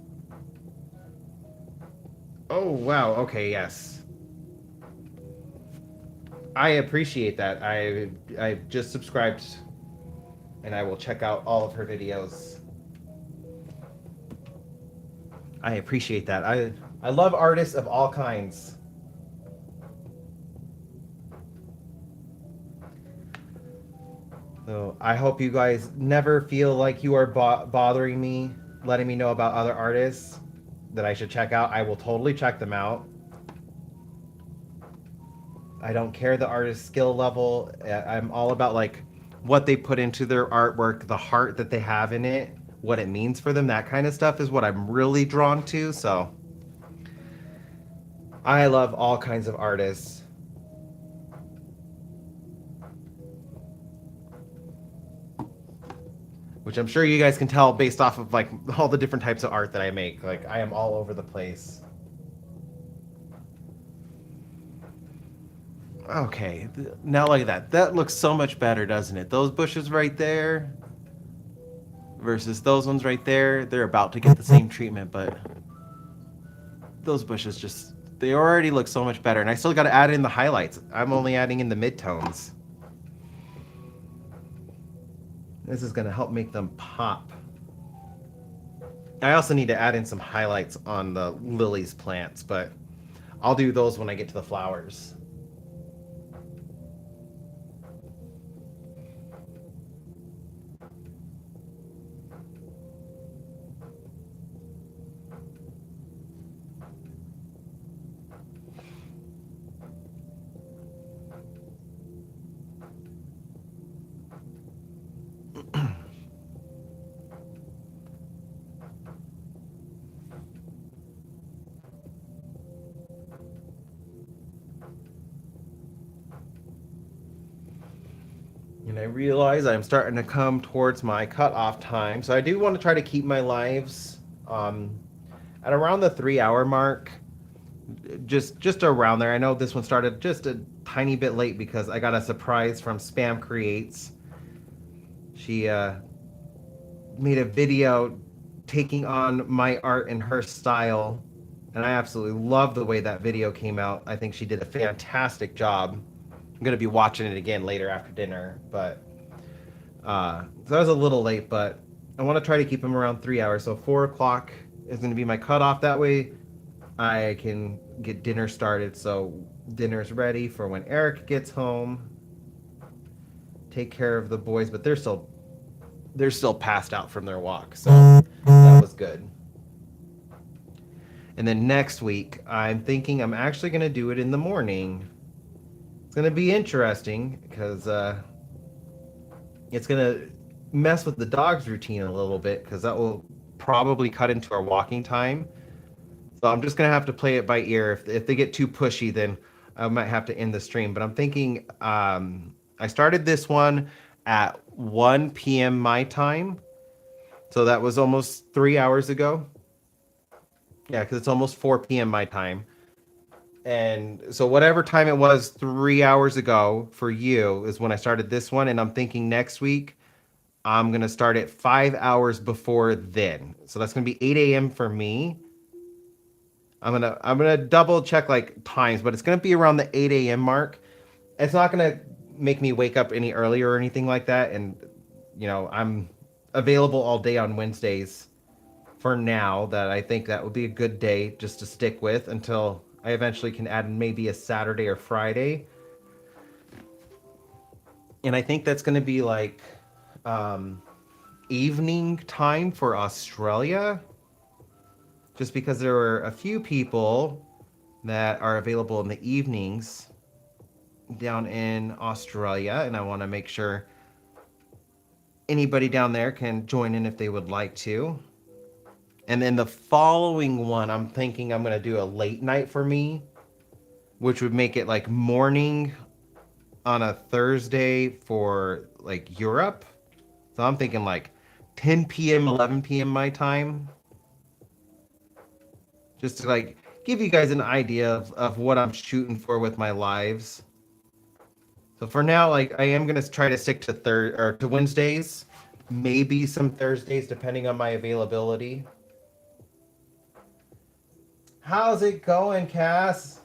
Oh, wow. Okay, yes. I appreciate that. I just subscribed and I will check out all of her videos. I appreciate that. I love artists of all kinds. So I hope you guys never feel like you are bothering me, letting me know about other artists that I should check out. I will totally check them out. I don't care the artist's skill level. I'm all about like what they put into their artwork, the heart that they have in it, what it means for them. That kind of stuff is what I'm really drawn to. So I love all kinds of artists. Which I'm sure you guys can tell based off of like all the different types of art that I make. Like I am all over the place. Okay, now look at that. That looks so much better, doesn't it? Those bushes right there versus those ones right there. They're about to get the same treatment, but those bushes just, they already look so much better. And I still got to add in the highlights. I'm only adding in the midtones. This is going to help make them pop. I also need to add in some highlights on the lilies plants, but I'll do those when I get to the flowers. And I realize I'm starting to come towards my cutoff time. So I do want to try to keep my lives at around the 3 hour mark. Just around there. I know this one started just a tiny bit late because I got a surprise from Spam Creates. She made a video taking on my art and her style, and I absolutely love the way that video came out. I think she did a fantastic job. I'm gonna be watching it again later after dinner, but so I was a little late, but I want to try to keep them around 3 hours. So 4 o'clock is going to be my cutoff. That way, I can get dinner started. So dinner's ready for when Eric gets home. Take care of the boys, but they're still passed out from their walk, so that was good. And then next week, I'm thinking I'm actually going to do it in the morning. It's going to be interesting because it's going to mess with the dog's routine a little bit because that will probably cut into our walking time. So I'm just going to have to play it by ear. If they get too pushy, then I might have to end the stream. But I'm thinking I started this one at 1 p.m. my time. So that was almost 3 hours ago. Yeah, because it's almost 4 p.m. my time. And so whatever time it was 3 hours ago for you is when I started this one. And I'm thinking next week I'm going to start it 5 hours before then. So that's going to be 8 a.m. for me. I'm gonna double check like times, but it's gonna be around the 8 a.m. mark. It's not gonna make me wake up any earlier or anything like that. And I'm available all day on Wednesdays for now. That I think that would be a good day just to stick with until I eventually can add maybe a Saturday or Friday. And I think that's gonna be like evening time for Australia. Just because there are a few people that are available in the evenings down in Australia, and I want to make sure anybody down there can join in if they would like to. And then the following one, I'm thinking I'm going to do a late night for me, which would make it like morning on a Thursday for like Europe. So I'm thinking like 10 p.m., 11 p.m. my time. Just to like give you guys an idea of what I'm shooting for with my lives. So for now, like I am gonna try to stick to Wednesdays, maybe some Thursdays depending on my availability. How's it going, Cass?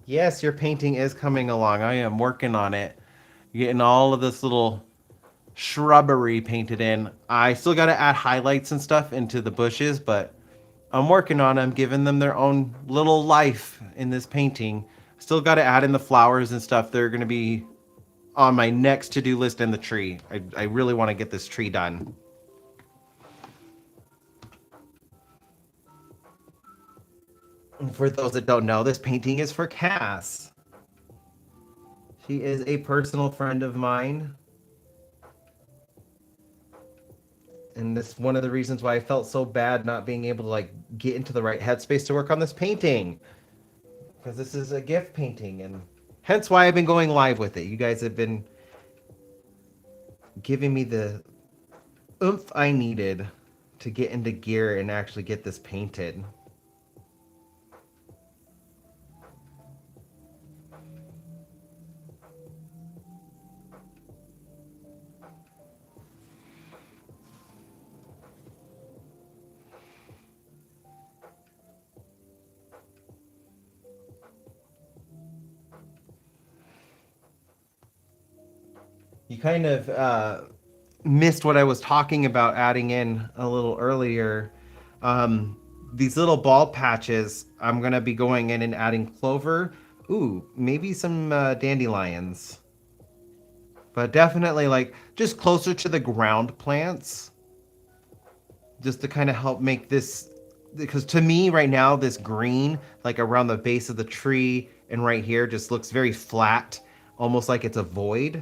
Yes, your painting is coming along. I am working on it. Getting all of this little shrubbery painted in. I still got to add highlights and stuff into the bushes, but I'm working on them, giving them their own little life in this painting. Still got to add in the flowers and stuff. They're going to be on my next to-do list in the tree. I really want to get this tree done. And for those that don't know, this painting is for Cass. She is a personal friend of mine. And this one of the reasons why I felt so bad not being able to like get into the right headspace to work on this painting. Because this is a gift painting and hence why I've been going live with it. You guys have been giving me the oomph I needed to get into gear and actually get this painted. You kind of missed what I was talking about adding in a little earlier. These little ball patches, I'm going to be going in and adding clover. Ooh, maybe some dandelions. But definitely like just closer to the ground plants. Just to kind of help make this, because to me right now, this green, like around the base of the tree and right here just looks very flat, almost like it's a void.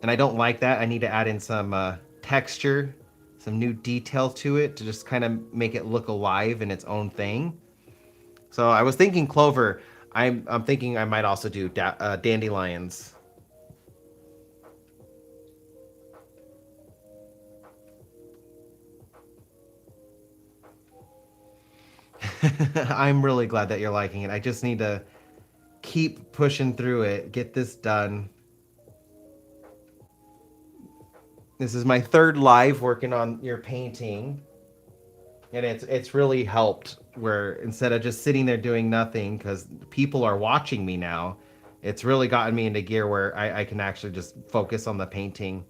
And I don't like that. I need to add in some texture, some new detail to it to just kind of make it look alive in its own thing. So I was thinking clover. I'm thinking I might also do dandelions. I'm really glad that you're liking it. I just need to keep pushing through it, get this done. This is my third live working on your painting, and it's really helped where instead of just sitting there doing nothing because people are watching me now, it's really gotten me into gear where I can actually just focus on the painting.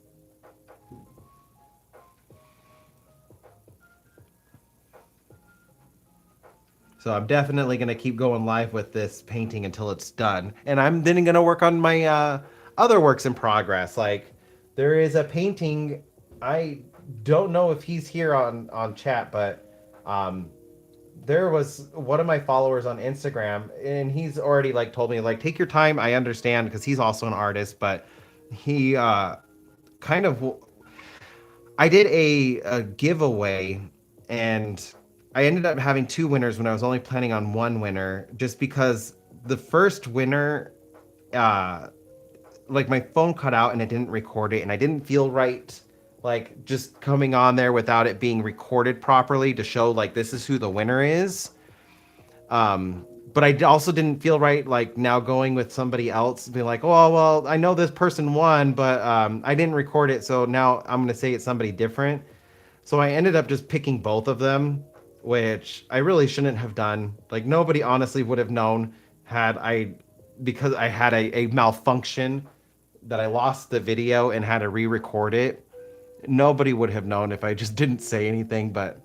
So I'm definitely going to keep going live with this painting until it's done. And I'm then going to work on my other works in progress. Like there is a painting, I don't know if he's here on chat, but um, there was one of my followers on Instagram, and he's already like told me like take your time. I understand because he's also an artist, but he kind of I did a giveaway, and I ended up having two winners when I was only planning on one winner, just because the first winner, uh, like my phone cut out and it didn't record it, and I didn't feel right, like just coming on there without it being recorded properly to show like this is who the winner is. But I also didn't feel right, like now going with somebody else, being like, oh, well, I know this person won, but I didn't record it, so now I'm gonna say it's somebody different. So I ended up just picking both of them, which I really shouldn't have done. Like nobody honestly would have known had I, because I had a malfunction that I lost the video and had to re-record it. Nobody would have known if I just didn't say anything, but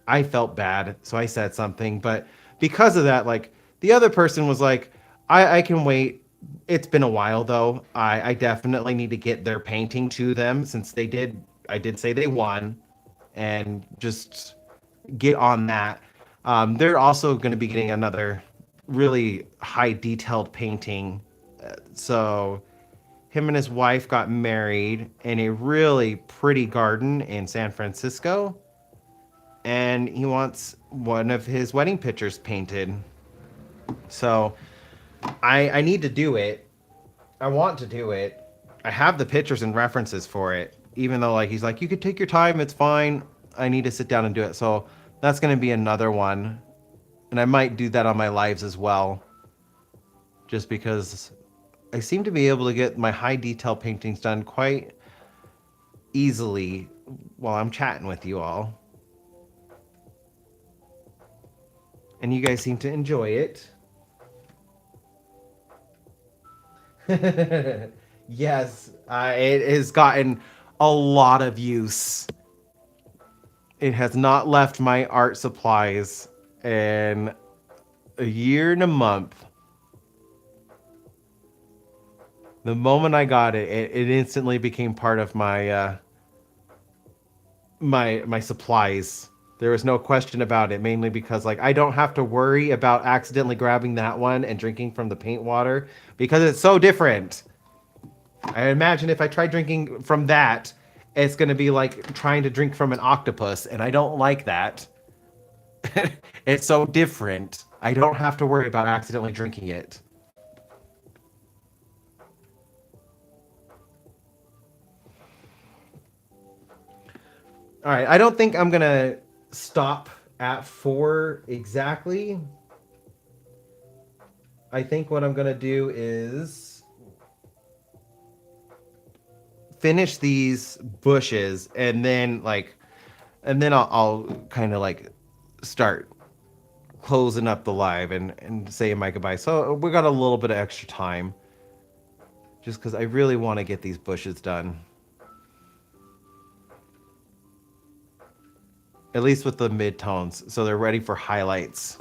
I felt bad, so I said something. But because of that, like the other person was like, I can wait. It's been a while though. I definitely need to get their painting to them since they did. I did say they won, and just get on that. They're also going to be getting another really high detailed painting. So him and his wife got married in a really pretty garden in San Francisco, and he wants one of his wedding pictures painted. So I need to do it. I want to do it. I have the pictures and references for it. Even though like he's like, you could take your time, it's fine. I need to sit down and do it. So that's gonna be another one. And I might do that on my lives as well. Just because I seem to be able to get my high detail paintings done quite easily while I'm chatting with you all. and you guys seem to enjoy it. Yes, it has gotten a lot of use. It has not left my art supplies in a year and a month. The moment I got it, it instantly became part of my supplies. There was no question about it, mainly because like I don't have to worry about accidentally grabbing that one and drinking from the paint water because it's so different. I imagine if I try drinking from that, it's going to be like trying to drink from an octopus, and I don't like that. It's so different. I don't have to worry about accidentally drinking it. All right, I don't think I'm going to stop at 4 exactly. I think what I'm going to do is finish these bushes and then I'll kind of like start closing up the live and saying my goodbye. So we got a little bit of extra time just because I really want to get these bushes done. At least with the mid-tones, so they're ready for highlights.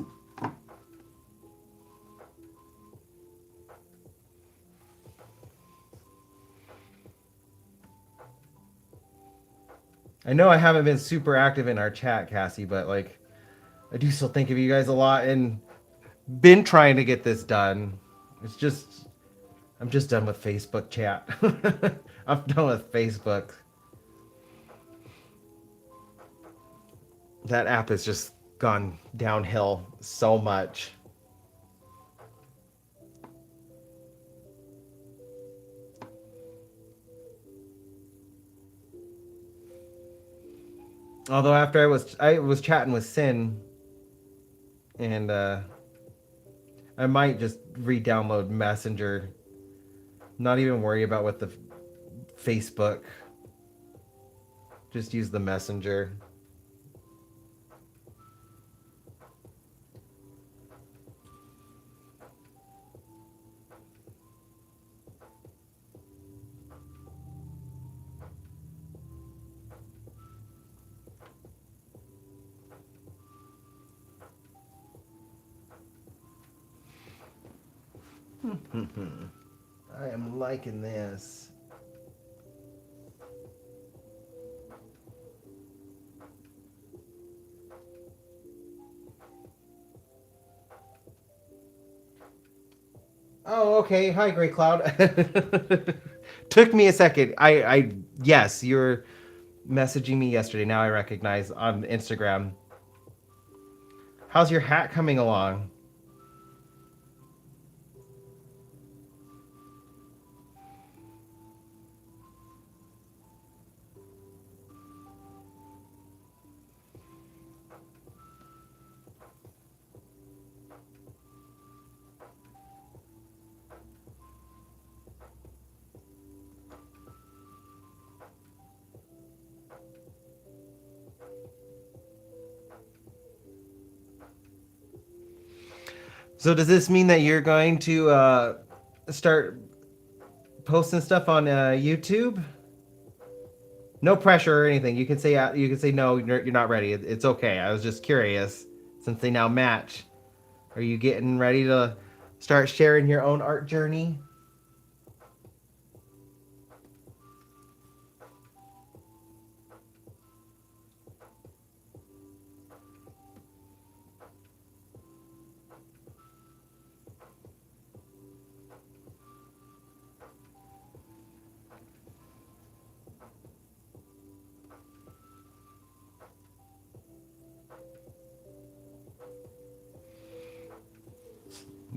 I know I haven't been super active in our chat, Cassie, but like I do still think of you guys a lot and been trying to get this done. It's just I'm just done with Facebook chat. I'm done with Facebook. That app has just gone downhill so much. Although after I was chatting with Sin and I might just re-download Messenger. Not even worry about what the Facebook. Just use the Messenger. I am liking this. Oh, okay. Hi, Gray Cloud. Took me a second. Yes, you're messaging me yesterday. Now I recognize on Instagram. How's your hat coming along? So does this mean that you're going to start posting stuff on YouTube? No pressure or anything. You can say no. You're not ready. It's okay. I was just curious since they now match. Are you getting ready to start sharing your own art journey?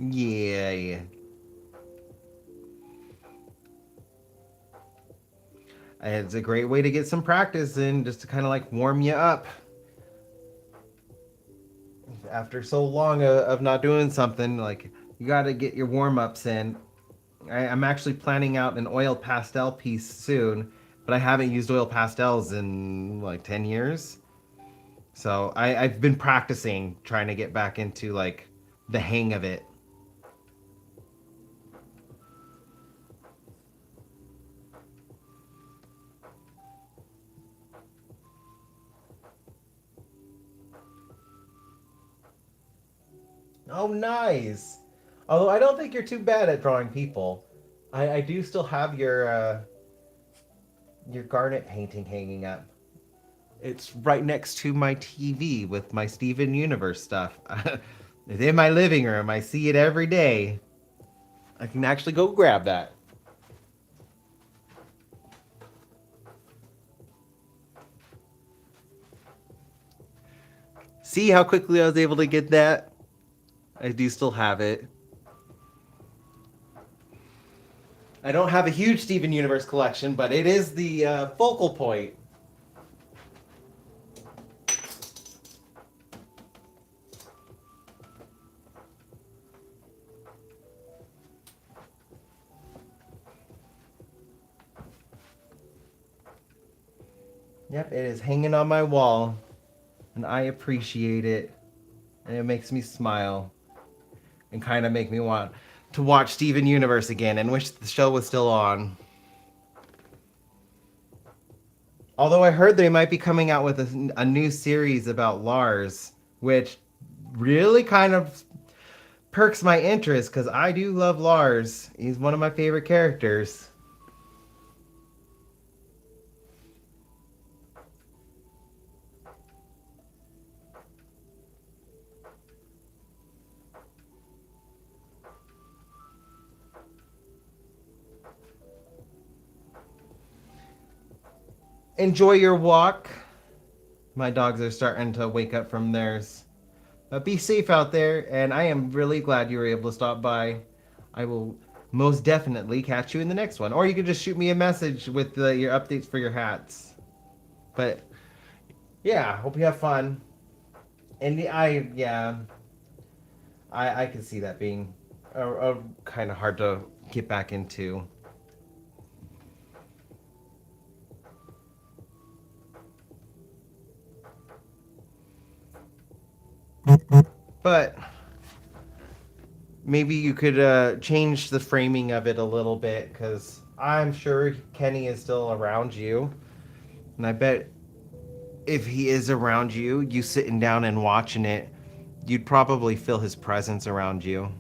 Yeah, yeah. It's a great way to get some practice in, just to kind of like warm you up after so long of not doing something. Like you got to get your warm ups in. I'm actually planning out an oil pastel piece soon, but I haven't used oil pastels in like 10 years. So I've been practicing, trying to get back into like the hang of it. Oh, nice. Although I don't think you're too bad at drawing people. I do still have your garnet painting hanging up. It's right next to my TV with my Steven Universe stuff. It's in my living room. I see it every day. I can actually go grab that. See how quickly I was able to get that? I do still have it. I don't have a huge Steven Universe collection, but it is the focal point. Yep, it is hanging on my wall, and I appreciate it, and it makes me smile, and kind of make me want to watch Steven Universe again and wish the show was still on. Although I heard they might be coming out with a new series about Lars, which really kind of perks my interest because I do love Lars. He's one of my favorite characters. Enjoy your walk. My dogs are starting to wake up from theirs. But be safe out there, and I am really glad you were able to stop by. I will most definitely catch you in the next one. Or you can just shoot me a message with your updates for your hats. But yeah, hope you have fun. And I can see that being a kind of hard to get back into. But maybe you could change the framing of it a little bit because I'm sure Kenny is still around you. And I bet if he is around you, you sitting down and watching it, you'd probably feel his presence around you.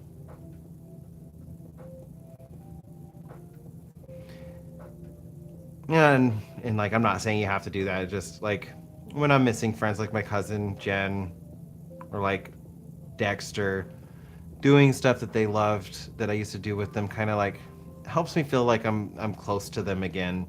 And like I'm not saying you have to do that. It's just like when I'm missing friends like my cousin Jen or like Dexter, doing stuff that they loved that I used to do with them kind of like helps me feel like I'm close to them again.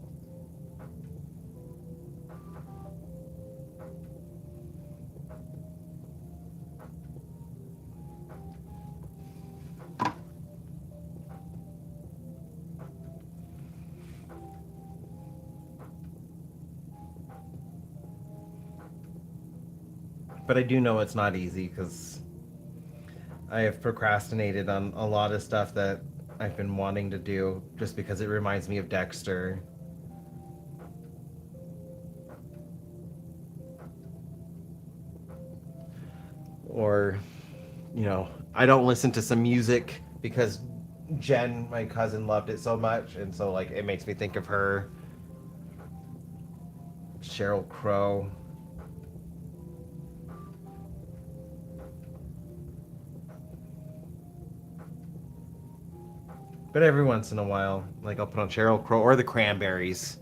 But I do know it's not easy because I have procrastinated on a lot of stuff that I've been wanting to do just because it reminds me of Dexter. Or, I don't listen to some music because Jen, my cousin, loved it so much. And so, like, it makes me think of her. Sheryl Crow. But every once in a while, like, I'll put on Sheryl Crow or the Cranberries.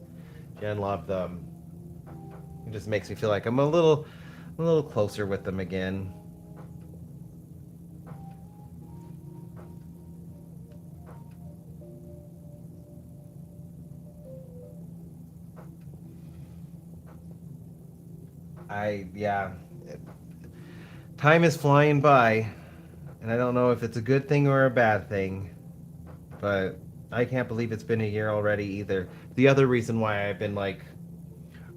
Jen loved them. It just makes me feel like I'm a little closer with them again. Yeah, time is flying by, and I don't know if it's a good thing or a bad thing, but I can't believe it's been a year already either. The other reason why I've been like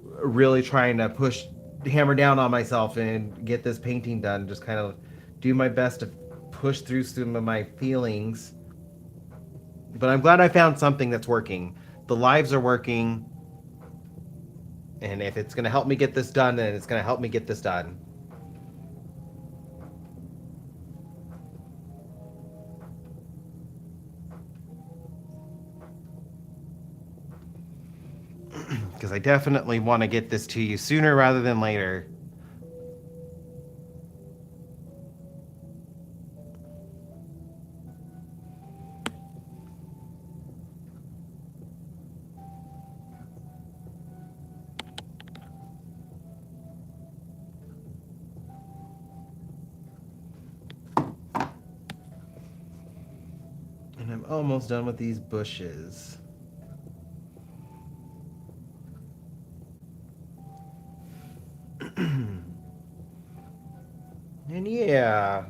really trying to hammer down on myself and get this painting done, just kind of do my best to push through some of my feelings. But I'm glad I found something that's working. The lives are working, And if it's going to help me get this done, then it's going to help me get this done. Because I definitely want to get this to you sooner rather than later. And I'm almost done with these bushes. And yeah.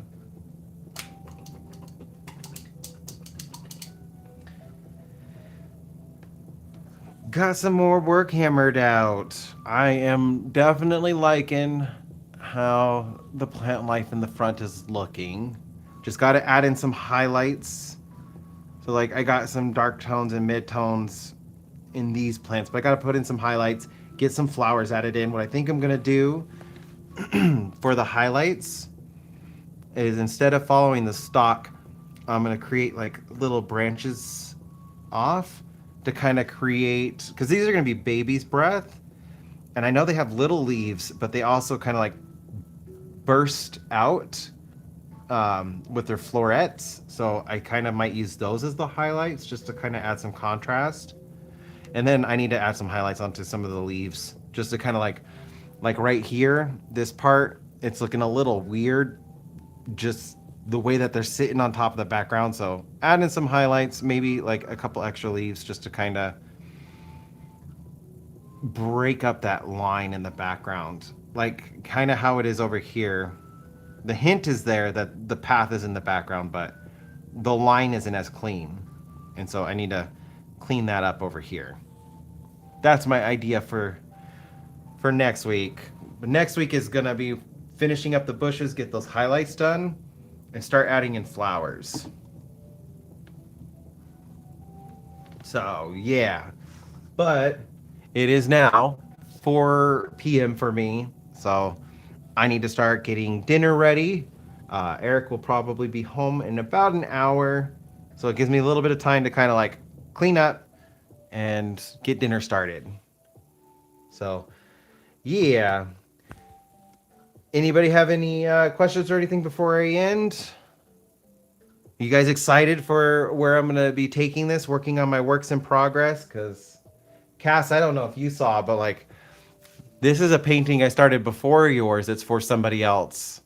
Got some more work hammered out. I am definitely liking how the plant life in the front is looking. Just got to add in some highlights. So like I got some dark tones and mid tones in these plants, but I got to put in some highlights, get some flowers added in. What I think I'm going to do for the highlights is instead of following the stalk, I'm going to create like little branches off to kind of create, because these are going to be baby's breath. And I know they have little leaves, but they also kind of like burst out with their florets. So I kind of might use those as the highlights just to kind of add some contrast. And then I need to add some highlights onto some of the leaves just to kind of like right here, this part, it's looking a little weird, just the way that they're sitting on top of the background. So add in some highlights, maybe like a couple extra leaves just to kind of break up that line in the background. Like kind of how it is over here. The hint is there that the path is in the background, but the line isn't as clean. And so I need to clean that up over here. That's my idea for next week. But next week is gonna be finishing up the bushes, get those highlights done, and start adding in flowers. So yeah, but it is now 4 p.m. for me, so I need to start getting dinner ready. Eric will probably be home in about an hour, so it gives me a little bit of time to kind of like clean up and get dinner started. So yeah. Anybody have any questions or anything before I end? You guys excited for where I'm going to be taking this, working on my works in progress? Because, Cass, I don't know if you saw, but like, this is a painting I started before yours. It's for somebody else.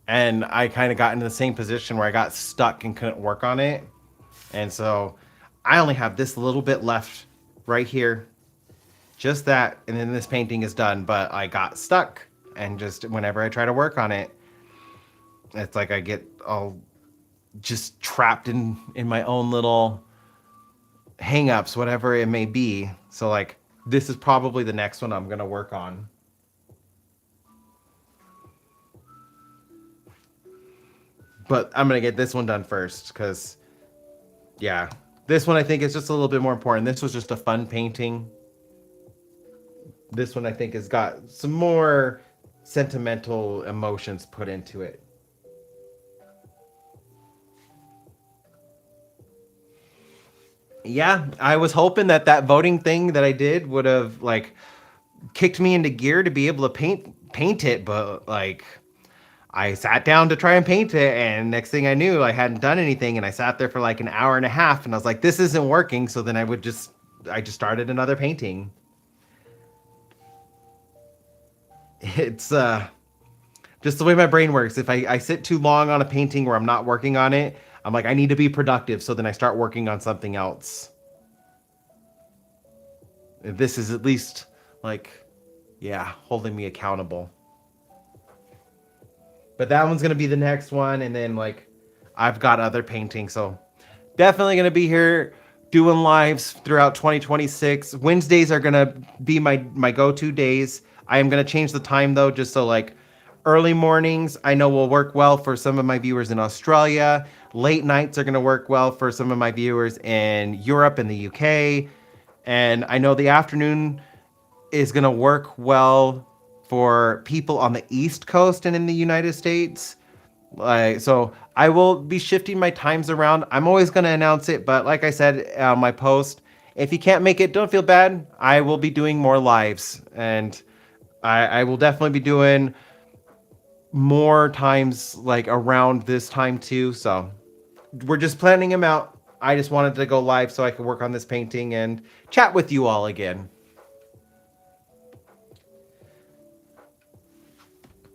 And I kind of got into the same position where I got stuck and couldn't work on it. And so I only have this little bit left right here. Just that. And then this painting is done. But I got stuck. And just whenever I try to work on it, it's like I get all just trapped in my own little hang-ups, whatever it may be. So like this is probably the next one I'm gonna work on. But I'm gonna get this one done first, because yeah, this one I think is just a little bit more important. This was just a fun painting. This one I think has got some more sentimental emotions put into it. Yeah, I was hoping that that voting thing that I did would have like kicked me into gear to be able to paint it, but like I sat down to try and paint it, and next thing I knew, I hadn't done anything, and I sat there for like an hour and a half, and I was like, this isn't working. So then I just started another painting. It's just the way my brain works. If I sit too long on a painting where I'm not working on it, I'm like, I need to be productive. So then I start working on something else. This is at least like, yeah, holding me accountable. But that one's gonna be the next one, and then like I've got other paintings, so definitely gonna be here doing lives throughout 2026. Wednesdays are gonna be my go-to days. I am gonna change the time though, just so like early mornings I know will work well for some of my viewers in Australia. Late nights are gonna work well for some of my viewers in Europe and the UK. And I know the afternoon is going to work well for people on the East Coast and in the United States. So I will be shifting my times around. I'm always going to announce it, but like I said on my post, if you can't make it, don't feel bad. I will be doing more lives, and I will definitely be doing more times like around this time too. So we're just planning them out. I just wanted to go live so I could work on this painting and chat with you all again.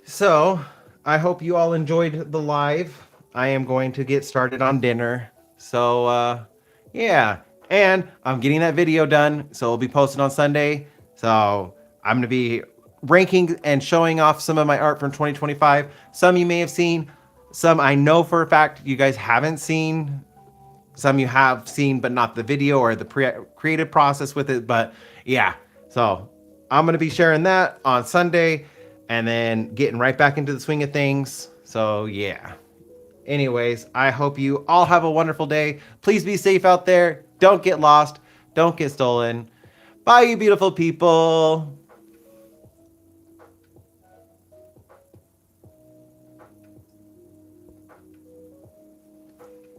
So I hope you all enjoyed the live. I am going to get started on dinner. So yeah, and I'm getting that video done, so it'll be posted on Sunday. So I'm gonna be ranking and showing off some of my art from 2025. Some you may have seen, some I know for a fact you guys haven't seen. Some you have seen, but not the video or the creative process with it. But yeah, so I'm going to be sharing that on Sunday and then getting right back into the swing of things. So yeah. Anyways, I hope you all have a wonderful day. Please be safe out there. Don't get lost. Don't get stolen. Bye, you beautiful people.